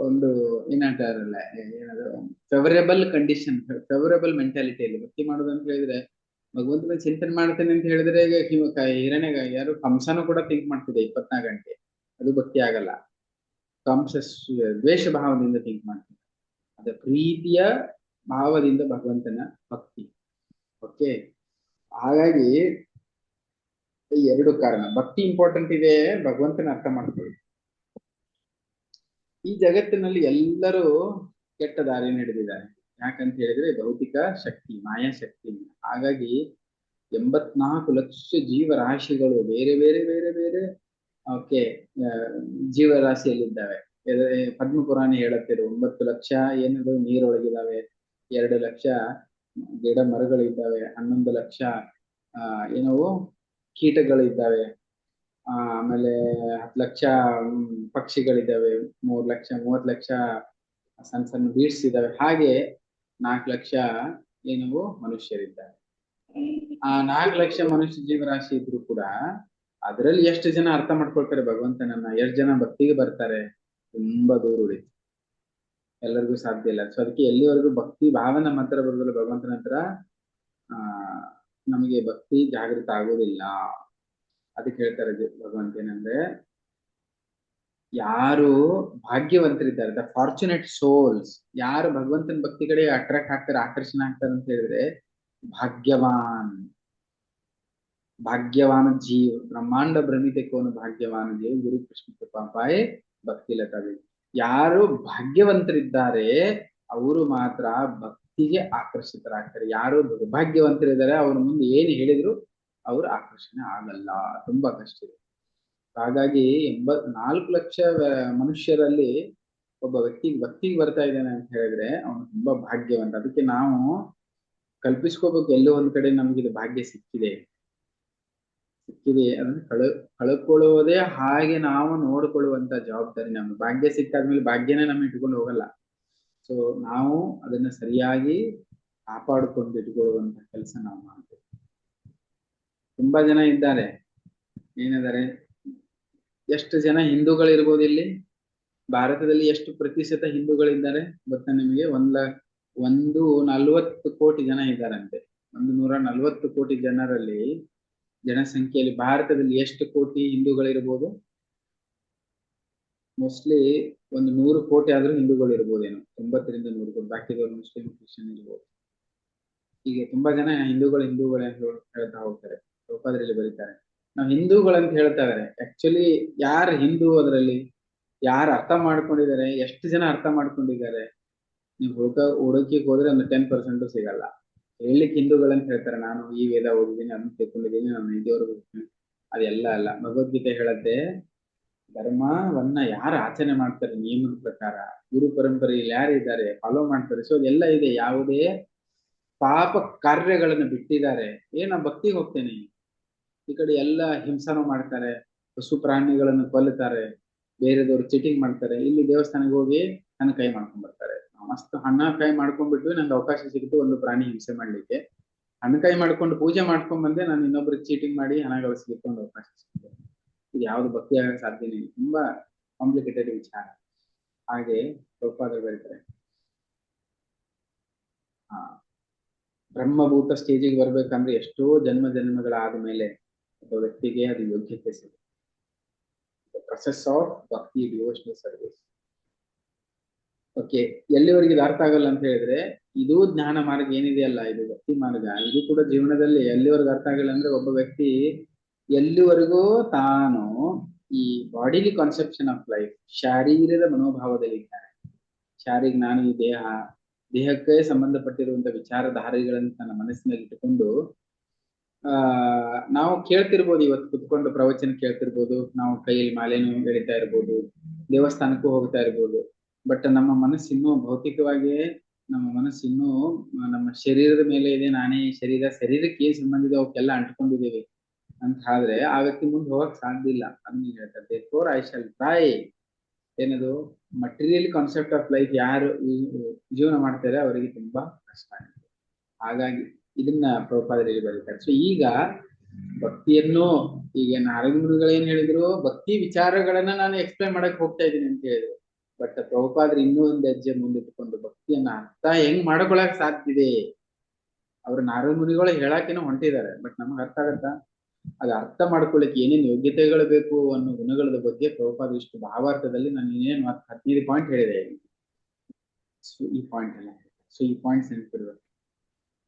ಒಂದು ಏನಂತಾರಲ್ಲ, ಏನದು ಫೇವರೇಬಲ್ ಕಂಡೀಷನ್, ಫೇವರೇಬಲ್ ಮೆಂಟಾಲಿಟಿಯಲ್ಲಿ ಭಕ್ತಿ ಮಾಡೋದು ಅಂತ ಹೇಳಿದ್ರೆ, ಭಗವಂತನ ಚಿಂತನೆ ಮಾಡ್ತೇನೆ ಅಂತ ಹೇಳಿದ್ರೆ ಈಗ ಹಿರಣ್ಯ ಯಾರು ಕಂಸನೂ ಕೂಡ ಥಿಂಕ್ ಮಾಡ್ತಿದೆ 24 ಗಂಟೆ, ಅದು ಭಕ್ತಿ ಆಗಲ್ಲ. ಕಂಸ ದ್ವೇಷ ಭಾವದಿಂದ ಥಿಂಕ್ ಮಾಡ್ತಿದೆ, ಅದ ಪ್ರೀತಿಯ ಭಾವದಿಂದ ಭಗವಂತನ ಭಕ್ತಿ. ಓಕೆ, ಹಾಗಾಗಿ ಎರಡು ಕಾರಣ, ಭಕ್ತಿ ಇಂಪಾರ್ಟೆಂಟ್ ಇದೆ, ಭಗವಂತನ ಅರ್ಥ ಮಾಡ್ಕೊಳ್ಳಿ. ಈ ಜಗತ್ತಿನಲ್ಲಿ ಎಲ್ಲರೂ ಕೆಟ್ಟ ದಾರಿ ನಡೆದಿದ್ದಾರೆ. ಯಾಕಂತ ಹೇಳಿದ್ರೆ ಭೌತಿಕ ಶಕ್ತಿ, ಮಾಯಾ ಶಕ್ತಿ. ಹಾಗಾಗಿ 84 ಲಕ್ಷ ಜೀವರಾಶಿಗಳು ಬೇರೆ ಬೇರೆ ಬೇರೆ ಬೇರೆ ಓಕೆ ಜೀವರಾಶಿಯಲ್ಲಿದ್ದಾವೆ. ಪದ್ಮಪುರಾಣ ಹೇಳುತ್ತೆ 9 ಲಕ್ಷ ಏನದು ನೀರೊಳಗಿದ್ದಾವೆ, 2 ಲಕ್ಷ ಗಿಡ ಮರಗಳಿದ್ದಾವೆ, 11 ಲಕ್ಷ ಏನವು ಕೀಟಗಳಿದ್ದಾವೆ, ಆಮೇಲೆ 10 ಲಕ್ಷ ಪಕ್ಷಿಗಳಿದ್ದಾವೆ, 30 ಲಕ್ಷ ಸಣ್ಣ ಸಣ್ಣ ಬೀಡ್ಸ್ ಇದ್ದಾವೆ, ಹಾಗೆ 4 ಲಕ್ಷ ಏನವು ಮನುಷ್ಯರಿದ್ದಾರೆ. ಆ 4 ಲಕ್ಷ ಮನುಷ್ಯ ಜೀವರಾಶಿ ಇದ್ರು ಕೂಡ ಅದರಲ್ಲಿ ಎಷ್ಟು ಜನ ಅರ್ಥ ಮಾಡ್ಕೊಳ್ತಾರೆ ಭಗವಂತನನ್ನ, ಎಷ್ಟು ಜನ ಭಕ್ತಿಗೆ ಬರ್ತಾರೆ? ತುಂಬಾ ದೂರ ಉಳಿತು, ಎಲ್ಲರಿಗೂ ಸಾಧ್ಯ ಇಲ್ಲ. ಸೊ ಅದಕ್ಕೆ ಎಲ್ಲಿವರೆಗೂ ಭಕ್ತಿ ಭಾವ ನಮ್ಮ ಹತ್ರ ಬರೋದಿಲ್ಲ, ಭಗವಂತನ ಹತ್ರ ನಮಗೆ ಭಕ್ತಿ ಜಾಗೃತ ಆಗೋದಿಲ್ಲ. ಅದಕ್ಕೆ ಹೇಳ್ತಾರೆ ಭಗವಂತ ಏನಂದ್ರೆ, ಯಾರು ಭಾಗ್ಯವಂತರಿದ್ದಾರೆ, ದ ಫಾರ್ಚುನೇಟ್ ಸೋಲ್ಸ್, ಯಾರು ಭಗವಂತನ ಭಕ್ತಿ ಕಡೆ ಅಟ್ರಾಕ್ಟ್ ಆಗ್ತಾರೆ, ಆಕರ್ಷಣೆ ಆಗ್ತಾರೆ ಅಂತ ಹೇಳಿದ್ರೆ ಭಾಗ್ಯವಾನ ಜೀವ, ಬ್ರಹ್ಮಾಂಡ ಭ್ರಮಿತೆ ಕೋನು ಭಾಗ್ಯವಾನ ಜೀವ, ಗುರು ಕೃಷ್ಣ ಕೃಪಾಪಾಯ ಭಕ್ತಿ ಲತಾವಿ. ಯಾರು ಭಾಗ್ಯವಂತರಿದ್ದಾರೆ ಅವರು ಮಾತ್ರ ಭಕ್ತಿಗೆ ಆಕರ್ಷಿತರಾಗ್ತಾರೆ. ಯಾರು ದುರ್ಭಾಗ್ಯವಂತರಿದ್ದಾರೆ ಅವ್ರ ಮುಂದೆ ಏನು ಹೇಳಿದ್ರು ಅವ್ರು ಆಕರ್ಷಣೆ ಆಗಲ್ಲ, ತುಂಬಾ ಕಷ್ಟ ಇದೆ. ಹಾಗಾಗಿ 84 ಲಕ್ಷ ಮನುಷ್ಯರಲ್ಲಿ ಒಬ್ಬ ವ್ಯಕ್ತಿಗೆ ಭಕ್ತಿಗೆ ಬರ್ತಾ ಇದ್ದಾನೆ ಅಂತ ಹೇಳಿದ್ರೆ ಅವನು ತುಂಬಾ ಭಾಗ್ಯವಂತ. ಅದಕ್ಕೆ ನಾವು ಕಲ್ಪಿಸ್ಕೋಬೇಕು, ಎಲ್ಲೋ ಒಂದ್ ಕಡೆ ನಮ್ಗೆ ಇದು ಭಾಗ್ಯ ಸಿಕ್ಕಿದೆ ಸಿಕ್ಕಿದೆ ಅದನ್ನ ಕಳ್ಕೊಳ್ಳುವುದೇ ಹಾಗೆ ನಾವು ನೋಡಿಕೊಳ್ಳುವಂತ ಜವಾಬ್ದಾರಿ ನಮ್ದು. ಭಾಗ್ಯ ಸಿಕ್ಕಾದ್ಮೇಲೆ ಭಾಗ್ಯನೇ ನಮ್ಮ ಇಟ್ಕೊಂಡು ಹೋಗಲ್ಲ. ಸೊ ನಾವು ಅದನ್ನ ಸರಿಯಾಗಿ ಕಾಪಾಡಿಕೊಂಡು ಇಟ್ಕೊಳ್ಳುವಂತ ಕೆಲಸ ನಾವು ಮಾಡ್ಬೇಕು. ತುಂಬಾ ಜನ ಇದ್ದಾರೆ, ಏನಿದ್ದಾರೆ, ಎಷ್ಟು ಜನ ಹಿಂದೂಗಳಿರ್ಬೋದು ಇಲ್ಲಿ ಭಾರತದಲ್ಲಿ? ಎಷ್ಟು ಪ್ರತಿಶತ ಹಿಂದೂಗಳಿದ್ದಾರೆ ಗೊತ್ತಾ ನಿಮಗೆ? 140 ಕೋಟಿ ಜನ ಇದ್ದಾರಂತೆ. 140 ಕೋಟಿ ಜನರಲ್ಲಿ, ಜನಸಂಖ್ಯೆಯಲ್ಲಿ ಭಾರತದಲ್ಲಿ ಎಷ್ಟು ಕೋಟಿ ಹಿಂದೂಗಳಿರ್ಬೋದು? ಮೋಸ್ಟ್ಲಿ 100 ಕೋಟಿ ಆದ್ರೂ ಹಿಂದೂಗಳು ಇರ್ಬೋದೇನೋ, 90ರಿಂದ 100 ಕೋಟಿ. ಬಾಕಿದವರು ಮುಸ್ಲಿಂ, ಕ್ರಿಶ್ಚಿಯನ್ ಇರ್ಬೋದು. ಹೀಗೆ ತುಂಬಾ ಜನ ಹಿಂದೂಗಳು ಅಂತ ಹೇಳ್ತಾ ಹೋಗ್ತಾರೆ. ಪ್ರಭುಪಾದರಲ್ಲಿ ಬರೀತಾರೆ ನಾವು ಹಿಂದೂಗಳಂತ ಹೇಳ್ತಾ ಇದಾರೆ. ಆಕ್ಚುಲಿ ಯಾರು ಹಿಂದೂ ಅದರಲ್ಲಿ ಯಾರು ಅರ್ಥ ಮಾಡ್ಕೊಂಡಿದ್ದಾರೆ, ಎಷ್ಟು ಜನ ಅರ್ಥ ಮಾಡ್ಕೊಂಡಿದ್ದಾರೆ? ನೀವು ಹುಡುಕಿಗೆ ಹೋದ್ರೆ ಒಂದು 10% ಸಿಗಲ್ಲ. ಹೇಳಲಿಕ್ಕೆ ಹಿಂದೂಗಳಂತ ಹೇಳ್ತಾರೆ, ನಾನು ಈ ವೇದ ಓದಿದ್ದೀನಿ, ಅದನ್ನ ತಿಳ್ಕೊಂಡಿದ್ದೀನಿ, ನಾನು ಇದೇವರೆಗೂ ಅದೆಲ್ಲ ಅಲ್ಲ. ಭಗವದ್ಗೀತೆ ಹೇಳತ್ತೆ, ಧರ್ಮವನ್ನ ಯಾರು ಆಚರಣೆ ಮಾಡ್ತಾರೆ ನಿಯಮದ ಪ್ರಕಾರ, ಗುರು ಪರಂಪರೆಯಲ್ಲಿ ಯಾರು ಇದ್ದಾರೆ ಫಾಲೋ ಮಾಡ್ತಾರೆ, ಸೊ ಅದೆಲ್ಲ ಇದೆ. ಯಾವುದೇ ಪಾಪ ಕಾರ್ಯಗಳನ್ನು ಬಿಟ್ಟಿದ್ದಾರೆ. ನಾ ಭಕ್ತಿಗೆ ಹೋಗ್ತೇನೆ, ಈ ಕಡೆ ಎಲ್ಲ ಹಿಂಸನೂ ಮಾಡ್ತಾರೆ, ಪಶು ಪ್ರಾಣಿಗಳನ್ನು ಕೊಲ್ಲುತ್ತಾರೆ, ಬೇರೆದವ್ರು ಚೀಟಿಂಗ್ ಮಾಡ್ತಾರೆ, ಇಲ್ಲಿ ದೇವಸ್ಥಾನಕ್ಕೆ ಹೋಗಿ ನನ್ನ ಕೈ ಮಾಡ್ಕೊಂಡ್ ಬರ್ತಾರೆ. ಮಸ್ತ್ ಹಣ್ಣ ಕೈ ಮಾಡ್ಕೊಂಡ್ಬಿಟ್ವಿ, ನಂಗೆ ಅವಕಾಶ ಸಿಕ್ತು ಒಂದು ಪ್ರಾಣಿ ಹಿಂಸೆ ಮಾಡ್ಲಿಕ್ಕೆ, ಹಣ್ಣು ಕೈ ಮಾಡ್ಕೊಂಡು ಪೂಜೆ ಮಾಡ್ಕೊಂಡ್ ಬಂದೆ, ನಾನು ಇನ್ನೊಬ್ರಿಗೆ ಚೀಟಿಂಗ್ ಮಾಡಿ ಹಣ ಗಳಿಸ್ಲಿಕ್ಕೆ ಒಂದು ಅವಕಾಶ ಸಿಕ್ತು. ಇದು ಯಾವ್ದು ಭಕ್ತಿ ಆಗಕ್ಕೆ ಸಾಧ್ಯನೇ ಇಲ್ಲ, ತುಂಬಾ ಕಾಂಪ್ಲಿಕೇಟೆಡ್ ವಿಚಾರ. ಹಾಗೆ ಪ್ರಭುಪಾದರು ಬರೀತಾರೆ, ಬ್ರಹ್ಮಭೂತ ಸ್ಟೇಜಿಗೆ ಬರ್ಬೇಕಂದ್ರೆ ಎಷ್ಟೋ ಜನ್ಮಗಳಾದ ಮೇಲೆ ಒಬ್ಬ ವ್ಯಕ್ತಿಗೆ ಅದು ಯೋಗ್ಯತೆ ಸಿಗುತ್ತೆ. ಪ್ರೊಸೆಸ್ ಆಫ್ ಭಕ್ತಿ ಡಿವೋಷನಲ್ ಸರ್ವಿಸ್. ಓಕೆ, ಎಲ್ಲಿವರೆಗೆ ಇದು ಅರ್ಥ ಆಗಲ್ಲ ಅಂತ ಹೇಳಿದ್ರೆ, ಇದು ಜ್ಞಾನ ಮಾರ್ಗ ಏನಿದೆಯಲ್ಲ, ಇದು ಭಕ್ತಿ ಮಾರ್ಗ, ಇದು ಕೂಡ ಜೀವನದಲ್ಲಿ ಎಲ್ಲಿವರೆಗೂ ಅರ್ಥ ಆಗಲ್ಲ ಅಂದ್ರೆ, ಒಬ್ಬ ವ್ಯಕ್ತಿ ಎಲ್ಲಿವರೆಗೂ ತಾನು ಈ ಬಾಡಿಲಿ ಕಾನ್ಸೆಪ್ಷನ್ ಆಫ್ ಲೈಫ್, ಶಾರೀರದ ಮನೋಭಾವದಲ್ಲಿ ಇದ್ದಾನೆ. ನಾನು ಈ ದೇಹಕ್ಕೆ ಸಂಬಂಧಪಟ್ಟಿರುವಂತ ವಿಚಾರಧಾರೆಗಳನ್ನು ತನ್ನ ಮನಸ್ಸಿನಲ್ಲಿ ಇಟ್ಟುಕೊಂಡು ನಾವು ಕೇಳ್ತಿರ್ಬೋದು, ಇವತ್ತು ಕುತ್ಕೊಂಡು ಪ್ರವಚನ ಕೇಳ್ತಿರ್ಬೋದು, ನಾವು ಕೈಯಲ್ಲಿ ಮಾಲೆನೂ ಎಳಿತಾ ಇರ್ಬೋದು, ದೇವಸ್ಥಾನಕ್ಕೂ ಹೋಗ್ತಾ ಇರ್ಬೋದು. ಬಟ್ ನಮ್ಮ ಮನಸ್ಸಿನ್ನೂ ಭೌತಿಕವಾಗಿಯೇ, ನಮ್ಮ ಮನಸ್ಸಿನ್ನೂ ನಮ್ಮ ಶರೀರದ ಮೇಲೆ ಇದೆ. ನಾನೇ ಶರೀರಕ್ಕೆ ಏನ್ ಸಂಬಂಧ ಇದೆ ಅವಕ್ಕೆಲ್ಲ ಅಂಟ್ಕೊಂಡಿದ್ದೇವೆ ಅಂತ ಆದ್ರೆ ಆ ವ್ಯಕ್ತಿ ಮುಂದೆ ಹೋಗಕ್ ಸಾಧ್ಯ ಇಲ್ಲ. ಅದನ್ನ ಹೇಳ್ತಾರೆ, ಫೋರ್ ಐ ಶಾಲ್ ಟ್ರೈ. ಏನದು ಮಟೀರಿಯಲ್ ಕಾನ್ಸೆಪ್ಟ್ ಆಫ್ ಲೈಫ್ ಯಾರು ಜೀವನ ಮಾಡ್ತಾರೆ ಅವರಿಗೆ ತುಂಬಾ ಕಷ್ಟ ಆಗುತ್ತೆ. ಹಾಗಾಗಿ ಇದನ್ನ ಪ್ರಭುಪಾದರಲ್ಲಿ ಬರೀತಾರೆ. ಸೊ ಈಗ ಭಕ್ತಿಯನ್ನು, ಈಗ ನಾರದ ಮುನಿಗಳು ಏನ್ ಹೇಳಿದ್ರು, ಭಕ್ತಿ ವಿಚಾರಗಳನ್ನ ನಾನು ಎಕ್ಸ್ಪ್ಲೈನ್ ಮಾಡಕ್ ಹೋಗ್ತಾ ಇದ್ದೀನಿ ಅಂತ ಹೇಳಿದ್ರು. ಬಟ್ ಪ್ರಭುಪಾದರು ಇನ್ನೂ ಒಂದು ಹೆಜ್ಜೆ ಮುಂದಿಟ್ಟುಕೊಂಡು ಭಕ್ತಿಯನ್ನ ಅರ್ಥ ಹೆಂಗ್ ಮಾಡ್ಕೊಳಕ್ ಸಾಧ್ಯ ಇದೆ, ಅವ್ರು ನಾರದ ಮುನಿಗಳು ಹೇಳಾಕೇನೋ ಹೊಂಟಿದ್ದಾರೆ, ಬಟ್ ನಮಗ್ ಅರ್ಥ ಆಗತ್ತಾ? ಅದು ಅರ್ಥ ಮಾಡ್ಕೊಳ್ಳಿಕ್ಕೆ ಏನೇನು ಯೋಗ್ಯತೆಗಳು ಬೇಕು ಅನ್ನೋ ಗುಣಗಳ ಬಗ್ಗೆ ಪ್ರಭುಪಾದ ಇಷ್ಟು ಭಾವಾರ್ಥದಲ್ಲಿ ನಾನು ಏನೇನು 15 ಪಾಯಿಂಟ್ ಹೇಳಿದೆ. ಸೊ ಈ ಪಾಯಿಂಟ್ ಎಲ್ಲ, ಸೊ ಈ ಪಾಯಿಂಟ್ಸ್ ನೆನಪಿಡ್ಬೇಕು.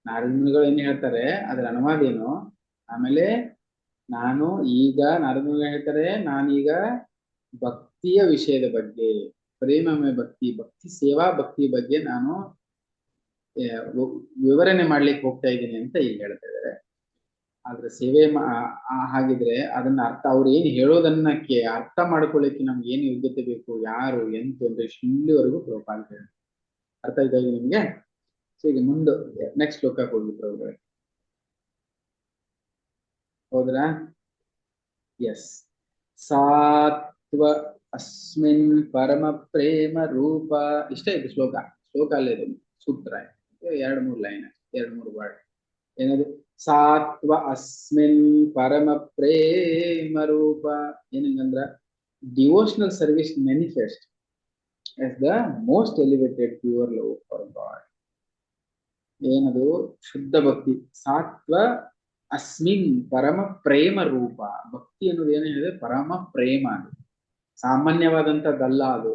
ನಾರದ ಮುನಿಗಳು ಏನ್ ಹೇಳ್ತಾರೆ ಅದ್ರ ಅನುವಾದ ಏನು, ಆಮೇಲೆ ನಾನು ಈಗ ನಾರದ ಮುನಿಗಳು ಹೇಳ್ತಾರೆ, ನಾನೀಗ ಭಕ್ತಿಯ ವಿಷಯದ ಬಗ್ಗೆ, ಪ್ರೇಮಮಯ ಭಕ್ತಿ, ಭಕ್ತಿ ಸೇವಾ ಭಕ್ತಿ ಬಗ್ಗೆ ನಾನು ವಿವರಣೆ ಮಾಡ್ಲಿಕ್ಕೆ ಹೋಗ್ತಾ ಇದ್ದೀನಿ ಅಂತ ಇಲ್ಲಿ ಹೇಳ್ತಾ ಇದ್ದಾರೆ. ಆದ್ರೆ ಸೇವೆ ಹಾಗಿದ್ರೆ ಅದನ್ನ ಅರ್ಥ, ಅವ್ರು ಏನ್ ಹೇಳೋದನ್ನಕ್ಕೆ ಅರ್ಥ ಮಾಡ್ಕೊಳ್ಳಿಕ್ಕೆ ನಮ್ಗೆ ಏನು ಯೋಗ್ಯತೆ ಬೇಕು, ಯಾರು ಎಂತು ಅಂದ್ರೆ ಇಲ್ಲಿವರೆಗೂ ಪ್ರಭುಪಾದ ಹೇಳಿ ಅರ್ಥ ಆಯ್ತಾ ಇದೆ ನಿಮ್ಗೆ? ಸೊ ಈಗ ಮುಂದೆ ನೆಕ್ಸ್ಟ್ ಶ್ಲೋಕಕ್ಕೆ ಹೋಗಿ ಪ್ರಭುಗಳೇ, ಹೌದ್ರಾ? ಎಸ್. ಸಾತ್ವ ಅಸ್ಮಿನ್ ಪರಮ ಪ್ರೇಮ ರೂಪ, ಇಷ್ಟ ಇದು ಶ್ಲೋಕ ಅಲ್ಲೇ ಇದು ಸೂತ್ರ, 2-3 ಲೈನ್, 2-3 ವರ್ಡ್. ಏನದು? ಸಾತ್ವ ಅಸ್ಮಿನ್ ಪರಮ ಪ್ರೇಮ ರೂಪ. ಏನಂದ್ರ devotional service manifest as the most elevated pure love for God. ಏನದು? ಶುದ್ಧ ಭಕ್ತಿ. ಸಾತ್ವ ಅಸ್ಮಿನ್ ಪರಮ ಪ್ರೇಮ ರೂಪ. ಭಕ್ತಿ ಅನ್ನೋದು ಏನು ಹೇಳಿದ್ರೆ ಪರಮ ಪ್ರೇಮ, ಅದು ಸಾಮಾನ್ಯವಾದಂಥದ್ದಲ್ಲ, ಅದು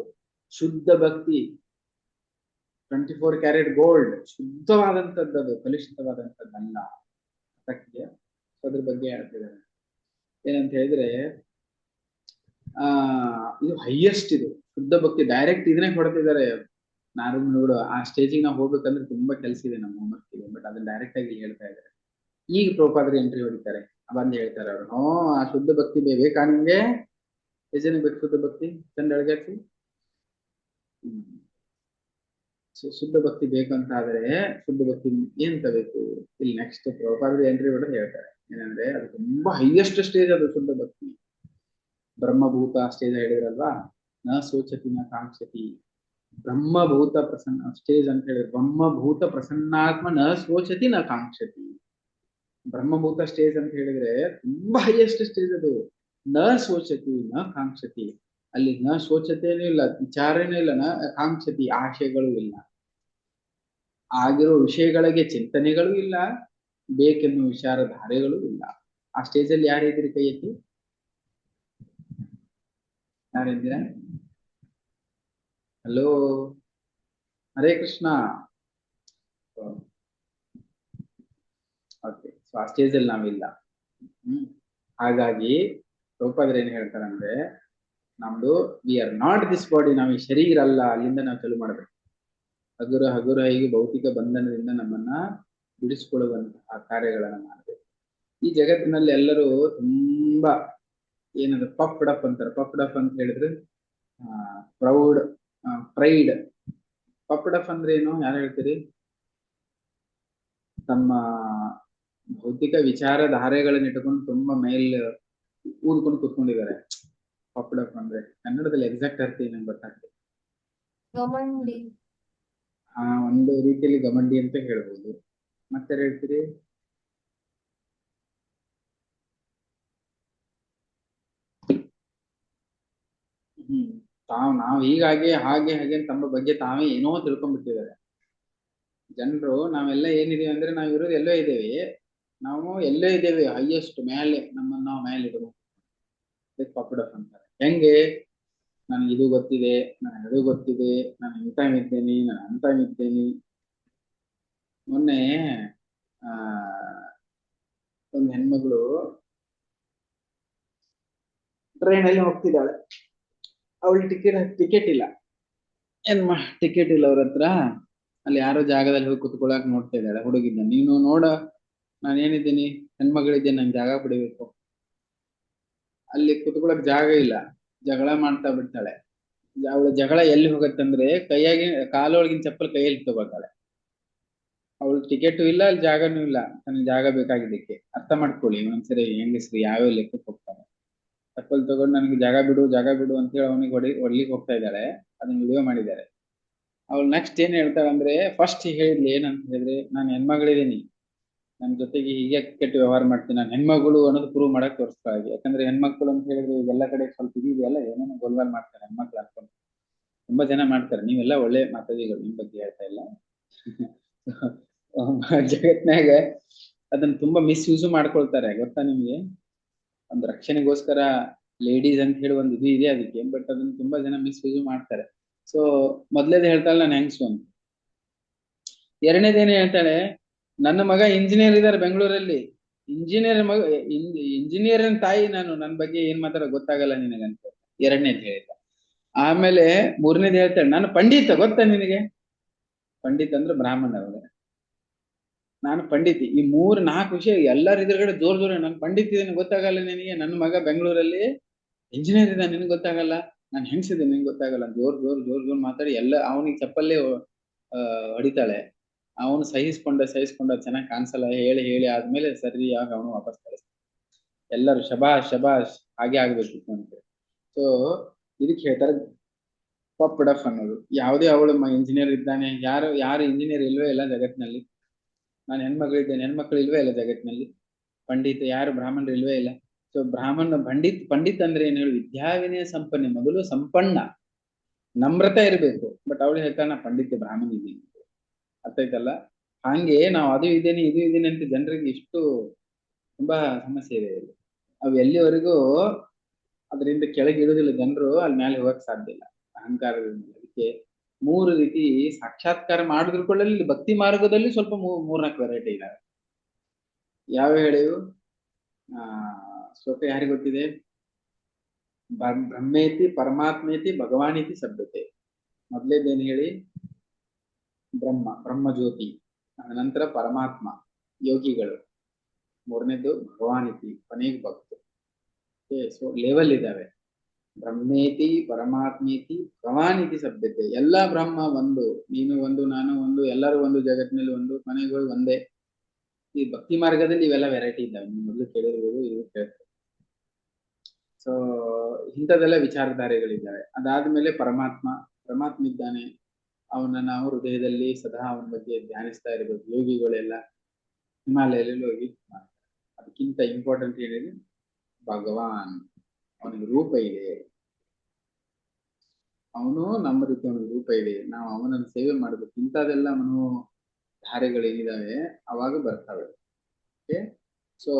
ಶುದ್ಧ ಭಕ್ತಿ. 24 ಕ್ಯಾರೆಟ್ ಗೋಲ್ಡ್, ಶುದ್ಧವಾದಂಥದ್ದು, ಅದು ಕಲುಷಿತವಾದಂಥದ್ದಲ್ಲ. ಅದಕ್ಕೆ ಅದ್ರ ಬಗ್ಗೆ ಹೇಳ್ತಿದ್ದಾರೆ. ಏನಂತ ಹೇಳಿದ್ರೆ ಇದು ಹೈಯೆಸ್ಟ್, ಇದು ಶುದ್ಧ ಭಕ್ತಿ. ಡೈರೆಕ್ಟ್ ಇದನ್ನೇ ಕೊಡ್ತಿದ್ದಾರೆ ನಾರದ ಮುನಿಗಳು. ಆ ಸ್ಟೇಜಿಗೆ ನಾವು ಹೋಗ್ಬೇಕಂದ್ರೆ ತುಂಬಾ ಕೆಲಸ ಇದೆ ನಮ್ಮ ಹೋಮ್ವರ್ಕ್, ಬಟ್ ಅದನ್ನ ಡೈರೆಕ್ಟ್ ಆಗಿ ಹೇಳ್ತಾ ಇದ್ದಾರೆ. ಈಗ ಪ್ರಭುಪಾದರು ಎಂಟ್ರಿ ಹೊಡಿತಾರೆ, ಬಂದು ಹೇಳ್ತಾರೆ ಅವರು, ಆ ಶುದ್ಧ ಭಕ್ತಿ ಬೇಕಾ ನಿಮ್ಗೆ? ಎಷ್ಟು ಜನ ಬೇಕು ಶುದ್ಧ ಭಕ್ತಿ? ಚಂದ ಅಳಗಾಡ್ಸಿ. ಶುದ್ಧ ಭಕ್ತಿ ಬೇಕಂತ ಆದ್ರೆ ಶುದ್ಧ ಭಕ್ತಿ ಎಂತ ಬೇಕು? ಇಲ್ಲಿ ನೆಕ್ಸ್ಟ್ ಪ್ರಭುಪಾದರು ಎಂಟ್ರಿ ಹೊಡೆದು ಹೇಳ್ತಾರೆ. ಏನಂದ್ರೆ ಅದು ತುಂಬಾ ಹೈಯೆಸ್ಟ್ ಸ್ಟೇಜ್ ಅದು ಶುದ್ಧ ಭಕ್ತಿ. ಬ್ರಹ್ಮಭೂತ ಸ್ಟೇಜ್ ಹೇಳಿದ್ರಲ್ವಾ, ನ ಸೋಚತಿ ನ ಕಾಂಕ್ಷತಿ. ಬ್ರಹ್ಮಭೂತ ಪ್ರಸನ್ನ ಸ್ಟೇಜ್ ಅಂತ ಹೇಳಿದ್ರೆ ಬ್ರಹ್ಮಭೂತ ಪ್ರಸನ್ನಾತ್ಮ ನ ಸೋಚತಿ ನ ಕಾಂಕ್ಷತಿ. ಬ್ರಹ್ಮಭೂತ ಸ್ಟೇಜ್ ಅಂತ ಹೇಳಿದ್ರೆ ತುಂಬಾ ಹೈಯೆಸ್ಟ್ ಸ್ಟೇಜ್ ಅದು. ನ ಸೋಚತಿ ನ ಕಾಂಕ್ಷತಿ. ಅಲ್ಲಿ ನ ಶೋಚತೆನೂ ಇಲ್ಲ, ವಿಚಾರನೂ ಇಲ್ಲ, ನ ಕಾಂಕ್ಷತಿ ಆಶಯಗಳು ಇಲ್ಲ, ಆಗಿರೋ ವಿಷಯಗಳಿಗೆ ಚಿಂತನೆಗಳು ಇಲ್ಲ, ಬೇಕೆನ್ನುವ ವಿಚಾರಧಾರೆಗಳು ಇಲ್ಲ. ಆ ಸ್ಟೇಜ್ ಅಲ್ಲಿ ಯಾರಿದ್ದೀರಿ ಕೈ ಎತ್ತಿ? ಯಾರಿದ್ದೀರಾ? Hello, Hare Krishna. Okay, so ಆ ಸ್ಟೇಜ್ ಅಲ್ಲಿ ನಾವಿಲ್ಲ. ಹಾಗಾಗಿ ರೂಪಾದ್ರೆ ಏನ್ ಹೇಳ್ತಾರಂದ್ರೆ, ನಮ್ದು we are not this body, ನಾವು ಈ ಶರೀರ ಅಲ್ಲ. ಅಲ್ಲಿಂದ ನಾವು ಚಾಲು ಮಾಡ್ಬೇಕು. ಹಗುರ ಹಗುರ ಹೀಗೆ ಭೌತಿಕ ಬಂಧನದಿಂದ ನಮ್ಮನ್ನ ಬಿಡಿಸ್ಕೊಳ್ಳುವಂತಹ ಕಾರ್ಯಗಳನ್ನ ಮಾಡಬೇಕು. ಈ ಜಗತ್ತಿನಲ್ಲಿ ಎಲ್ಲರೂ ತುಂಬಾ ಏನದು ಪಫ್ಡ್ ಅಪ್ ಅಂತಾರೆ. ಪಫ್ಡ್ ಅಪ್ ಅಂತ ಹೇಳಿದ್ರೆ ಪ್ರೌಡ್, ಪ್ರೈಡ್. ಪಫ್ಡ್ ಅಪ್ ಅಂದ್ರೆ ಏನು, ಯಾರು ಹೇಳ್ತೀರಿ? ತಮ್ಮ ಭೌತಿಕ ವಿಚಾರಧಾರೆಗಳನ್ನ ಇಟ್ಕೊಂಡು ತುಂಬಾ ಮೇಲ್ ಊದ್ಕೊಂಡು ಕೂತ್ಕೊಂಡಿದ್ದಾರೆ. ಪಫ್ಡ್ ಅಪ್ ಅಂದ್ರೆ ಕನ್ನಡದಲ್ಲಿ ಎಕ್ಸಾಕ್ಟ್ ಅರ್ಥ ಏನಂತ ಗೊತ್ತಾಗ್ತದೆ. ಒಂದು ರೀತಿಯಲ್ಲಿ ಗಮಂಡಿ ಅಂತ ಹೇಳ್ಬೋದು. ಮತ್ತೆ ಹೇಳ್ತೀರಿ ನಾವು ಹೀಗಾಗಿ ಹಾಗೆ ಹಾಗೆ ತಮ್ಮ ಬಗ್ಗೆ ತಾವೇ ಏನೋ ತಿಳ್ಕೊಂಡ್ಬಿಟ್ಟಿದ್ದಾರೆ ಜನರು. ನಾವೆಲ್ಲ ಏನಿದೀವಿ ಅಂದ್ರೆ ನಾವು ಇರೋದು ಎಲ್ಲೋ ಇದ್ದೇವೆ, ನಾವು ಎಲ್ಲೋ ಇದ್ದೇವೆ ಹೈಯೆಸ್ಟ್ ಮೇಲೆ, ನಮ್ಮನ್ನ ನಾವು ಮೇಲೆ ಇಡಬೇಕು. ಪಫ್ಡ್ ಅಪ್ ಅಂತಾರೆ. ಹೆಂಗೆ? ನನಗೆ ಇದು ಗೊತ್ತಿದೆ, ನನಗೆ ಅದು ಗೊತ್ತಿದೆ, ನಾನು ಇಂಥ ಇದ್ದೇನೆ, ನಾನು ಅಂತ ಇದ್ದೇನೆ. ಮೊನ್ನೆ ಒಂದು ಹೆಣ್ಮಗಳು ಟ್ರೈನಲ್ಲಿ ಹೋಗ್ತಿದ್ದಾಳೆ. ಅವಳು ಟಿಕೆಟ್ ಇಲ್ಲ. ಟಿಕೆಟ್ ಇಲ್ಲ ಅವ್ರ ಹತ್ರ. ಅಲ್ಲಿ ಯಾರೋ ಜಾಗದಲ್ಲಿ ಹೋಗಿ ಕುತ್ಕೊಳಕ್ ನೋಡ್ತಾ ಇದ್ದಾಳೆ. ಹುಡುಗಿದ್ದ, ನೀನು ನೋಡ, ನಾನು ಏನಿದ್ದೀನಿ, ಹೆಣ್ಮಗಳಿದ್ದೇನೆ, ನಂಗೆ ಜಾಗ ಬಿಡಬೇಕು. ಅಲ್ಲಿ ಕುತ್ಕೊಳಕ್ ಜಾಗ ಇಲ್ಲ, ಜಗಳ ಮಾಡ್ತಾ ಬಿಡ್ತಾಳೆ. ಅವಳ ಜಗಳ ಎಲ್ಲಿ ಹೋಗತ್ತಂದ್ರೆ ಕೈಯಾಗಿ ಕಾಲೊಳಗಿನ ಚಪ್ಪಲ್ ಕೈಯಲ್ಲಿ ತಗೋತಾಳೆ. ಅವಳು ಟಿಕೆಟು ಇಲ್ಲ, ಅಲ್ಲಿ ಜಾಗನೂ ಇಲ್ಲ. ನನಗೆ ಜಾಗ ಬೇಕಾಗಿದ್ದಕ್ಕೆ. ಅರ್ಥ ಮಾಡ್ಕೊಳ್ಳಿ ಒಂದ್ಸರಿ ಹೆಂಗಸ್ರಿ ಯಾವ್ಯಾವ ಲೆಕ್ಕಕ್ಕೆ ಹೋಗ್ತಾರೆ. ಚಪ್ಪಲ್ ತಗೊಂಡು ನನಗೆ ಜಾಗ ಬಿಡು ಅಂತ ಹೇಳಿ ಅವನಿಗೆ ಹೊಡ್ಲಿಕ್ಕೆ ಹೋಗ್ತಾ ಇದ್ದಾಳೆ. ಅದನ್ನ ವಿಡಿಯೋ ಮಾಡಿದ್ದಾರೆ. ಅವಳು ನೆಕ್ಸ್ಟ್ ಏನ್ ಹೇಳ್ತಾಳೆ ಅಂದ್ರೆ, ಫಸ್ಟ್ ಹೇಳಿದ್ಲಿ ಏನಂತ ಹೇಳಿದ್ರೆ, ನಾನು ಹೆಣ್ಮಗಳಿದ್ದೀನಿ, ನನ್ನ ಜೊತೆಗೆ ಹೀಗೆ ಕೆಟ್ಟ ವ್ಯವಹಾರ ಮಾಡ್ತೀನಿ, ನಾನು ಹೆಣ್ಮಗಳು ಅನ್ನೋದು ಪ್ರೂವ್ ಮಾಡಕ್ ತೋರಿಸ್ತಾ ಇದೆ. ಯಾಕಂದ್ರೆ ಹೆಣ್ಮಕ್ಳು ಅಂತ ಹೇಳಿದ್ರೆ ಈಗೆಲ್ಲ ಕಡೆ ಸ್ವಲ್ಪ ಇದೆಯಲ್ಲ, ಏನೇನೋ ಗೋಲ್ಮಾಲ್ ಮಾಡ್ತಾರೆ ಹೆಣ್ಮಕ್ಳು ಅನ್ಕೊಂಡು ತುಂಬಾ ಜನ ಮಾಡ್ತಾರೆ. ನೀವೆಲ್ಲ ಒಳ್ಳೆ ಮಾತಾಡಿಗಳು, ನಿಮ್ ಬಗ್ಗೆ ಹೇಳ್ತಾ ಇಲ್ಲ. ಜಗತ್ನಾಗ ಅದನ್ನ ತುಂಬಾ ಮಿಸ್ಯೂಸ್ ಮಾಡ್ಕೊಳ್ತಾರೆ, ಗೊತ್ತಾ ನಿಮ್ಗೆ? ಒಂದು ರಕ್ಷಣೆಗೋಸ್ಕರ ಲೇಡೀಸ್ ಅಂತ ಹೇಳಿ ಒಂದು ಇದು ಇದೆ ಅದಕ್ಕೆ, ಬಟ್ ಅದನ್ನ ತುಂಬಾ ಜನ ಮಿಸ್ಯೂಸ್ ಮಾಡ್ತಾರೆ. ಸೊ ಮೊದ್ಲೇದು ಹೇಳ್ತಾಳೆ ನಾನು ಹೆಂಗ್ಸು ಅಂತ. ಎರಡನೇದೇನು ಹೇಳ್ತಾಳೆ, ನನ್ನ ಮಗ ಇಂಜಿನಿಯರ್ ಇದ್ದಾರೆ ಬೆಂಗಳೂರಲ್ಲಿ, ಇಂಜಿನಿಯರ್ ತಾಯಿ ನಾನು, ನನ್ನ ಬಗ್ಗೆ ಏನ್ ಮಾತಾಡೋ ಗೊತ್ತಾಗಲ್ಲ ನಿನಗಂತ ಎರಡನೇದು ಹೇಳಿದ. ಆಮೇಲೆ ಮೂರನೇದು ಹೇಳ್ತಾಳೆ, ನಾನು ಪಂಡಿತ, ಗೊತ್ತಾ ನಿನಗೆ? ಪಂಡಿತ್ ಅಂದ್ರೆ ಬ್ರಾಹ್ಮಣ ಅವ್ರೆ, ನಾನು ಪಂಡಿತಿ. ಈ 3-4 ವಿಷಯ ಎಲ್ಲರ ಎದುರುಗಡೆ ಜೋರ್ ನಾನು ಪಂಡಿತ್ ಇದ್ದೇನೆ ಗೊತ್ತಾಗಲ್ಲ ನಿನಗೆ, ನನ್ನ ಮಗ ಬೆಂಗಳೂರಲ್ಲಿ ಇಂಜಿನಿಯರ್ ಇದ್ದಾನೆ ನಿನ್ಗೆ ಗೊತ್ತಾಗಲ್ಲ, ನಾನು ಹೆಂಗ್ಸಿದ್ದೇನೆ ನಿನ್ಗೆ ಗೊತ್ತಾಗಲ್ಲ, ಜೋರ್ ಮಾತಾಡಿ ಎಲ್ಲ ಅವನಿಗೆ ಚಪ್ಪಲ್ಲೇ ಹೊಡಿತಾಳೆ. ಅವನು ಸಹಿಸ್ಕೊಂಡ ಚೆನ್ನಾಗಿ ಕಾಣಿಸಲ್ಲ ಹೇಳಿ ಆದ್ಮೇಲೆ ಸರಿಯಾಗಿ ಅವನು ವಾಪಸ್ ಕಳಿಸ್ತಾನೆ. ಎಲ್ಲರೂ ಶಬಾಷ್ ಹಾಗೆ ಆಗ್ಬೇಕಿತ್ತು ಅಂತ. ಸೊ ಇದಕ್ಕೆ ಹೇಳ್ತಾರೆ ಪಫ್ಡ್ ಅಪ್ ಅನ್ನೋದು. ಯಾವುದೇ ಅವಳು ಇಂಜಿನಿಯರ್ ಇದ್ದಾನೆ, ಯಾರು ಇಂಜಿನಿಯರ್ ಇಲ್ವೇ ಇಲ್ಲ ಜಗತ್ತಿನಲ್ಲಿ. ನಾನು ಹೆಣ್ಮಕ್ಳು ಇಲ್ವೇ ಇಲ್ಲ ಜಗತ್ತಿನಲ್ಲಿ. ಪಂಡಿತ ಯಾರು ಬ್ರಾಹ್ಮಣರು ಇಲ್ವೇ ಇಲ್ಲ. ಸೊ ಪಂಡಿತ್ ಅಂದ್ರೆ ಏನ್ ಹೇಳಿ, ವಿದ್ಯಾವಿನಯ ಸಂಪನ್ನೆ, ಮೊದಲು ಸಂಪನ್ನ ನಮ್ರತೆ ಇರಬೇಕು. ಬಟ್ ಅವಳು ಹೇಳ್ತಾಳೆ, ನಾ ಪಂಡಿತ ಬ್ರಾಹ್ಮಣ ಇದ್ದೀನಿ. ಅರ್ಥ ಆಯ್ತಲ್ಲ? ಹಂಗೆ ನಾವು ಇದು ಇದೇನೆ ಅಂತ ಜನರಿಗೆ ಇಷ್ಟು ತುಂಬಾ ಸಮಸ್ಯೆ ಇದೆ. ಅವು ಎಲ್ಲಿವರೆಗೂ ಅದರಿಂದ ಕೆಳಗೆ ಇಡುದಿಲ್ಲ ಜನರು, ಅಲ್ಲಿ ಮೇಲೆ ಹೋಗಕ್ ಸಾಧ್ಯ ಇಲ್ಲ ಅಹಂಕಾರದಿಂದ. ಅದಕ್ಕೆ 3 ರೀತಿ ಸಾಕ್ಷಾತ್ಕಾರ ಮಾಡಿದ್ರು ಕೂಡ ಇಲ್ಲಿ ಭಕ್ತಿ ಮಾರ್ಗದಲ್ಲಿ ಸ್ವಲ್ಪ 3-4 ವೆರೈಟಿ ಇದಾವೆ. ಯಾವ ಹೇಳಿವು? ಸ್ವಲ್ಪ ಯಾರಿಗೆ ಗೊತ್ತಿದೆ? ಬ್ರಹ್ಮೇತಿ ಪರಮಾತ್ಮೇತಿ ಭಗವಾನಿತಿ ಶಬ್ದತೆ. ಮೊದಲೇದೇನು ಹೇಳಿ? ಬ್ರಹ್ಮಜ್ಯೋತಿ, ನಂತರ ಪರಮಾತ್ಮ ಯೋಗಿಗಳು, ಮೂರನೇದು ಭಗವಾನಿತಿ, ಕೊನೆಗೆ ಭಕ್ತ. ಸೊ ಲೆವೆಲ್ ಇದಾವೆ. ಬ್ರಹ್ಮೇತಿ ಪರಮಾತ್ಮೇತಿ ಭಗವಾನಿತಿ ಶಬ್ದತೆ. ಎಲ್ಲಾ ಬ್ರಹ್ಮ ಒಂದು, ನೀನು ಒಂದು, ನಾನು ಒಂದು, ಎಲ್ಲರೂ ಒಂದು, ಜಗತ್ತಿನಲ್ಲಿ ಒಂದು, ಕೊನೆಗೆ ಒಂದೇ. ಈ ಭಕ್ತಿ ಮಾರ್ಗದಲ್ಲಿ ಇವೆಲ್ಲ ವೆರೈಟಿ ಇದ್ದಾವೆ, ನೀವು ಮೊದಲು ಕೇಳಿರ್ಬೋದು, ಇವು ಕೇಳ್ತಾರೆ. ಸೊ ಇಂಥದೆಲ್ಲ ವಿಚಾರಧಾರೆಗಳಿದ್ದಾವೆ. ಅದಾದ್ಮೇಲೆ ಪರಮಾತ್ಮ ಇದ್ದಾನೆ, ಅವನ ನಾವು ಹೃದಯದಲ್ಲಿ ಸದಾ ಅವನ ಬಗ್ಗೆ ಧ್ಯಾನಿಸ್ತಾ ಇರಬೇಕು. ಯೋಗಿಗಳೆಲ್ಲ ಹಿಮಾಲಯದಲ್ಲಿ ಹೋಗಿ ಮಾಡ್ತಾರೆ. ಅದಕ್ಕಿಂತ ಇಂಪಾರ್ಟೆಂಟ್ ಏನಿದೆ, ಭಗವಾನ್ ಅವನಿಗೆ ರೂಪ ಇದೆ, ಅವನು ನಮ್ಮ ರೀತಿ ಅವನಿಗೆ ರೂಪ ಇದೆ, ನಾವು ಅವನನ್ನು ಸೇವೆ ಮಾಡಬೇಕು. ಇಂಥದೆಲ್ಲ ಮನೋಧಾರೆಗಳೇನಿದಾವೆ ಅವಾಗ ಬರ್ತವೆ. ಓಕೆ, ಸೊ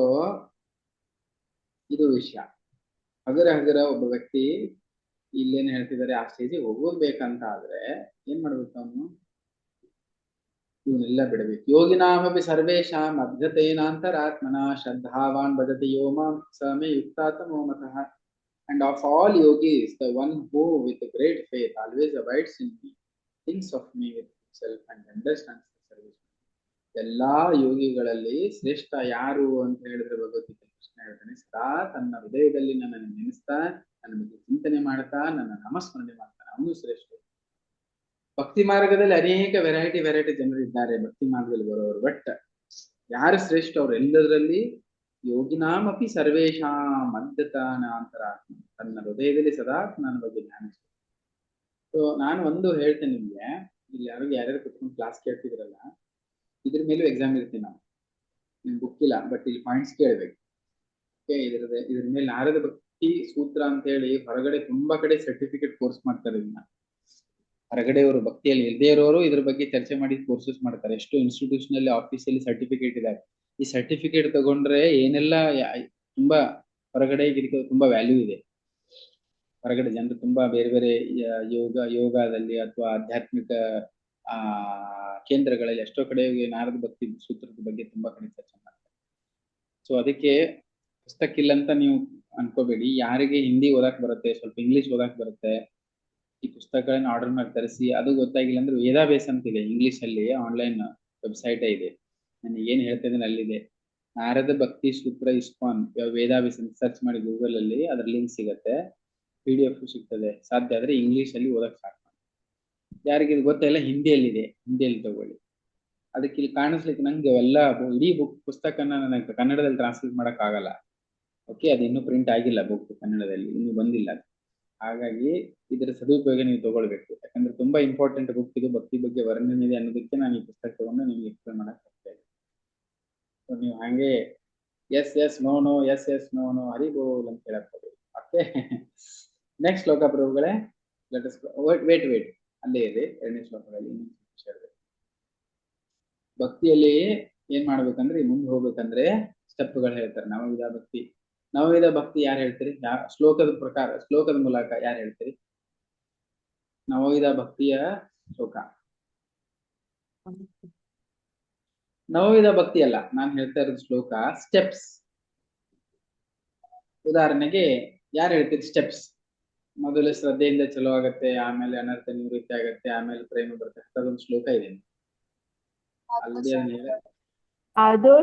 ಇದು ವಿಷಯ. ಹಗರ ಒಬ್ಬ ವ್ಯಕ್ತಿ ಇಲ್ಲೇನು ಹೇಳ್ತಿದ್ದಾರೆ, ಆ ಸ್ಟೇಜಿಗೆ ಹೋಗೋದ್ಬೇಕಂತ ಆದ್ರೆ ಏನ್ ಮಾಡ್ಬೇಕು, ಅವನು ಇವನ್ನೆಲ್ಲ ಬಿಡಬೇಕು. ಯೋಗಿನಾಮಪಿ ಸರ್ವೇಷಾಂ ಅಭ್ಯತೇನಾಂತರಾತ್ಮನ ಶ್ರದ್ಧಾವಾನ್ ಭಜತಿ ಯೋ ಮಾಂ ಸ May ಯುಕ್ತಾತಮೋ ಮತಃ. And of all yogis, the one who with great faith always abides in me, thinks of me with himself and understands the service. ಎಲ್ಲಾ ಯೋಗಿಗಳಲ್ಲಿ ಶ್ರೇಷ್ಠ ಯಾರು ಅಂತ ಹೇಳಿದ್ರೆ ಭಗವದ್ಗೀತೆ ಕೃಷ್ಣ ಹೇಳ್ತಾನೆ, ಸದಾ ತನ್ನ ಹೃದಯದಲ್ಲಿ ನನ್ನನ್ನು ನೆನೆಸ್ತಾ, ನನ್ನ ಬಗ್ಗೆ ಚಿಂತನೆ ಮಾಡ್ತಾ, ನನ್ನ ನಾಮಸ್ಮರಣೆ ಮಾಡ್ತಾನೆ, ಅವನು ಶ್ರೇಷ್ಠ. ಭಕ್ತಿ ಮಾರ್ಗದಲ್ಲಿ ಅನೇಕ ವೆರೈಟಿ ಜನರು ಇದ್ದಾರೆ ಭಕ್ತಿ ಮಾರ್ಗದಲ್ಲಿ ಬರೋರು. ಬಟ್ ಯಾರು ಶ್ರೇಷ್ಠ? ಅವ್ರು ಎಲ್ಲದರಲ್ಲಿ ಯೋಗಿನಾಮಪಿ ಸರ್ವೇಷಾಂ ಅದ್ಯತಾನಾಂತರಾತ್ಮ, ತನ್ನ ಹೃದಯದಲ್ಲಿ ಸದಾ ನನ್ನ ಬಗ್ಗೆ ಧ್ಯಾನಿಸ್ತಾರೆ. ಸೊ ನಾನು ಒಂದು ಹೇಳ್ತೇನೆ ನಿಮ್ಗೆ, ಇಲ್ಲಿ ಯಾರ್ಯಾರು ಕುತ್ಕೊಂಡು ಕ್ಲಾಸ್ ಕೇಳ್ತಿದ್ರಲ್ಲ, ಇದ್ರ ಮೇಲೂ ಎಕ್ಸಾಮ್ ಇರ್ತೀನಿ ನಾವು. ನಿಮ್ ಬುಕ್ ಇಲ್ಲ, ಬಟ್ ಇಲ್ಲಿ ಪಾಯಿಂಟ್ಸ್ ಕೇಳ್ಬೇಕು. ಓಕೆ, ಇದ್ರ ಮೇಲೆ ನಾರದ ಭಕ್ತಿ ಸೂತ್ರ ಅಂತ ಹೇಳಿ ಹೊರಗಡೆ ತುಂಬಾ ಕಡೆ ಸರ್ಟಿಫಿಕೇಟ್ ಕೋರ್ಸ್ ಮಾಡ್ತಾರೆ. ಇದನ್ನ ಹೊರಗಡೆಯವರು, ಭಕ್ತಿಯಲ್ಲಿ ಇಲ್ಲದೆ ಇರೋರು ಇದ್ರ ಬಗ್ಗೆ ಚರ್ಚೆ ಮಾಡಿ ಕೋರ್ಸಸ್ ಮಾಡ್ತಾರೆ. ಎಷ್ಟು ಇನ್ಸ್ಟಿಟ್ಯೂಷನ್ ಆಫೀಸಲ್ಲಿ ಸರ್ಟಿಫಿಕೇಟ್ ಇದಾವೆ. ಈ ಸರ್ಟಿಫಿಕೇಟ್ ತಗೊಂಡ್ರೆ ಏನೆಲ್ಲ ತುಂಬಾ ಹೊರಗಡೆ ಇದಕ್ಕೆ ತುಂಬಾ ವ್ಯಾಲ್ಯೂ ಇದೆ. ಹೊರಗಡೆ ಜನರು ತುಂಬಾ ಬೇರೆ ಬೇರೆ ಯೋಗದಲ್ಲಿ ಅಥವಾ ಆಧ್ಯಾತ್ಮಿಕ ಕೇಂದ್ರಗಳಲ್ಲಿ ಎಷ್ಟೋ ಕಡೆ ನಾರದ ಭಕ್ತಿ ಸೂತ್ರದ ಬಗ್ಗೆ ತುಂಬಾ ಕಡೆ ಚರ್ಚೆ ಮಾಡ್ತಾರೆ. ಸೊ ಅದಕ್ಕೆ ಪುಸ್ತಕ ಇಲ್ಲ ಅಂತ ನೀವು ಅನ್ಕೋಬೇಡಿ. ಯಾರಿಗೆ ಹಿಂದಿ ಓದಾಕ್ ಬರುತ್ತೆ, ಸ್ವಲ್ಪ ಇಂಗ್ಲಿಷ್ ಓದಾಕ್ ಬರುತ್ತೆ, ಈ ಪುಸ್ತಕಗಳನ್ನ ಆರ್ಡರ್ ಮಾಡಿ ತರಿಸಿ. ಅದು ಗೊತ್ತಾಗಿಲ್ಲ ಅಂದ್ರೆ ವೇದಾಬೇಸ್ ಅಂತಿದೆ ಇಂಗ್ಲಿಷ್ ಅಲ್ಲಿ, ಆನ್ಲೈನ್ ವೆಬ್ಸೈಟ್ ಇದೆ. ನಾನು ಏನ್ ಹೇಳ್ತಾ ಇದ್ದೀನಿ ಅಲ್ಲಿದೆ, ನಾರದ ಭಕ್ತಿ ಸೂತ್ರ ಇಸ್ಕಾನ್ ವೇದಾಬೇಸ್ ಅಂತ ಸರ್ಚ್ ಮಾಡಿ ಗೂಗಲ್ ಅಲ್ಲಿ, ಅದ್ರ ಲಿಂಕ್ ಸಿಗತ್ತೆ, PDF ಸಿಗ್ತದೆ. ಸಾಧ್ಯ ಆದ್ರೆ ಇಂಗ್ಲಿಷ್ ಅಲ್ಲಿ ಓದಕ್ ಸ್ಟಾರ್ಟ್ ಮಾಡಿ. ಯಾರಿಗೆ ಇದು ಗೊತ್ತಿಲ್ಲ, ಹಿಂದಿಯಲ್ಲಿದೆ, ಹಿಂದಿಯಲ್ಲಿ ತಗೊಳ್ಳಿ. ಅದಕ್ಕೆ ಇಲ್ಲಿ ಕಾಣಿಸ್ಲಿಕ್ಕೆ ನಂಗೆ ಎಲ್ಲ ಇಡೀ ಪುಸ್ತಕನ ನನಗೆ ಕನ್ನಡದಲ್ಲಿ ಟ್ರಾನ್ಸ್ಲೇಟ್ ಮಾಡಕ್ ಆಗಲ್ಲ. ಓಕೆ, ಅದು ಇನ್ನೂ ಪ್ರಿಂಟ್ ಆಗಿಲ್ಲ, ಬುಕ್ ಕನ್ನಡದಲ್ಲಿ ಇನ್ನೂ ಬಂದಿಲ್ಲ. ಹಾಗಾಗಿ ಇದರ ಸದುಪಯೋಗ ನೀವು ತಗೊಳ್ಬೇಕು. ಯಾಕಂದ್ರೆ ತುಂಬಾ ಇಂಪಾರ್ಟೆಂಟ್ ಬುಕ್ ಇದು, ಭಕ್ತಿ ಬಗ್ಗೆ ವರ್ಣನೆ ಇದೆ ಅನ್ನೋದಕ್ಕೆ ನಾನು ಈ ಪುಸ್ತಕ ತಗೊಂಡು ನಿಮ್ಗೆ ಎಕ್ಸ್ಪ್ಲೇನ್ ಮಾಡಕ್ ಹೋಗ್ತೇನೆ. ಸೊ ನೀವು ಹಂಗೆ yes no yes no Hari ಬೋಲ್ ಅಂತ ಹೇಳಕ್ ಹೋಗ್ಬೇಕು. ಓಕೆ, ನೆಕ್ಸ್ಟ್ ಶ್ಲೋಕ ಪ್ರಭುಗಳೇ. ವೇಟ್ ಅಲ್ಲೇ ಇದೆ, 2ನೇ ಶ್ಲೋಕದಲ್ಲಿ ಭಕ್ತಿಯಲ್ಲಿ ಏನ್ ಮಾಡ್ಬೇಕಂದ್ರೆ, ಮುಂದೆ ಹೋಗ್ಬೇಕಂದ್ರೆ ಸ್ಟೆಪ್ಗಳು ಹೇಳ್ತಾರೆ. ನವವಿಧ ಭಕ್ತಿ ಯಾರು ಹೇಳ್ತೀರಿ? ಶ್ಲೋಕದ ಪ್ರಕಾರ, ಶ್ಲೋಕದ ಮೂಲಕ ಯಾರು ಹೇಳ್ತೀರಿ ನವವಿಧ ಭಕ್ತಿಯ ಶ್ಲೋಕ? ನವವಿಧ ಭಕ್ತಿ ಅಲ್ಲ, ನಾನು ಹೇಳ್ತಾ ಇರೋದು ಶ್ಲೋಕ ಸ್ಟೆಪ್ಸ್. ಉದಾಹರಣೆಗೆ ಯಾರು ಹೇಳ್ತೀರಿ ಸ್ಟೆಪ್ಸ್? ಮೊದಲು ಶ್ರದ್ಧೆಯಿಂದ ಚಲೋ ಆಗತ್ತೆ, ಆಮೇಲೆ ಅನರ್ಥ ನಿವೃತ್ತಿ ಆಗತ್ತೆ, ಆಮೇಲೆ ಪ್ರೇಮ ಬರುತ್ತೆ. ಅದೊಂದು ಶ್ಲೋಕ ಇದೆ ಆಲ್ರೆಡಿ. आदो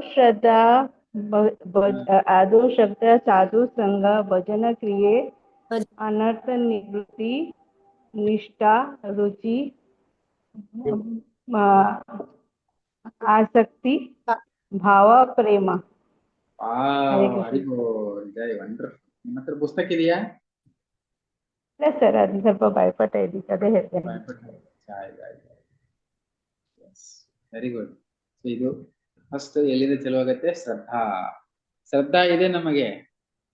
श्रद्धा साधु संग भजन क्रिये अनर्थ निवृत्ति निष्ठा रुचि आसक्ति भाव प्रेम. ಜೈ ವಂಡರ್ಫುಲ್. ನಿಮ್ಮ ಹತ್ರ ಪುಸ್ತಕ ಇದೆಯಾ? ಇಲ್ಲ ಸರ್, ಅದು ಸ್ವಲ್ಪ ಭಯಪಟ್ಟ ಇದ್ದೀವಿ, ಅದೇ ಹೇಳ್ತೇನೆ. Very good. ಇದು ಫಸ್ಟ್ ಎಲ್ಲಿಂದ ಚಲೋ ಆಗತ್ತೆ? ಶ್ರದ್ಧಾ ಇದೆ ನಮಗೆ.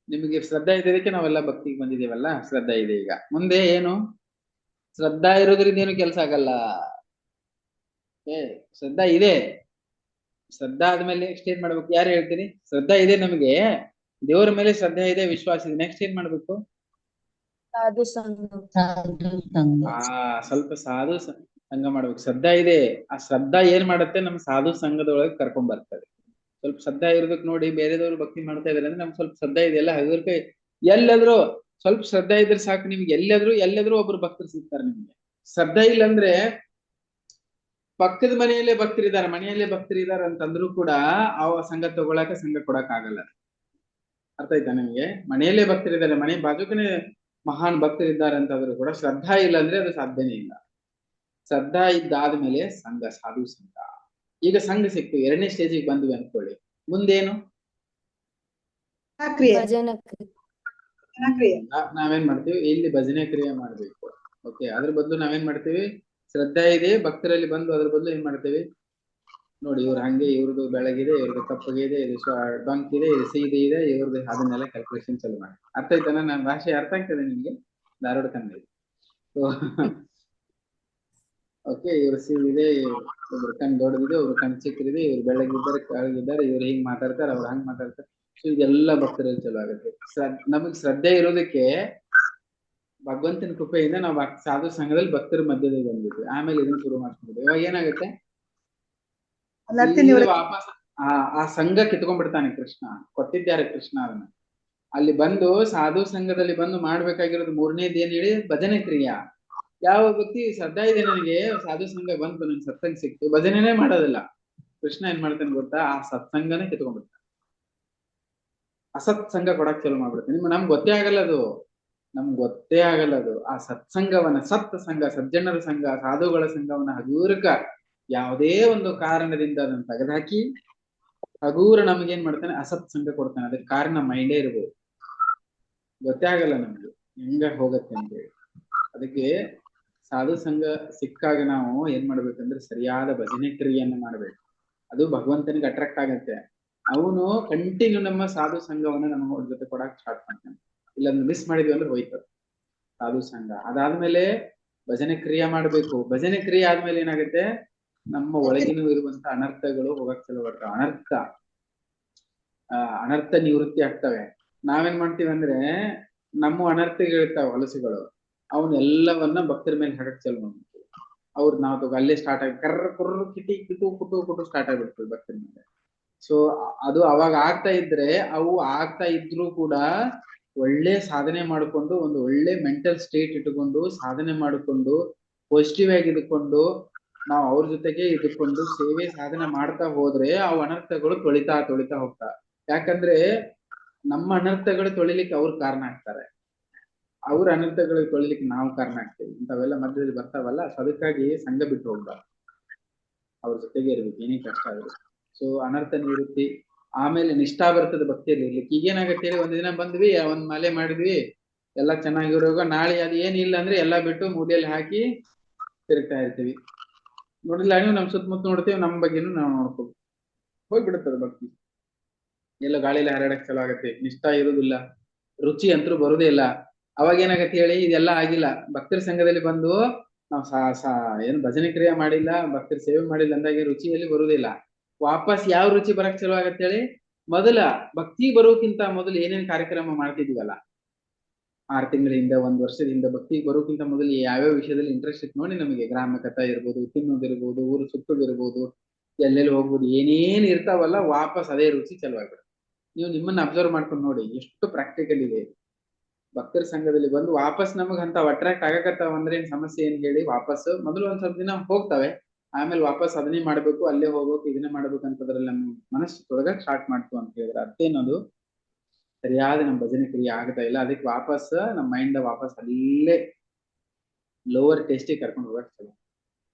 ನಿಮಗೆ ಶ್ರದ್ಧಾ ಇದ್ದದಕ್ಕೆ ನಾವೆಲ್ಲ ಭಕ್ತಿಗೆ ಬಂದಿದ್ದೇವಲ್ಲ. ಶ್ರದ್ಧಾ ಇದೆ. ಈಗ ಮುಂದೆ ಏನು? ಶ್ರದ್ಧಾ ಇರೋದ್ರಿಂದ ಏನು ಕೆಲಸ ಆಗಲ್ಲ. ಶ್ರದ್ಧಾ ಇದೆ. ಶ್ರದ್ಧಾ ಆದ್ಮೇಲೆ ನೆಕ್ಸ್ಟ್ ಏನ್ ಮಾಡ್ಬೇಕು? ಯಾರು ಹೇಳ್ತೀರಿ? ಶ್ರದ್ಧಾ ಇದೆ ನಮಗೆ, ದೇವರ ಮೇಲೆ ಶ್ರದ್ಧೆ ಇದೆ, ವಿಶ್ವಾಸ ಇದೆ. ನೆಕ್ಸ್ಟ್ ಏನ್ ಮಾಡ್ಬೇಕು? ಸ್ವಲ್ಪ ಸಾಧು ಸಂಘ ಮಾಡ್ಬೇಕು. ಶ್ರದ್ಧಾ ಇದೆ, ಆ ಶ್ರದ್ಧಾ ಏನ್ ಮಾಡತ್ತೆ? ನಮ್ ಸಾಧು ಸಂಘದೊಳಗೆ ಕರ್ಕೊಂಡ್ ಬರ್ತದೆ. ಸ್ವಲ್ಪ ಶ್ರದ್ಧಾ ಇರ್ಬೇಕು ನೋಡಿ. ಬೇರೆದವ್ರು ಭಕ್ತಿ ಮಾಡ್ತಾ ಇದಾರೆ ಅಂದ್ರೆ ನಮ್ಗೆ ಸ್ವಲ್ಪ ಶ್ರದ್ಧಾ ಇದೆಯಲ್ಲ, ಅದಕ್ಕೆ ಎಲ್ಲಾದ್ರೂ ಸ್ವಲ್ಪ ಶ್ರದ್ಧಾ ಇದ್ರೆ ಸಾಕು. ನಿಮ್ಗೆ ಎಲ್ಲಾದ್ರೂ ಒಬ್ರು ಭಕ್ತರು ಸಿಗ್ತಾರೆ ನಿಮ್ಗೆ. ಶ್ರದ್ಧಾ ಇಲ್ಲ ಅಂದ್ರೆ ಪಕ್ಕದ ಮನೆಯಲ್ಲೇ ಭಕ್ತರಿದ್ದಾರೆ ಅಂತಂದ್ರು ಕೂಡ ಆ ಸಂಘ ತಗೊಳಕ, ಸಂಘ ಕೊಡಕ್ ಆಗಲ್ಲ. ಅರ್ಥ ಆಯ್ತಾ ನಿಮ್ಗೆ? ಮನೆಯಲ್ಲೇ ಭಕ್ತರಿದ್ದಾರೆ, ಮನೆ ಬಾಜುಕನೇ ಮಹಾನ್ ಭಕ್ತರಿದ್ದಾರೆ ಅಂತಾದ್ರೂ ಕೂಡ ಶ್ರದ್ಧಾ ಇಲ್ಲ ಅಂದ್ರೆ ಅದು ಸಾಧ್ಯನೇ ಇಲ್ಲ. ಶ್ರದ್ಧಾ ಇದ್ದಾದ್ಮೇಲೆ ಸಂಘ, ಸಾಧು ಸಂಘ. ಈಗ ಸಂಘ ಸಿಕ್ತು, 2ನೇ ಸ್ಟೇಜಿಗೆ ಬಂದ್ವಿ ಅನ್ಕೊಳ್ಳಿ, ಮುಂದೇನು? ಭಜನಾ ಕ್ರಿಯೆ. ನಾವೇನ್ ಮಾಡ್ತೀವಿ, ಇಲ್ಲಿ ಭಜನೆ ಕ್ರಿಯೆ ಮಾಡ್ಬೇಕು. ಓಕೆ, ಅದ್ರ ಬದಲು ನಾವೇನ್ ಮಾಡ್ತೀವಿ, ಶ್ರದ್ಧಾ ಇದೆ ಭಕ್ತರಲ್ಲಿ ಬಂದು ಅದ್ರ ಬದಲು ಏನ್ ಮಾಡ್ತೀವಿ, ನೋಡಿ ಇವ್ರು ಹಂಗೆ, ಇವ್ರದ್ದು ಬೆಳಗಿದೆ, ಇವ್ರದ್ದು ಕಪ್ಪಗಿದೆ, ಇದು ಬಂಕ್ ಇದೆ, ಇದು ಸೀದೆ ಇದೆ, ಇವ್ರದ್ದು ಅದನ್ನೆಲ್ಲ ಕ್ಯಾಲ್ಕುಲೇಷನ್ ಚಾಲು ಮಾಡಿ. ಅರ್ಥ ಆಯ್ತಾನ? ನನ್ನ ಭಾಷೆ ಅರ್ಥ ಆಗ್ತದೆ ನಿಮ್ಗೆ? ಧಾರವಾಡ ಕನ್ನಡ. ಓಕೆ, ಇವ್ರ ಸೀದಿದೆ, ಇವ್ರ ಕಣ್ ದೊಡ್ಡದಿದೆ, ಇವ್ರ ಕಣ್ ಚಿಕ್ಕದಿದೆ, ಇವ್ರು ಬೆಳಗಿದ್ದಾರೆ, ಕೆಳಗಿದ್ದಾರೆ, ಇವ್ರು ಹಿಂಗ್ ಮಾತಾಡ್ತಾರೆ, ಅವ್ರು ಹಂಗ್ ಮಾತಾಡ್ತಾರೆ. ಸೊ ಇದೆಲ್ಲ ಭಕ್ತರಲ್ಲಿ ಚಲೋ ಆಗುತ್ತೆ. ನಮಗ್ ಶ್ರದ್ಧೆ ಇರೋದಕ್ಕೆ ಭಗವಂತನ ಕೃಪೆಯಿಂದ ನಾವು ಸಾಧು ಸಂಘದಲ್ಲಿ ಭಕ್ತರ ಮಧ್ಯದಲ್ಲಿ ಬಂದ್ಬಿಟ್ವಿ. ಆಮೇಲೆ ಇದನ್ನ ಶುರು ಮಾಡ್ಕೊಂಡ್ಬಿಟ್ಟು ಇವಾಗ ಏನಾಗುತ್ತೆ, ವಾಪಸ್ ಆ ಸಂಘ ಕಿತ್ಕೊಂಡ್ಬಿಡ್ತಾನೆ ಕೃಷ್ಣ. ಕೊಟ್ಟಿದ್ದಾರೆ ಕೃಷ್ಣ ಅದನ್ನ. ಅಲ್ಲಿ ಬಂದು ಸಾಧು ಸಂಘದಲ್ಲಿ ಬಂದು ಮಾಡ್ಬೇಕಾಗಿರೋದು 3ನೇದು ಏನ್ ಹೇಳಿ, ಭಜನೆ ಕ್ರಿಯಾ. ಯಾವ ವ್ಯಕ್ತಿ ಶ್ರದ್ಧಾ ಇದೆ, ನನಗೆ ಸಾಧು ಸಂಘ ಬಂತು, ನನ್ ಸತ್ಸಂಗ ಸಿಕ್ತು, ಭಜನೆನೇ ಮಾಡೋದಿಲ್ಲ, ಕೃಷ್ಣ ಏನ್ ಮಾಡ್ತಾನೆ ಗೊತ್ತಾ, ಆ ಸತ್ಸಂಗನೇ ಕಿತ್ಕೊಂಡ್ಬಿಡ್ತಾನೆ, ಅಸತ್ಸಂಗ ಕೊಡಕ್ ಚಾಲು ಮಾಡ್ಬಿಡ್ತಾನೆ. ನಮ್ಗೆ ಗೊತ್ತೇ ಆಗಲ್ಲ ಅದು, ನಮ್ಗೆ ಗೊತ್ತೇ ಆಗಲ್ಲ ಅದು. ಆ ಸತ್ಸಂಗವನ್ನ, ಸತ್ ಸಂಘ, ಸಜ್ಜನರ ಸಂಘ, ಸಾಧುಗಳ ಸಂಘವನ್ನ ಹಗೂರಕ ಯಾವುದೇ ಒಂದು ಕಾರಣದಿಂದ ಅದನ್ನ ತೆಗೆದುಹಾಕಿ ಹಗೂರ ನಮಗೇನ್ ಮಾಡ್ತಾನೆ, ಅಸತ್ಸಂಗ ಕೊಡ್ತಾನೆ. ಅದಕ್ಕೆ ಕಾರಣ ಮೈಂಡೇ ಇರ್ಬೋದು, ಗೊತ್ತೇ ಆಗಲ್ಲ ನಮ್ಗೆ ಹೆಂಗ ಹೋಗತ್ತೆ ಅಂತೇಳಿ. ಅದಕ್ಕೆ ಸಾಧು ಸಂಘ ಸಿಕ್ಕಾಗ ನಾವು ಏನ್ ಮಾಡ್ಬೇಕಂದ್ರೆ ಸರಿಯಾದ ಭಜನೆ ಕ್ರಿಯೆಯನ್ನ ಮಾಡ್ಬೇಕು. ಅದು ಭಗವಂತನಿಗೆ ಅಟ್ರಾಕ್ಟ್ ಆಗತ್ತೆ. ಅವನು ಕಂಟಿನ್ಯೂ ನಮ್ಮ ಸಾಧು ಸಂಘವನ್ನ ನಮ್ಮ ಜೊತೆ ಕೊಡಕ್ ಸ್ಟಾರ್ಟ್ ಮಾಡ್ತಾನೆ. ಇಲ್ಲ ಮಿಸ್ ಮಾಡಿದ್ವಿ ಅಂದ್ರೆ ಹೋಯ್ತದ ಸಾಧು ಸಂಘ. ಅದಾದ್ಮೇಲೆ ಭಜನೆ ಕ್ರಿಯೆ ಮಾಡ್ಬೇಕು. ಭಜನೆ ಕ್ರಿಯೆ ಆದ್ಮೇಲೆ ಏನಾಗುತ್ತೆ, ನಮ್ಮ ಒಳಗಿನ ಇರುವಂತ ಅನರ್ಥಗಳು ಹೋಗಕ್ ಚಲೋ ಬರ್ತಾವ. ಅನರ್ಥ ನಿವೃತ್ತಿ ಆಗ್ತವೆ. ನಾವೇನ್ ಮಾಡ್ತೀವಿ ಅಂದ್ರೆ ನಮ್ಮ ಅನರ್ಥಗಳಿರ್ತಾವ ಹೊಲಸುಗಳು, ಅವನ್ನೆಲ್ಲವನ್ನ ಭಕ್ತರ ಮೇಲೆ ಹಾಕಕ್ ಚಲೋ ಮಾಡ್ತೀವಿ. ಅವ್ರು ನಾವು ಅಲ್ಲೇ ಸ್ಟಾರ್ಟ್ ಆಗಿ ಕರ್ರ ಕುರ್ರ ಕಿಟಿ ಕಿಟು ಕುಟು ಕುಟು ಸ್ಟಾರ್ಟ್ ಆಗ್ಬಿಡ್ತೀವಿ ಭಕ್ತರ ಮೇಲೆ. ಸೊ ಅದು ಅವಾಗ ಆಗ್ತಾ ಇದ್ರೆ, ಅವು ಆಗ್ತಾ ಇದ್ರು ಕೂಡ ಒಳ್ಳೆ ಸಾಧನೆ ಮಾಡಿಕೊಂಡು, ಒಂದು ಒಳ್ಳೆ ಮೆಂಟಲ್ ಸ್ಟೇಟ್ ಇಟ್ಟುಕೊಂಡು ಸಾಧನೆ ಮಾಡಿಕೊಂಡು ಪಾಸಿಟಿವ್ ಆಗಿ ಇದ್ಕೊಂಡು ನಾವು ಅವ್ರ ಜೊತೆಗೆ ಇದ್ಕೊಂಡು ಸೇವೆ ಸಾಧನೆ ಮಾಡ್ತಾ ಹೋದ್ರೆ ಅವು ಅನರ್ಥಗಳು ತೊಳಿತಾ ಹೋಗ್ತಾ. ಯಾಕಂದ್ರೆ ನಮ್ಮ ಅನರ್ಥಗಳು ತೊಳಿಲಿಕ್ಕೆ ಅವ್ರ ಕಾರಣ ಆಗ್ತಾರೆ, ಅವ್ರ ಅನರ್ಥಗಳಿಗೆ ತೊಳಿಲಿಕ್ಕೆ ನಾವು ಕಾರಣ ಆಗ್ತೇವೆ. ಇಂಥವೆಲ್ಲ ಮಧ್ಯದಲ್ಲಿ ಬರ್ತಾವಲ್ಲ. ಸೊ ಅದಕ್ಕಾಗಿ ಸಂಘ ಬಿಟ್ಟು ಹೋಗ್ಬಾರ್ದು, ಅವ್ರ ಜೊತೆಗೆ ಇರ್ಬೇಕು ಏನೇ ಕಷ್ಟ ಆಗುತ್ತೆ. ಸೊ ಅನರ್ಥ ನಿವೃತ್ತಿ. ಆಮೇಲೆ ನಿಷ್ಠಾ ಬರ್ತದೆ ಭಕ್ತಿಯಲ್ಲಿ ಇರ್ಲಿಕ್ಕೆ. ಈಗೇನಾಗತ್ತೆ ಹೇಳಿ, ಒಂದ್ ದಿನ ಬಂದ್ವಿ, ಒಂದ್ ಮಾಲೆ ಮಾಡಿದ್ವಿ, ಎಲ್ಲ ಚೆನ್ನಾಗಿರುವಾಗ ನಾಳೆ ಅದು ಏನಿಲ್ಲ ಅಂದ್ರೆ ಎಲ್ಲಾ ಬಿಟ್ಟು ಮೂಲೆಯಲ್ಲಿ ಹಾಕಿ ತಿರುಗ್ತಾ ಇರ್ತೀವಿ. ನೋಡಿಲ್ಲ ನೀವು ನಮ್ ಸುತ್ತಮುತ್ತ ನೋಡ್ತೀವಿ, ನಮ್ ಬಗ್ಗೆನು ನಾವು ನೋಡ್ಕೋಬೇಕು, ಹೋಗ್ಬಿಡುತ್ತದೆ ಭಕ್ತಿ. ಎಲ್ಲ ಗಾಳಿಯಲ್ಲಿ ಹರಡಕ್ ಚಲೋ ಆಗತ್ತೆ. ನಿಷ್ಠಾ ಇರುವುದಿಲ್ಲ, ರುಚಿ ಅಂತೂ ಬರುದೇ ಇಲ್ಲ. ಅವಾಗ ಏನಾಗತ್ತೆ ಹೇಳಿ, ಇದೆಲ್ಲ ಆಗಿಲ್ಲ. ಭಕ್ತರ ಸಂಘದಲ್ಲಿ ಬಂದು ನಾವು ಏನು ಭಜನೆ ಕ್ರಿಯೆ ಮಾಡಿಲ್ಲ, ಭಕ್ತರ ಸೇವೆ ಮಾಡಿಲ್ಲ ಅಂದಾಗೆ ರುಚಿಯಲ್ಲಿ ಬರುವುದಿಲ್ಲ. ವಾಪಸ್ ಯಾವ ರುಚಿ ಬರಕ್ ಚಲೋ ಆಗತ್ತೆ ಹೇಳಿ, ಮೊದಲ ಭಕ್ತಿ ಬರೋಕ್ಕಿಂತ ಮೊದಲು ಏನೇನ್ ಕಾರ್ಯಕ್ರಮ ಮಾಡ್ತಿದೀವಲ್ಲ, 6 ತಿಂಗಳ ಹಿಂದೆ, 1 ವರ್ಷದ ಹಿಂದೆ, ಭಕ್ತಿ ಬರೋಕ್ಕಿಂತ ಮೊದಲು ಯಾವ್ಯಾವ ವಿಷಯದಲ್ಲಿ ಇಂಟ್ರೆಸ್ಟ್ ಇತ್ತು ನೋಡಿ ನಮಗೆ, ಗ್ರಾಮ ಕಥಾ ಇರ್ಬೋದು, ತಿನ್ನೋದಿರ್ಬೋದು, ಊರು ಸುತ್ತೋದಿರ್ಬೋದು, ಎಲ್ಲೆಲ್ಲಿ ಹೋಗ್ಬೋದು, ಏನೇನ್ ಇರ್ತಾವಲ್ಲ, ವಾಪಸ್ ಅದೇ ರುಚಿ ಚಲೋ ಆಗ್ಬಿಡುತ್ತೆ. ನೀವು ನಿಮ್ಮನ್ನ ಅಬ್ಸರ್ವ್ ಮಾಡ್ಕೊಂಡು ನೋಡಿ, ಎಷ್ಟು ಪ್ರಾಕ್ಟಿಕಲ್ ಇದೆ. ಭಕ್ತರ ಸಂಘದಲ್ಲಿ ಬಂದು ವಾಪಸ್ ನಮಗ್ ಅಂತ ಅಟ್ರಾಕ್ಟ್ ಆಗಕತ್ತಾವ ಅಂದ್ರೆ ಏನ್ ಸಮಸ್ಯೆ ಏನ್ ಹೇಳಿ, ವಾಪಸ್ ಮೊದಲು ಒಂದ್ ಸ್ವಲ್ಪ ದಿನ ಹೋಗ್ತವೆ, ಆಮೇಲೆ ವಾಪಸ್ ಅದನ್ನೇ ಮಾಡ್ಬೇಕು, ಅಲ್ಲೇ ಹೋಗ್ಬೇಕು, ಇದನ್ನೇ ಮಾಡ್ಬೇಕು ಅಂತದ್ರಲ್ಲಿ ನಮ್ಮ ಮನಸ್ಸು ತೊಳಗಕ್ ಸ್ಟಾರ್ಟ್ ಮಾಡ್ತು ಅಂತ ಹೇಳಿದ್ರೆ ಅದೇನದು ಸರಿಯಾದ ನಮ್ಮ ಭಜನೆ ಕ್ರಿಯೆ ಆಗ್ತಾ ಇಲ್ಲ. ಅದಕ್ಕೆ ವಾಪಸ್ ನಮ್ಮ ಮೈಂಡ್ ವಾಪಸ್ ಅಲ್ಲೇ ಲೋವರ್ ಟೇಸ್ಟಿಗೆ ಕರ್ಕೊಂಡು ಹೋಗಕ್ ಚಲೋ.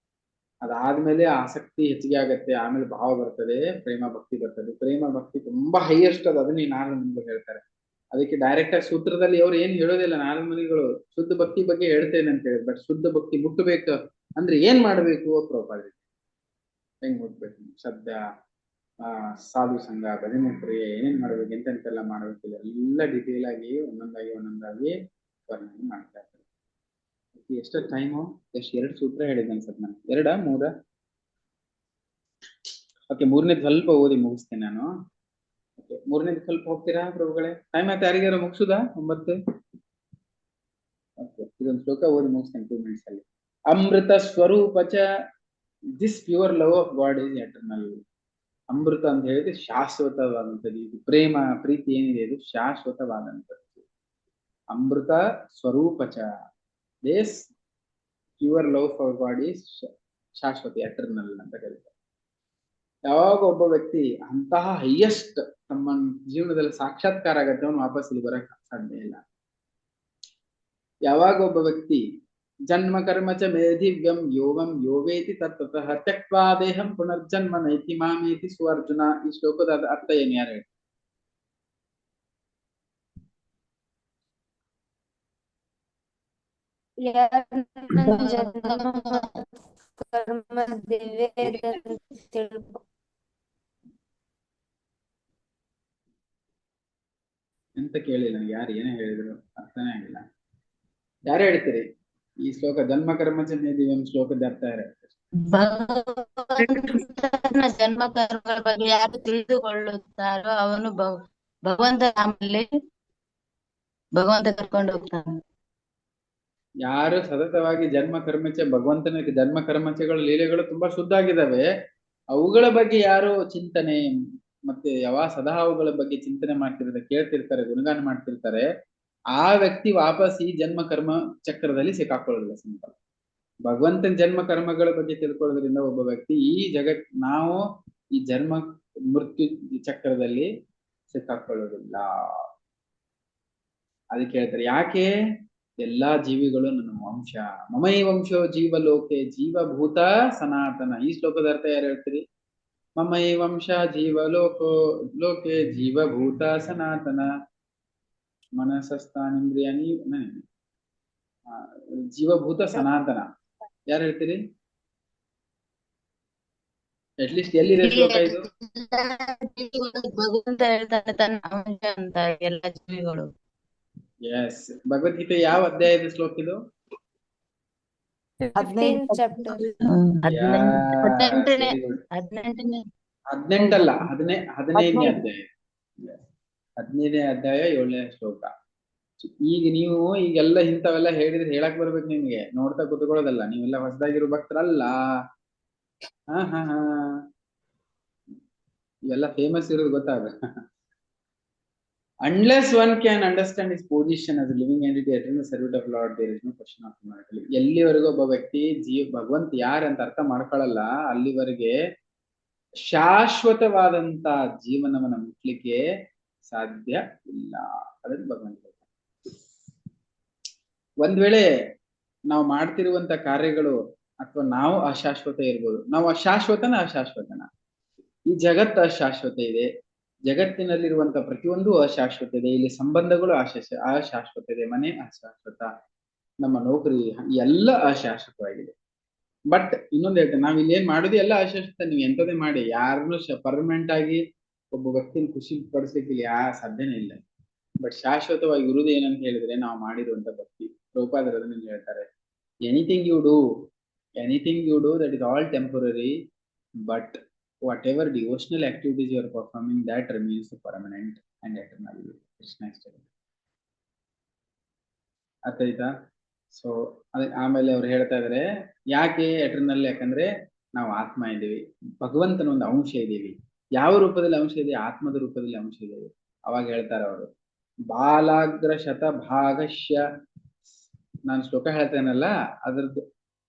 ಅದಾದ್ಮೇಲೆ ಆಸಕ್ತಿ ಹೆಚ್ಚಿಗೆ ಆಗತ್ತೆ, ಆಮೇಲೆ ಭಾವ ಬರ್ತದೆ, ಪ್ರೇಮ ಭಕ್ತಿ ಬರ್ತದೆ. ಪ್ರೇಮ ಭಕ್ತಿ ತುಂಬಾ ಹೈಯೆಸ್ಟ್ ಅದು, ಅದನ್ನೇ ನಾರದ ಮುನಿಗಳು ಹೇಳ್ತಾರೆ. ಅದಕ್ಕೆ ಡೈರೆಕ್ಟ್ ಆಗಿ ಸೂತ್ರದಲ್ಲಿ ಅವ್ರು ಏನ್ ಹೇಳೋದಿಲ್ಲ, ನಾರದ ಮುನಿಗಳು ಶುದ್ಧ ಭಕ್ತಿ ಬಗ್ಗೆ ಹೇಳ್ತೇನೆ ಅಂತ ಹೇಳಿ. ಬಟ್ ಶುದ್ಧ ಭಕ್ತಿ ಮುಟ್ಟಬೇಕು ಅಂದ್ರೆ ಏನ್ ಮಾಡ್ಬೇಕು ಪ್ರಭುಪಾದ, ಹೆಂಗ್ ಮುಟ್ಬೇಕು, ಶ್ರದ್ಧಾ, ಸಾಧು ಸಂಘ, ಭಜನೆ ಕ್ರಿಯೆ ಏನೇನ್ ಮಾಡ್ಬೇಕು, ಎಂತೆಂತೆಲ್ಲ ಮಾಡ್ಬೇಕಿಲ್ಲ, ಎಲ್ಲ ಡಿಟೇಲ್ ಆಗಿ ಒಂದೊಂದಾಗಿ ವರ್ಣನೆ ಮಾಡ್ತಾ ಇರ್ತಾರೆ. ಎಷ್ಟು ಟೈಮು, ಎಷ್ಟು 2 ಸೂತ್ರ ಹೇಳಿದ್ದೆ ಅನ್ಸತ್ ನಾನು, 2 3. ಓಕೆ, 3ನೇದು ಸ್ವಲ್ಪ ಓದಿ ಮುಗಿಸ್ತೇನೆ ನಾನು. ಓಕೆ, 3ನೇದು ಸ್ವಲ್ಪ ಹೋಗ್ತೀರಾ ಪ್ರಭುಗಳೇ? ಟೈಮ್ ಆಯ್ತು ಯಾರಿಗಾರ ಮುಗಿಸುದಾ? 9. ಓಕೆ, ಇದೊಂದು ಶ್ಲೋಕ ಓದಿ ಮುಗಿಸ್ತೇನೆ 2 ಮಿನಿಟ್ಸ್ ಅಲ್ಲಿ. ಅಮೃತ ಸ್ವರೂಪ ಚ this pure love of God is eternal. ಅಮೃತ ಅಂತ ಹೇಳಿದ್ರೆ ಶಾಶ್ವತವಾದಂಥದ್ದು. ಇದು ಪ್ರೇಮ ಪ್ರೀತಿ ಏನಿದೆ ಇದು ಶಾಶ್ವತವಾದಂಥದ್ದು. ಅಮೃತ ಸ್ವರೂಪ ಚ this pure love for god is ಶಾಶ್ವತ, ಎಟರ್ನಲ್ ಅಂತ ಕರೀತಾರೆ. ಯಾವಾಗ ಒಬ್ಬ ವ್ಯಕ್ತಿ ಅಂತಹ ಹೈಯೆಸ್ಟ್ ತಮ್ಮ ಜೀವನದಲ್ಲಿ ಸಾಕ್ಷಾತ್ಕಾರ ಆಗತ್ತೆ, ಅವನು ವಾಪಸ್ ಇಲ್ಲಿ ಬರಕ್ ಸಾಧ್ಯ ಇಲ್ಲ. ಯಾವಾಗ ಒಬ್ಬ ವ್ಯಕ್ತಿ ಜನ್ಮ ಕರ್ಮ ಚ ಮೇಧಿವ್ಯಂ ಯೋವಂ ಯೋವೇತಿ ತತ್ತತಃ ತ್ಯಕ್ವಾ ದೇಹಂ ಪುನರ್ಜನ್ಮ ನೈತಿ ಮಾಮೇತಿ ಸುವರ್ಜುನ. ಈ ಶ್ಲೋಕದ ಅರ್ಥ ಏನ್ ಯಾರು ಹೇಳಿ? ಎಂತ ಕೇಳಿಲ್ಲ ನನಗೆ, ಯಾರು ಏನೇ ಹೇಳಿದ್ರು ಅರ್ಥನೇ ಆಗಿಲ್ಲ. ಯಾರು ಹೇಳ್ತೀರಿ ಈ ಶ್ಲೋಕ ಜನ್ಮ ಕರ್ಮ ಚ ಮೇಧಿವ್ಯಂ ಶ್ಲೋಕದ ಅರ್ಥ ಯಾರು ಹೇಳ್ತೀರಿ? ಭಗವಂತನ ಜನ್ಮ ಕರ್ಮಗಳ ಬಗ್ಗೆ ಯಾರು ತಿಳಿದುಕೊಳ್ಳುತ್ತಾರೋ ಅವನು ಭಗವಂತ ಆಮೇಲೆ ಭಗವಂತ ಕರ್ಕೊಂಡು ಹೋಗ್ತಾನೆ. ಯಾರು ಸತತವಾಗಿ ಜನ್ಮ ಕರ್ಮಚ ಭಗವಂತನ ಜನ್ಮ ಕರ್ಮಚಗಳ ಲೀಲೆಗಳು ತುಂಬಾ ಶುದ್ಧ ಆಗಿದಾವೆ, ಅವುಗಳ ಬಗ್ಗೆ ಯಾರು ಚಿಂತನೆ ಮತ್ತೆ ಸದಾ ಅವುಗಳ ಬಗ್ಗೆ ಚಿಂತನೆ ಮಾಡ್ತಿರ್ತಾರೆ, ಕೇಳ್ತಿರ್ತಾರೆ, ಗುಣಗಾನ ಮಾಡ್ತಿರ್ತಾರೆ, ಆ ವ್ಯಕ್ತಿ ವಾಪಸ್ ಈ ಜನ್ಮ ಕರ್ಮ ಚಕ್ರದಲ್ಲಿ ಸಿಕ್ಕಾಕೊಳ್ಳೋದಿಲ್ಲ. ಸಿಂಪಲ್. ಭಗವಂತನ ಜನ್ಮ ಕರ್ಮಗಳ ಬಗ್ಗೆ ತಿಳ್ಕೊಳ್ಳೋದ್ರಿಂದ ಒಬ್ಬ ವ್ಯಕ್ತಿ ಈ ನಾವು ಈ ಜನ್ಮ ಮೃತ್ಯು ಚಕ್ರದಲ್ಲಿ ಸಿಕ್ಕಾಕೊಳ್ಳೋದಿಲ್ಲ. ಅದಕ್ಕೆ ಹೇಳ್ತಾರೆ, ಯಾಕೆ? ಎಲ್ಲಾ ಜೀವಿಗಳು ನನ್ನ ವಂಶ, ಮಮೈ ವಂಶೋ ಜೀವಲೋಕೆ ಜೀವಭೂತ ಸನಾತನ. ಈ ಶ್ಲೋಕದ ಅರ್ಥ ಯಾರು ಹೇಳ್ತೀರಿ? ಮಮೈ ವಂಶ ಜೀವಲೋಕೋ ಲೋಕೆ ಜೀವಭೂತ ಸನಾತನ ಮನಸಸ್ಥಾನೇಂದ್ರಿಯಾಣಿ ಜೀವಭೂತ ಸನಾತನ. ಯಾರು ಹೇಳ್ತೀರಿ? ಅಟ್ಲೀಸ್ಟ್ ಎಲ್ಲಿದೆ ಶ್ಲೋಕ ಇದು? ಭಗವಂತ ಹೇಳ್ತಾನೆ ತನ್ನ ಅಂಶ ಅಂತ ಎಲ್ಲ ಜೀವಿಗಳು. ಎಸ್. ಭಗವದ್ಗೀತೆ ಯಾವ ಅಧ್ಯಾಯದ ಶ್ಲೋಕ ಇದು? 15th chapter. 18ನೇ 18 ಅಲ್ಲ, 15ನೇ ಅಧ್ಯಾಯ. 15ನೇ ಅಧ್ಯಾಯ 7ನೇ ಶ್ಲೋಕ. ಈಗ ನೀವು ಈಗೆಲ್ಲ ಇಂಥವೆಲ್ಲ ಹೇಳಿದ್ರೆ ಹೇಳಕ್ ಬರ್ಬೇಕು ನಿಮ್ಗೆ, ನೋಡ್ತಾ ಕೂತ್ಕೊಳ್ಳೋದಲ್ಲ. ನೀವೆಲ್ಲ ಹೊಸದಾಗಿರೋ ಭಕ್ತರಲ್ಲ. ಹಾ ಇವೆಲ್ಲ ಫೇಮಸ್ ಇರೋದು ಗೊತ್ತಾಗ. Unless one can understand his position as a living entity, eternal servant of Lord, there is no question of mortality. ಎಲ್ಲಿವರೆಗೂ ಒಬ್ಬ ವ್ಯಕ್ತಿ ಭಗವಂತ ಯಾರಂತ ಅರ್ಥ ಮಾಡ್ಕೊಳ್ಳಲ್ಲ, ಅಲ್ಲಿವರೆಗೆ ಶಾಶ್ವತವಾದಂತ ಜೀವನವನ್ನ ಮುಟ್ಲಿಕ್ಕೆ ಸಾಧ್ಯ ಇಲ್ಲ. ಅದನ್ನು ಭಗವಂತ. ಒಂದ್ ವೇಳೆ ನಾವು ಮಾಡ್ತಿರುವಂತ ಕಾರ್ಯಗಳು ಅಥವಾ ನಾವು ಅಶಾಶ್ವತ ಇರ್ಬೋದು. ನಾವು ಅಶಾಶ್ವತನ? ಈ ಜಗತ್ತು ಅಶಾಶ್ವತ ಇದೆ, ಜಗತ್ತಿನಲ್ಲಿರುವಂತ ಪ್ರತಿಯೊಂದು ಅಶಾಶ್ವತ ಇದೆ. ಇಲ್ಲಿ ಸಂಬಂಧಗಳು ಅಶಾಶ್ವತ ಇದೆ, ಮನೆ ಅಶಾಶ್ವತ, ನಮ್ಮ ನೌಕರಿ ಎಲ್ಲ ಅಶಾಶ್ವತವಾಗಿದೆ. ಬಟ್ ಇನ್ನೊಂದು ಹೇಳ್ತೇನೆ, ನಾವ್ ಇಲ್ಲಿ ಏನ್ ಮಾಡೋದು ಎಲ್ಲ ಅಶಾಶ್ವತ. ನೀವು ಎಂತದೇ ಮಾಡಿ ಯಾರನ್ನು ಪರ್ಮನೆಂಟ್ ಆಗಿ ಒಬ್ಬ ವ್ಯಕ್ತಿನ ಖುಷಿ ಪಡಿಸ್ಲಿಕ್ಕೆ ಸಾಧ್ಯನೇ ಇಲ್ಲ. ಬಟ್ ಶಾಶ್ವತವಾಗಿ ಇರುವುದು ಏನಂತ ಹೇಳಿದ್ರೆ ನಾವು ಮಾಡಿರುವಂತ ಭಕ್ತಿ. ಪ್ರಭುಪಾದರು ಅದನ್ನ ಹೇಳ್ತಾರೆ, anything you do that is all temporary, but whatever devotional activities you are performing, that remains permanent and eternal. ಅರ್ಥ ಆಯ್ತಾ? ಸೊ ಆಮೇಲೆ ಅವ್ರು ಹೇಳ್ತಾ ಇದಾರೆ, ಯಾಕೆ ಎಟರ್ನಲ್? ಯಾಕಂದ್ರೆ ನಾವು ಆತ್ಮ ಇದ್ದೀವಿ, ಭಗವಂತನ ಒಂದು ಅಂಶ ಇದ್ದೀವಿ. ಯಾವ ರೂಪದಲ್ಲಿ ಅಂಶ ಇದೆ? ಆತ್ಮದ ರೂಪದಲ್ಲಿ ಅಂಶ ಇದ್ದೀವಿ. ಅವಾಗ ಹೇಳ್ತಾರೆ ಅವರು, ಬಾಲಾಗ್ರ ಶತ ಭಾಗಶ್ಯ. ನಾನು ಶ್ಲೋಕ ಹೇಳ್ತೇನಲ್ಲ, ಅದ್ರದ್ದು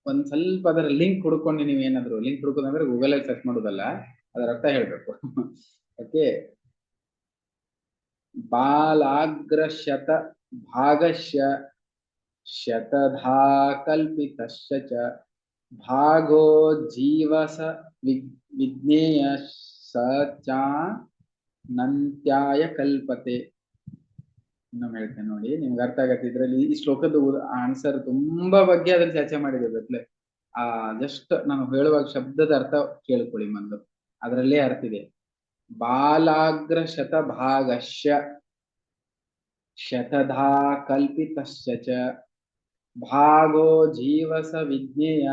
ಒಂದ್ ಸ್ವಲ್ಪ ಅದರ ಲಿಂಕ್ ಹುಡ್ಕೊಂಡು ನೀವು ಏನಾದ್ರು ಲಿಂಕ್ ಹುಡ್ಕೋದಂದ್ರೆ ಗೂಗಲ್ ಅಲ್ಲಿ ಸರ್ಚ್ ಮಾಡೋದಲ್ಲ, ಅದರ ಅರ್ಥ ಹೇಳ್ಬೇಕು. ಓಕೆ. ಬಾಲಾಗ್ರ ಶತ ಭಾಗಶ್ಯ ಶತಧಾ ಕಲ್ಪಿತಶ್ಚ ಭಾಗೋ ಜೀವಸ ವಿಜ್ಞೇಯ ಸಚಾ ನಂತ್ಯಾಯ ಕಲ್ಪತೆ. ಇನ್ನೊಮ್ಮೆ ಹೇಳ್ತೇನೆ ನೋಡಿ, ನಿಮ್ಗೆ ಅರ್ಥ ಆಗತ್ತೆ. ಇದ್ರಲ್ಲಿ ಈ ಶ್ಲೋಕದ ಆನ್ಸರ್ ತುಂಬಾ ಬಗ್ಗೆ ಅದ್ರಲ್ಲಿ ಚರ್ಚೆ ಮಾಡಿದೆ ಗೊತ್ತಲೆ. ಜಸ್ಟ್ ನಾನು ಹೇಳುವಾಗ ಶಬ್ದದ ಅರ್ಥ ಕೇಳ್ಕೊಳ್ಳಿ ಮೊದಲು, ಅದರಲ್ಲೇ ಅರ್ಥ ಇದೆ. ಬಾಲಾಗ್ರ ಶತ ಭಾಗಶ್ಯ ಶತಧಾ ಕಲ್ಪಿತಶ್ಚ ಭಾಗೋ ಜೀವಸ ವಿಜ್ಞೇಯ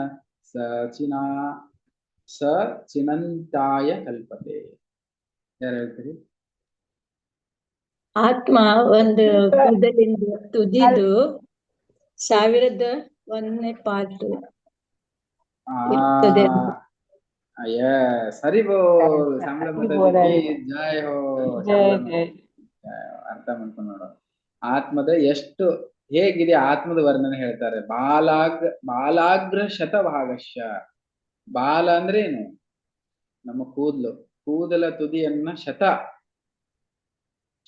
ಚಿನಂತಾಯ ಕಲ್ಪತೆ. ಯಾರು ಹೇಳ್ತೀರಿ? ಆತ್ಮ ಒಂದು ಕೂದಲಿಂದ ತುದಿದು 1001ನೇ ಪಾರ್ಟ್ ಇರ್ತದೆ. ಸರಿ ಬೋ ಜಯ ಹೋ. ಅರ್ಥ ಮಾಡ್ಕೊಂಡು ನೋಡೋ, ಆತ್ಮದ ಎಷ್ಟು ಹೇಗಿದೆ ಆತ್ಮದ ವರ್ಣನೆ ಹೇಳ್ತಾರೆ. ಬಾಲಾಗ್ರ ಶತಭಾಗಶ್ಯ. ಬಾಲ ಅಂದ್ರೆ ಏನು? ನಮ್ಮ ಕೂದಲ ತುದಿಯನ್ನ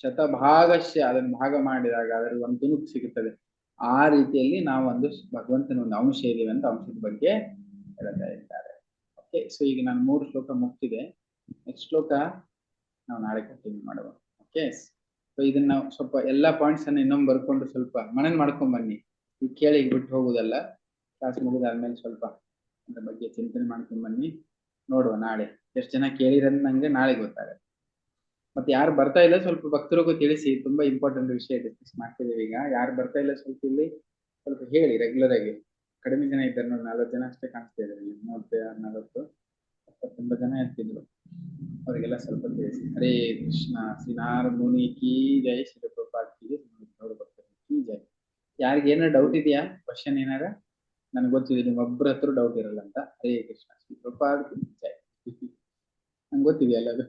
ಶತಭಾಗಶ್ಯ, ಅದನ್ನ ಭಾಗ ಮಾಡಿದಾಗ ಅದರ ಒಂದು ತುಣುಕು ಸಿಗುತ್ತದೆ. ಆ ರೀತಿಯಲ್ಲಿ ನಾವು ಒಂದು ಭಗವಂತನ ಒಂದು ಅಂಶ ಇದೀವಿ ಅಂತ ಅಂಶದ ಬಗ್ಗೆ ಹೇಳ್ತಾ ಇದ್ದಾರೆ. ಓಕೆ, ಸೊ ಈಗ ನಾನು 3 ಶ್ಲೋಕ ಮುಗ್ತಿದೆ. ನೆಕ್ಸ್ಟ್ ಶ್ಲೋಕ ನಾವು ನಾಳೆ ಕಂಟಿನ್ಯೂ ಮಾಡುವ. ಓಕೆ, ಸೊ ಇದನ್ನ ನಾವು ಸ್ವಲ್ಪ ಎಲ್ಲಾ ಪಾಯಿಂಟ್ಸ್ ಅನ್ನ ಇನ್ನೊಮ್ಮೆ ಬರ್ಕೊಂಡು ಸ್ವಲ್ಪ ಮನನ ಮಾಡ್ಕೊಂಡ್ ಬನ್ನಿ. ಈಗ ಕೇಳಿ ಬಿಟ್ಟು ಹೋಗುದಲ್ಲ, ಕ್ಲಾಸ್ ಮುಗಿದಾದ್ಮೇಲೆ ಸ್ವಲ್ಪ ಅದ್ರ ಬಗ್ಗೆ ಚಿಂತನೆ ಮಾಡ್ಕೊಂಡ್ ಬನ್ನಿ. ನೋಡುವ ನಾಳೆ ಎಷ್ಟು ಜನ ಕೇಳಿರಂತ ನಂಗೆ ನಾಳೆ ಗೊತ್ತಾಗುತ್ತೆ. ಮತ್ತೆ ಯಾರು ಬರ್ತಾ ಇಲ್ಲ ಸ್ವಲ್ಪ ಭಕ್ತರಿಗೂ ತಿಳಿಸಿ, ತುಂಬಾ ಇಂಪಾರ್ಟೆಂಟ್ ವಿಷಯ ಡಿಸ್ಕಸ್ ಮಾಡ್ತಿದ್ದೀವಿ ಈಗ. ಯಾರು ಬರ್ತಾ ಇಲ್ಲ ಸ್ವಲ್ಪ ಇಲ್ಲಿ ಸ್ವಲ್ಪ ಹೇಳಿ ರೆಗ್ಯುಲರ್ ಆಗಿ. ಕಡಿಮೆ ಜನ ಇದ್ದಾರೆ ನೋಡಿ, 40 ಜನ ಅಷ್ಟೇ ಕಾಣಿಸ್ತಾ ಇದ್ದಾರೆ. 30, 40, 29 ಜನ ಇರ್ತಿದ್ರು. ಅವರಿಗೆಲ್ಲ ಸ್ವಲ್ಪ ತಿಳಿಸಿ. ಹರೇ ಕೃಷ್ಣ. ಶ್ರೀ ನಾರದ ಮುನಿ ಕೀ ಜೈ, ಶ್ರೀ ಪ್ರಭುಪಾದ್ ಕೀ ಜೈ, ಕೀ ಜೈ. ಯಾರಿಗೆ ಏನಾರ ಡೌಟ್ ಇದೆಯಾ, ಕ್ವಶನ್ ಏನಾರ? ನನಗೆ ಗೊತ್ತಿದೆ ನಿಮ್ಮ ಒಬ್ಬರ ಹತ್ರ ಡೌಟ್ ಇರಲ್ಲ ಅಂತ. ಹರೇ ಕೃಷ್ಣ. ಶ್ರೀ ಪ್ರಭುಪಾದ್ ಕೀ ಜೈ. ನಂಗೆ ಗೊತ್ತಿದೆಯಲ್ಲ ಅದು.